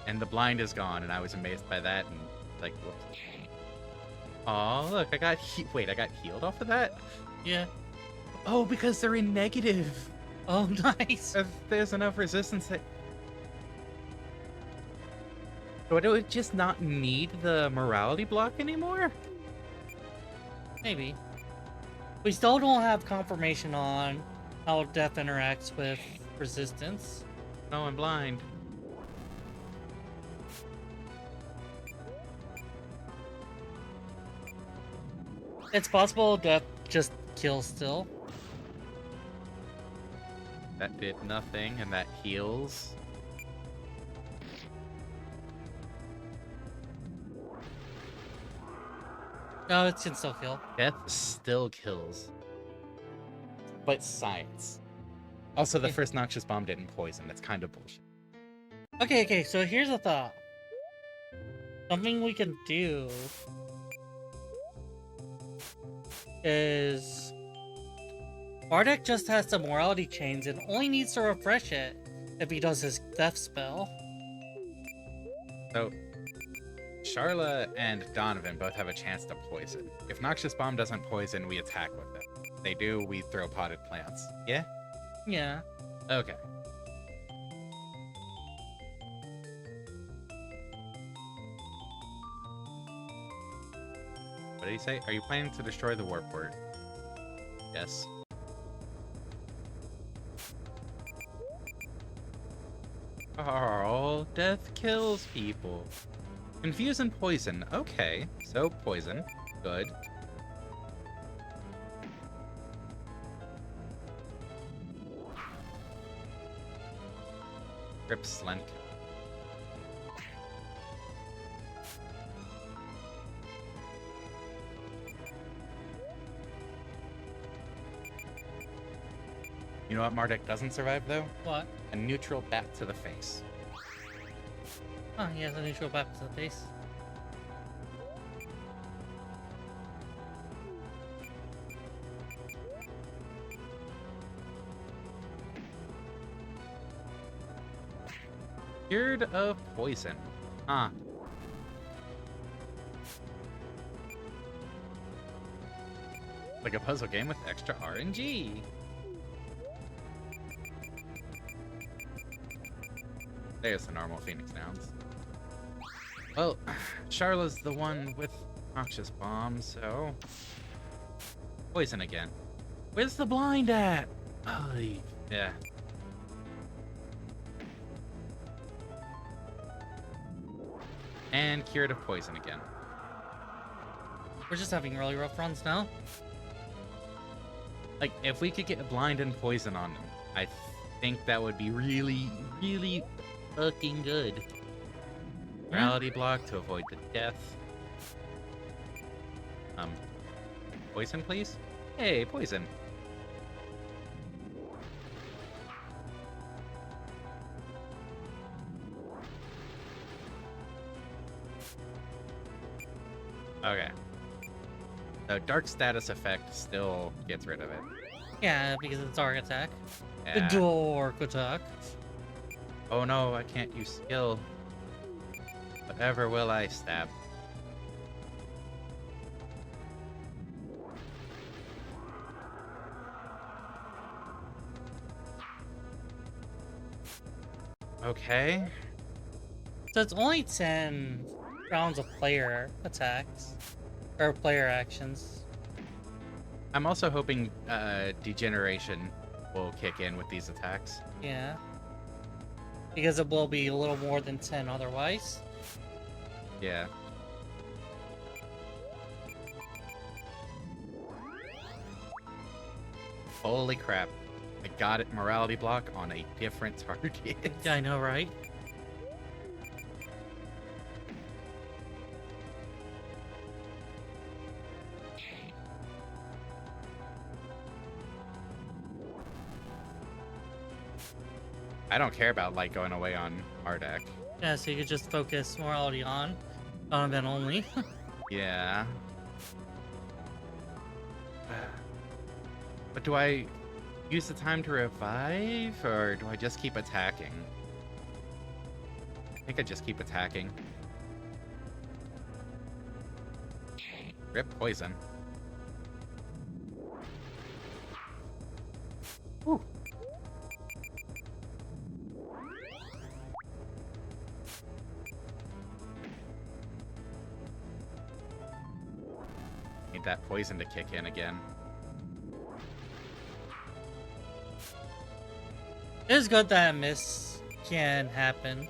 And the blind is gone, and I was amazed by that, and like, whoops. Oh, look, I got wait, I got healed off of that? Yeah. Oh, because they're in negative. Oh, nice. If there's enough resistance that... Would it just not need the morality block anymore? Maybe. We still don't have confirmation on how death interacts with resistance. No, I'm blind. It's possible death just kills still. That did nothing, and that heals. No, it can still kill. Death still kills. But science. Also, the first noxious bomb didn't poison. That's kind of bullshit. Okay, so here's a thought. Something we can do is MARDEK just has the morality chains and only needs to refresh it if he does his death spell. So, Charla and Donovan both have a chance to poison. If Noxious Bomb doesn't poison, we attack with it. If they do, we throw potted plants. Yeah? Yeah. Okay. What did he say? Are you planning to destroy the warport? Yes. Oh, death kills people. Confuse and poison. Okay, so poison. Good. Rip Slent. You know what MARDEK doesn't survive, though? What? A neutral bat to the face. Oh, he has a neutral back to the face. Cured of poison. Huh. Like a puzzle game with extra RNG. There's the normal Phoenix Downs. Well, Charla's the one with Noxious bomb, so poison again. Where's the blind at? Oh, yeah. And curative poison again. We're just having really rough runs now. Like, if we could get blind and poison on them, I think that would be really, really fucking good. Morality block to avoid the death. Poison, please? Hey, poison. Okay. So dark status effect still gets rid of it. Yeah, because it's dark attack. Yeah. The dark attack. Oh no, I can't use skill. Whatever will I stab? Okay. So it's only 10 rounds of player attacks. Or player actions. I'm also hoping degeneration will kick in with these attacks. Yeah. Because it will be a little more than 10 otherwise. Yeah. Holy crap. I got it morality block on a different target. Yeah, I know, right? I don't care about light going away on MARDEK. Yeah, so you could just focus morality on Donovan only. Yeah. But do I use the time to revive, or do I just keep attacking? I think I just keep attacking. Rip poison. Whew. Need that poison to kick in again. It's good that a miss can happen.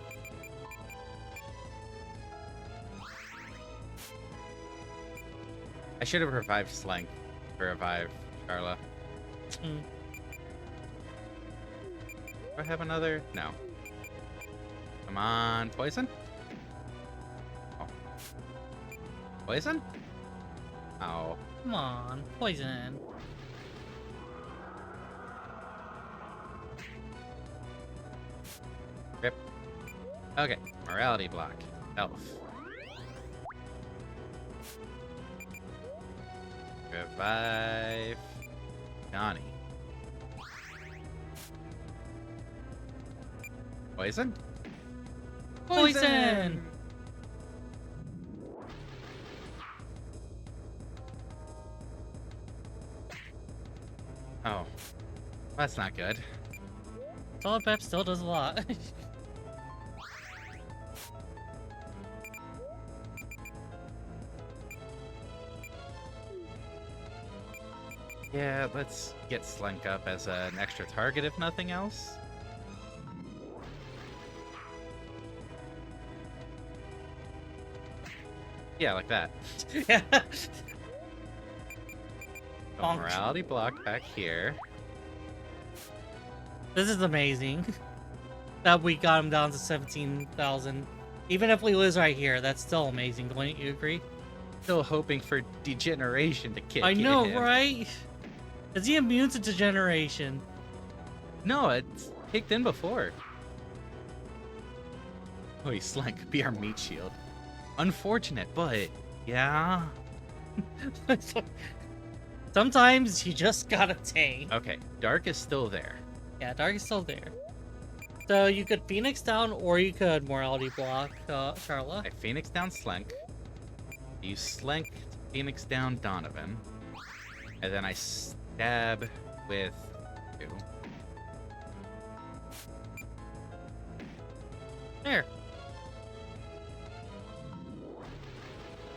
I should have revived Slank to revive Charla. Mm. Do I have another? No. Come on, poison? Oh. Poison? Oh. Come on, poison. Rip. Okay, morality block. Elf. Revive Johnny. Poison? Poison! Oh, that's not good. Solid Pep still does a lot. Yeah, let's get Slink up as an extra target if nothing else. Yeah, like that. Yeah. So Bonk. morality block back here. This is amazing. That we got him down to 17,000. Even if we lose right here, that's still amazing. Don't you agree? Still hoping for degeneration to kick I know, in. right? Is he immune to degeneration? No, it's kicked in before. Oh, Slink, be our meat shield. Unfortunate, but yeah. Sometimes you just gotta tank. Okay, Dark is still there. Yeah, Dark is still there. So you could Phoenix down, or you could morality block Charla. I Phoenix down Slink. You Slink, Phoenix down Donovan. And then I stab with you. There.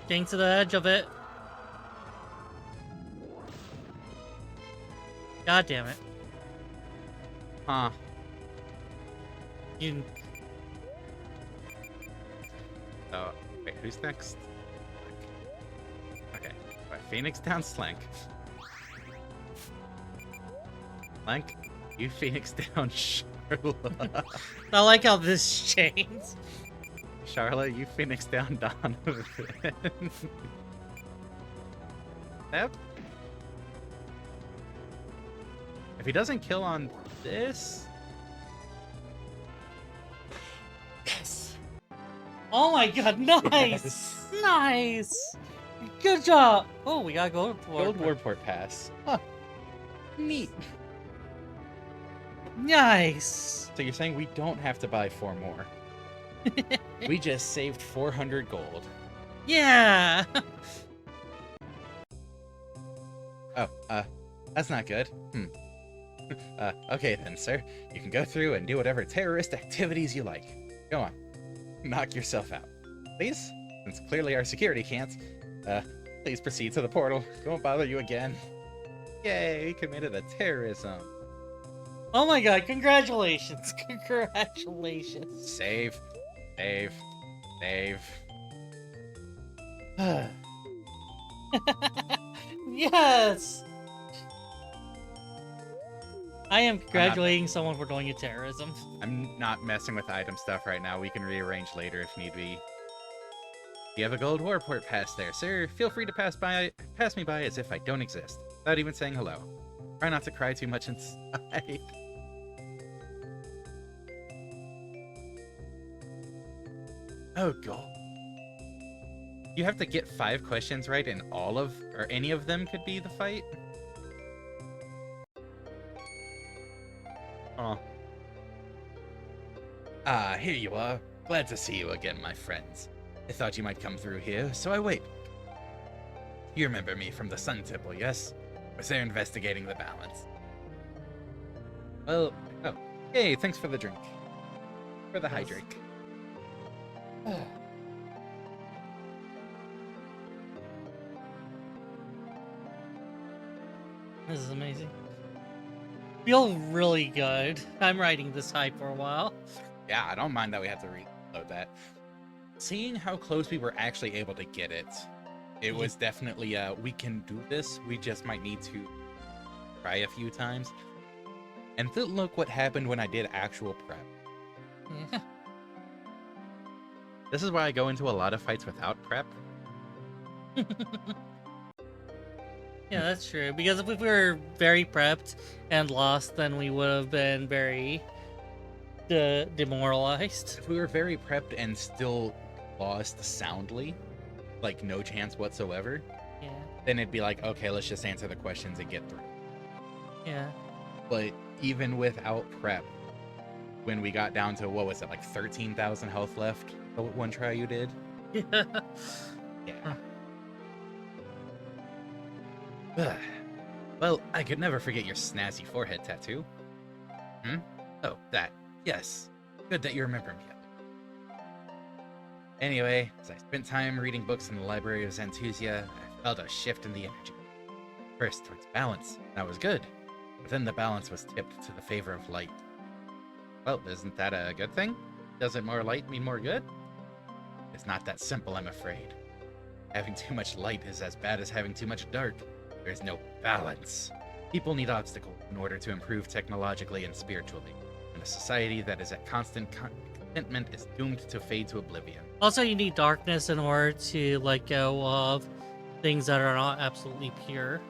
Getting to the edge of it. God damn it. Huh. You... So, wait, who's next? Okay. Right, Phoenix down Slank. Slank, you Phoenix down Charlotte. I like how this changed. Charlotte, you Phoenix down Donovan. Yep. If he doesn't kill on this... Yes. Oh my god, nice! Yes. Nice! Good job! Oh, we got gold Gold Warport Pass. Huh. Neat. Nice! So you're saying we don't have to buy 4 more. We just saved 400 gold. Yeah! Oh, that's not good. Okay then, sir. You can go through and do whatever terrorist activities you like. Go on. Knock yourself out. Please? Since clearly our security can't. Please proceed to the portal. Won't bother you again. Yay, we committed a terrorism. Oh my god, congratulations! Congratulations! Save. Save. Save. Yes! I am congratulating someone for doing a terrorism. I'm not messing with item stuff right now. We can rearrange later if need be. You have a gold warport pass there, sir. Feel free to pass me by as if I don't exist, without even saying hello. Try not to cry too much inside. Oh, God. You have to get 5 questions right, and all of, or any of them could be the fight? Oh. Ah, here you are. Glad to see you again, my friends. I thought you might come through here, so I wait. You remember me from the Sun Temple, yes? Was there investigating the balance? Well, oh, hey, thanks for the drink. For the high drink. This is amazing. Feel really good. I'm riding this high for a while. Yeah, I don't mind that we have to reload that. Seeing how close we were actually able to get it, it was definitely, we can do this. We just might need to try a few times. And look what happened when I did actual prep. Yeah. This is why I go into a lot of fights without prep. Yeah, that's true. Because if we were very prepped and lost, then we would have been very demoralized. If we were very prepped and still lost soundly, like no chance whatsoever, Yeah. then it'd be like, okay, let's just answer the questions and get through. Yeah. But even without prep, when we got down to, what was it, like 13,000 health left, the one try you did? Yeah. Yeah. Well, I could never forget your snazzy forehead tattoo. Hmm? Oh, that. Yes. Good that you remember me. Anyway, as I spent time reading books in the library of Xanthusia, I felt a shift in the energy. First towards balance. That was good. But then the balance was tipped to the favor of light. Well, isn't that a good thing? Doesn't more light mean more good? It's not that simple, I'm afraid. Having too much light is as bad as having too much dark. There's no balance. People need obstacles in order to improve technologically and spiritually. And a society that is at constant contentment is doomed to fade to oblivion. Also, you need darkness in order to let go of things that are not absolutely pure.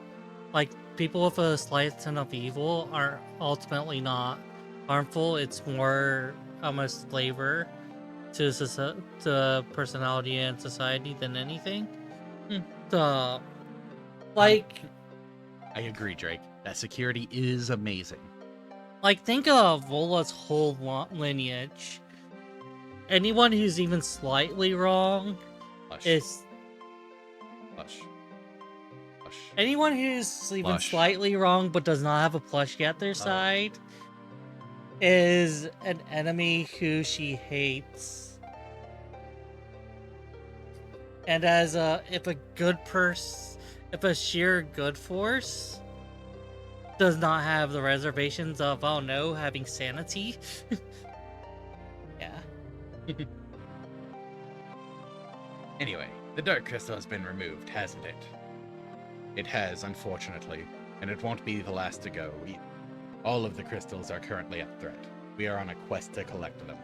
Like, people with a slight sense of evil are ultimately not harmful. It's more almost flavor to personality and society than anything. Like, I agree, Drake. That security is amazing. like, think of Vola's whole lineage. Anyone who's even slightly wrong Hush. is... Hush. Hush. Anyone who's even Plush. slightly wrong but does not have a plushie at their side is an enemy who she hates. And as if if a sheer good force does not have the reservations of, oh no, having sanity. Yeah. Anyway, the Dark Crystal has been removed, hasn't it? It has, unfortunately, and it won't be the last to go. All of the crystals are currently at threat. We are on a quest to collect them.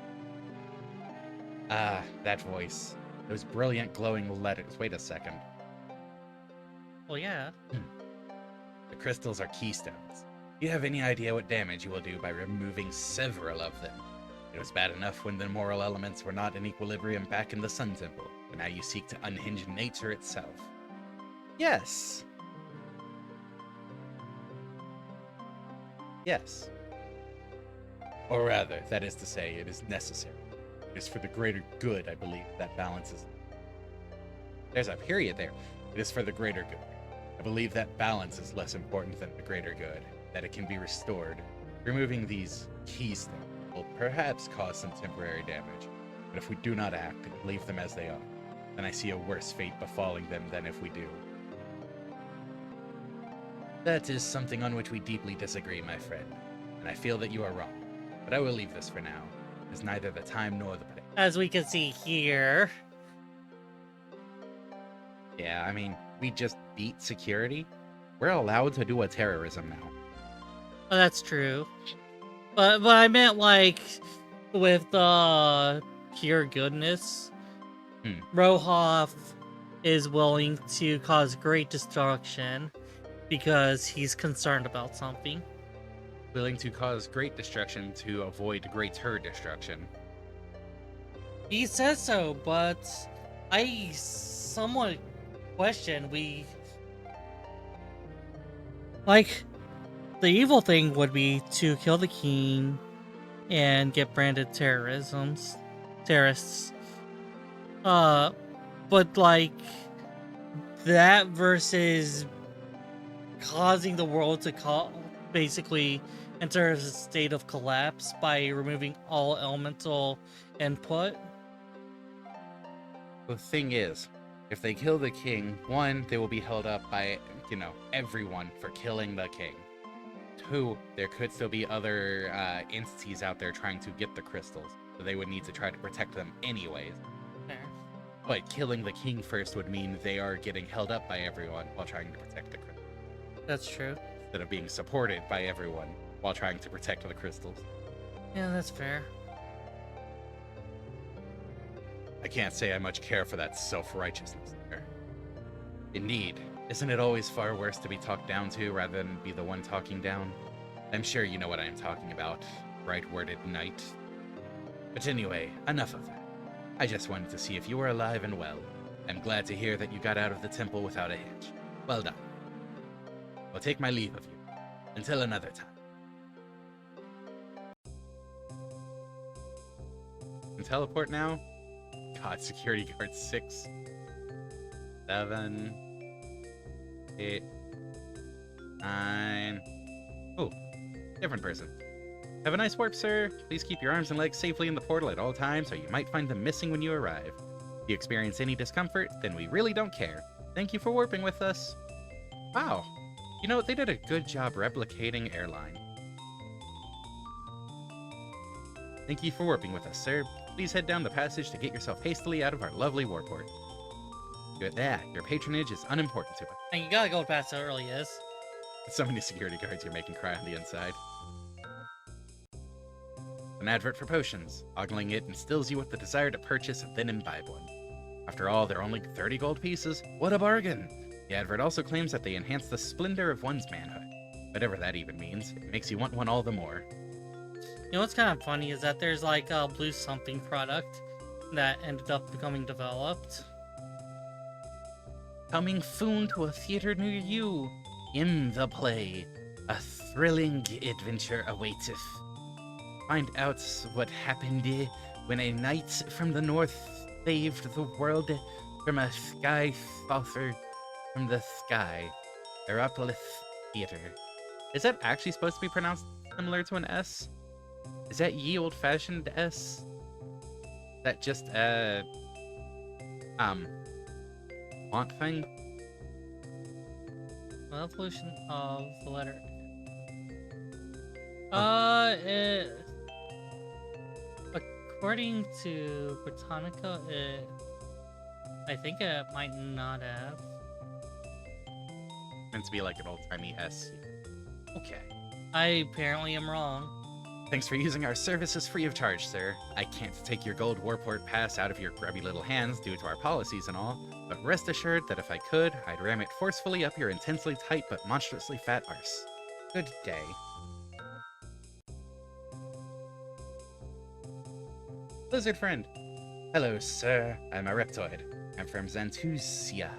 Ah, that voice. Those brilliant glowing letters. Wait a second. Well, yeah. The crystals are keystones. Do you have any idea what damage you will do by removing several of them? It was bad enough when the moral elements were not in equilibrium back in the Sun Temple, but now you seek to unhinge nature itself. Yes. Yes. Or rather, that is to say, it is necessary. It is for the greater good, I believe, that balance is... There's a period there. It is for the greater good. I believe that balance is less important than the greater good, that it can be restored. Removing these keystones will perhaps cause some temporary damage, but if we do not act and leave them as they are, then I see a worse fate befalling them than if we do. That is something on which we deeply disagree, my friend, and I feel that you are wrong. But I will leave this for now, as neither the time nor the place. As we can see here. Yeah, I mean, we just beat security. We're allowed to do a terrorism now. Oh, that's true. But I meant like with the pure goodness. Rohoff is willing to cause great destruction because he's concerned about something. Willing to cause great destruction to avoid greater destruction. He says so, but I somewhat question like the evil thing would be to kill the king and get branded terrorists. But like that versus causing the world to basically enter a state of collapse by removing all elemental input. The thing is, if they kill the king, one, they will be held up by, everyone for killing the king. Two, there could still be other entities out there trying to get the crystals, so they would need to try to protect them anyways. Fair. But killing the king first would mean they are getting held up by everyone while trying to protect the crystals. That's true. Instead of being supported by everyone while trying to protect the crystals. Yeah, that's fair. I can't say I much care for that self-righteousness there. Indeed, isn't it always far worse to be talked down to rather than be the one talking down? I'm sure you know what I am talking about, right-worded knight. But anyway, enough of that. I just wanted to see if you were alive and well. I'm glad to hear that you got out of the temple without a hitch. Well done. I'll take my leave of you. Until another time. And teleport now? God, security guard 6, 7, 8, 9. Oh, different person. Have a nice warp, sir. Please keep your arms and legs safely in the portal at all times, or you might find them missing when you arrive. If you experience any discomfort, then we really don't care. Thank you for warping with us. Wow. You know, they did a good job replicating Airline. Thank you for warping with us, sir. Please head down the passage to get yourself hastily out of our lovely warport. Good there. Your patronage is unimportant to us. And you gotta go past how early it is. So many security guards you're making cry on the inside. An advert for potions. Ogling it instills you with the desire to purchase and then imbibe one. After all, they're only 30 gold pieces. What a bargain! The advert also claims that they enhance the splendor of one's manhood. Whatever that even means, it makes you want one all the more. You know what's kind of funny is that there's like a blue something product that ended up becoming developed. Coming soon to a theater near you. In the play, a thrilling adventure awaiteth. Find out what happened when a knight from the north saved the world from a sky saucer from the sky. Aeropolis Theater. Is that actually supposed to be pronounced similar to an S? Is that ye old-fashioned S? Is that just font thing? Evolution of the letter. According to Britannica, I think it might not have. Meant to be like an old-timey S. Okay. I apparently am wrong. Thanks for using our services free of charge, sir. I can't take your gold warport pass out of your grubby little hands due to our policies and all, but rest assured that if I could, I'd ram it forcefully up your intensely tight but monstrously fat arse. Good day. Lizard friend. Hello, sir. I'm a reptoid. I'm from Xanthusia.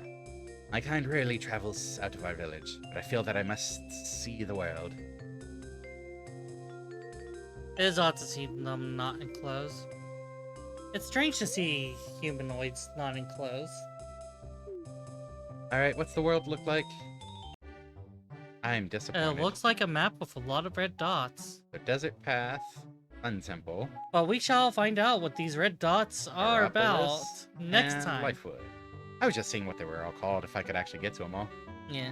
My kind rarely travels out of our village, but I feel that I must see the world. It is odd to see them not enclosed. It's strange to see humanoids not enclosed. Alright, what's the world look like? I'm disappointed. It looks like a map with a lot of red dots. The desert path, Sun Temple, But we shall find out what these red dots are about Aeropolis, next and time. Lifewood. I was just seeing what they were all called, if I could actually get to them all. Yeah.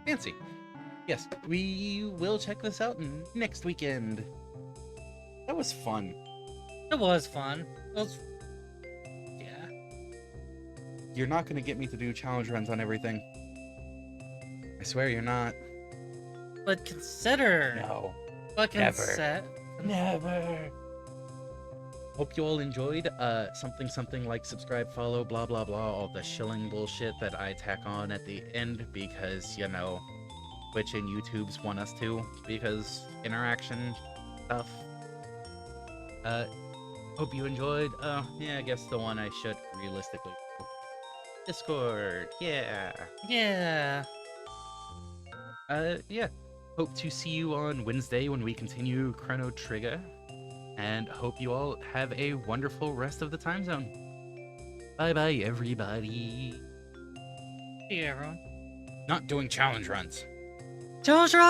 Fancy. Yes, we will check this out next weekend. That was fun. It was fun. It was... Yeah. You're not going to get me to do challenge runs on everything. I swear you're not. But consider... No. But Never. Never. Hope you all enjoyed something like subscribe, follow, blah blah blah, all the shilling bullshit that I tack on at the end because, you know, Twitch and YouTube's want us to, because interaction stuff. Hope you enjoyed. Yeah, I guess the one I should realistically. Discord, yeah. Yeah. Yeah. Hope to see you on Wednesday when we continue Chrono Trigger. And hope you all have a wonderful rest of the time zone. Bye bye, everybody. See you, everyone. Not doing challenge runs. Challenge run!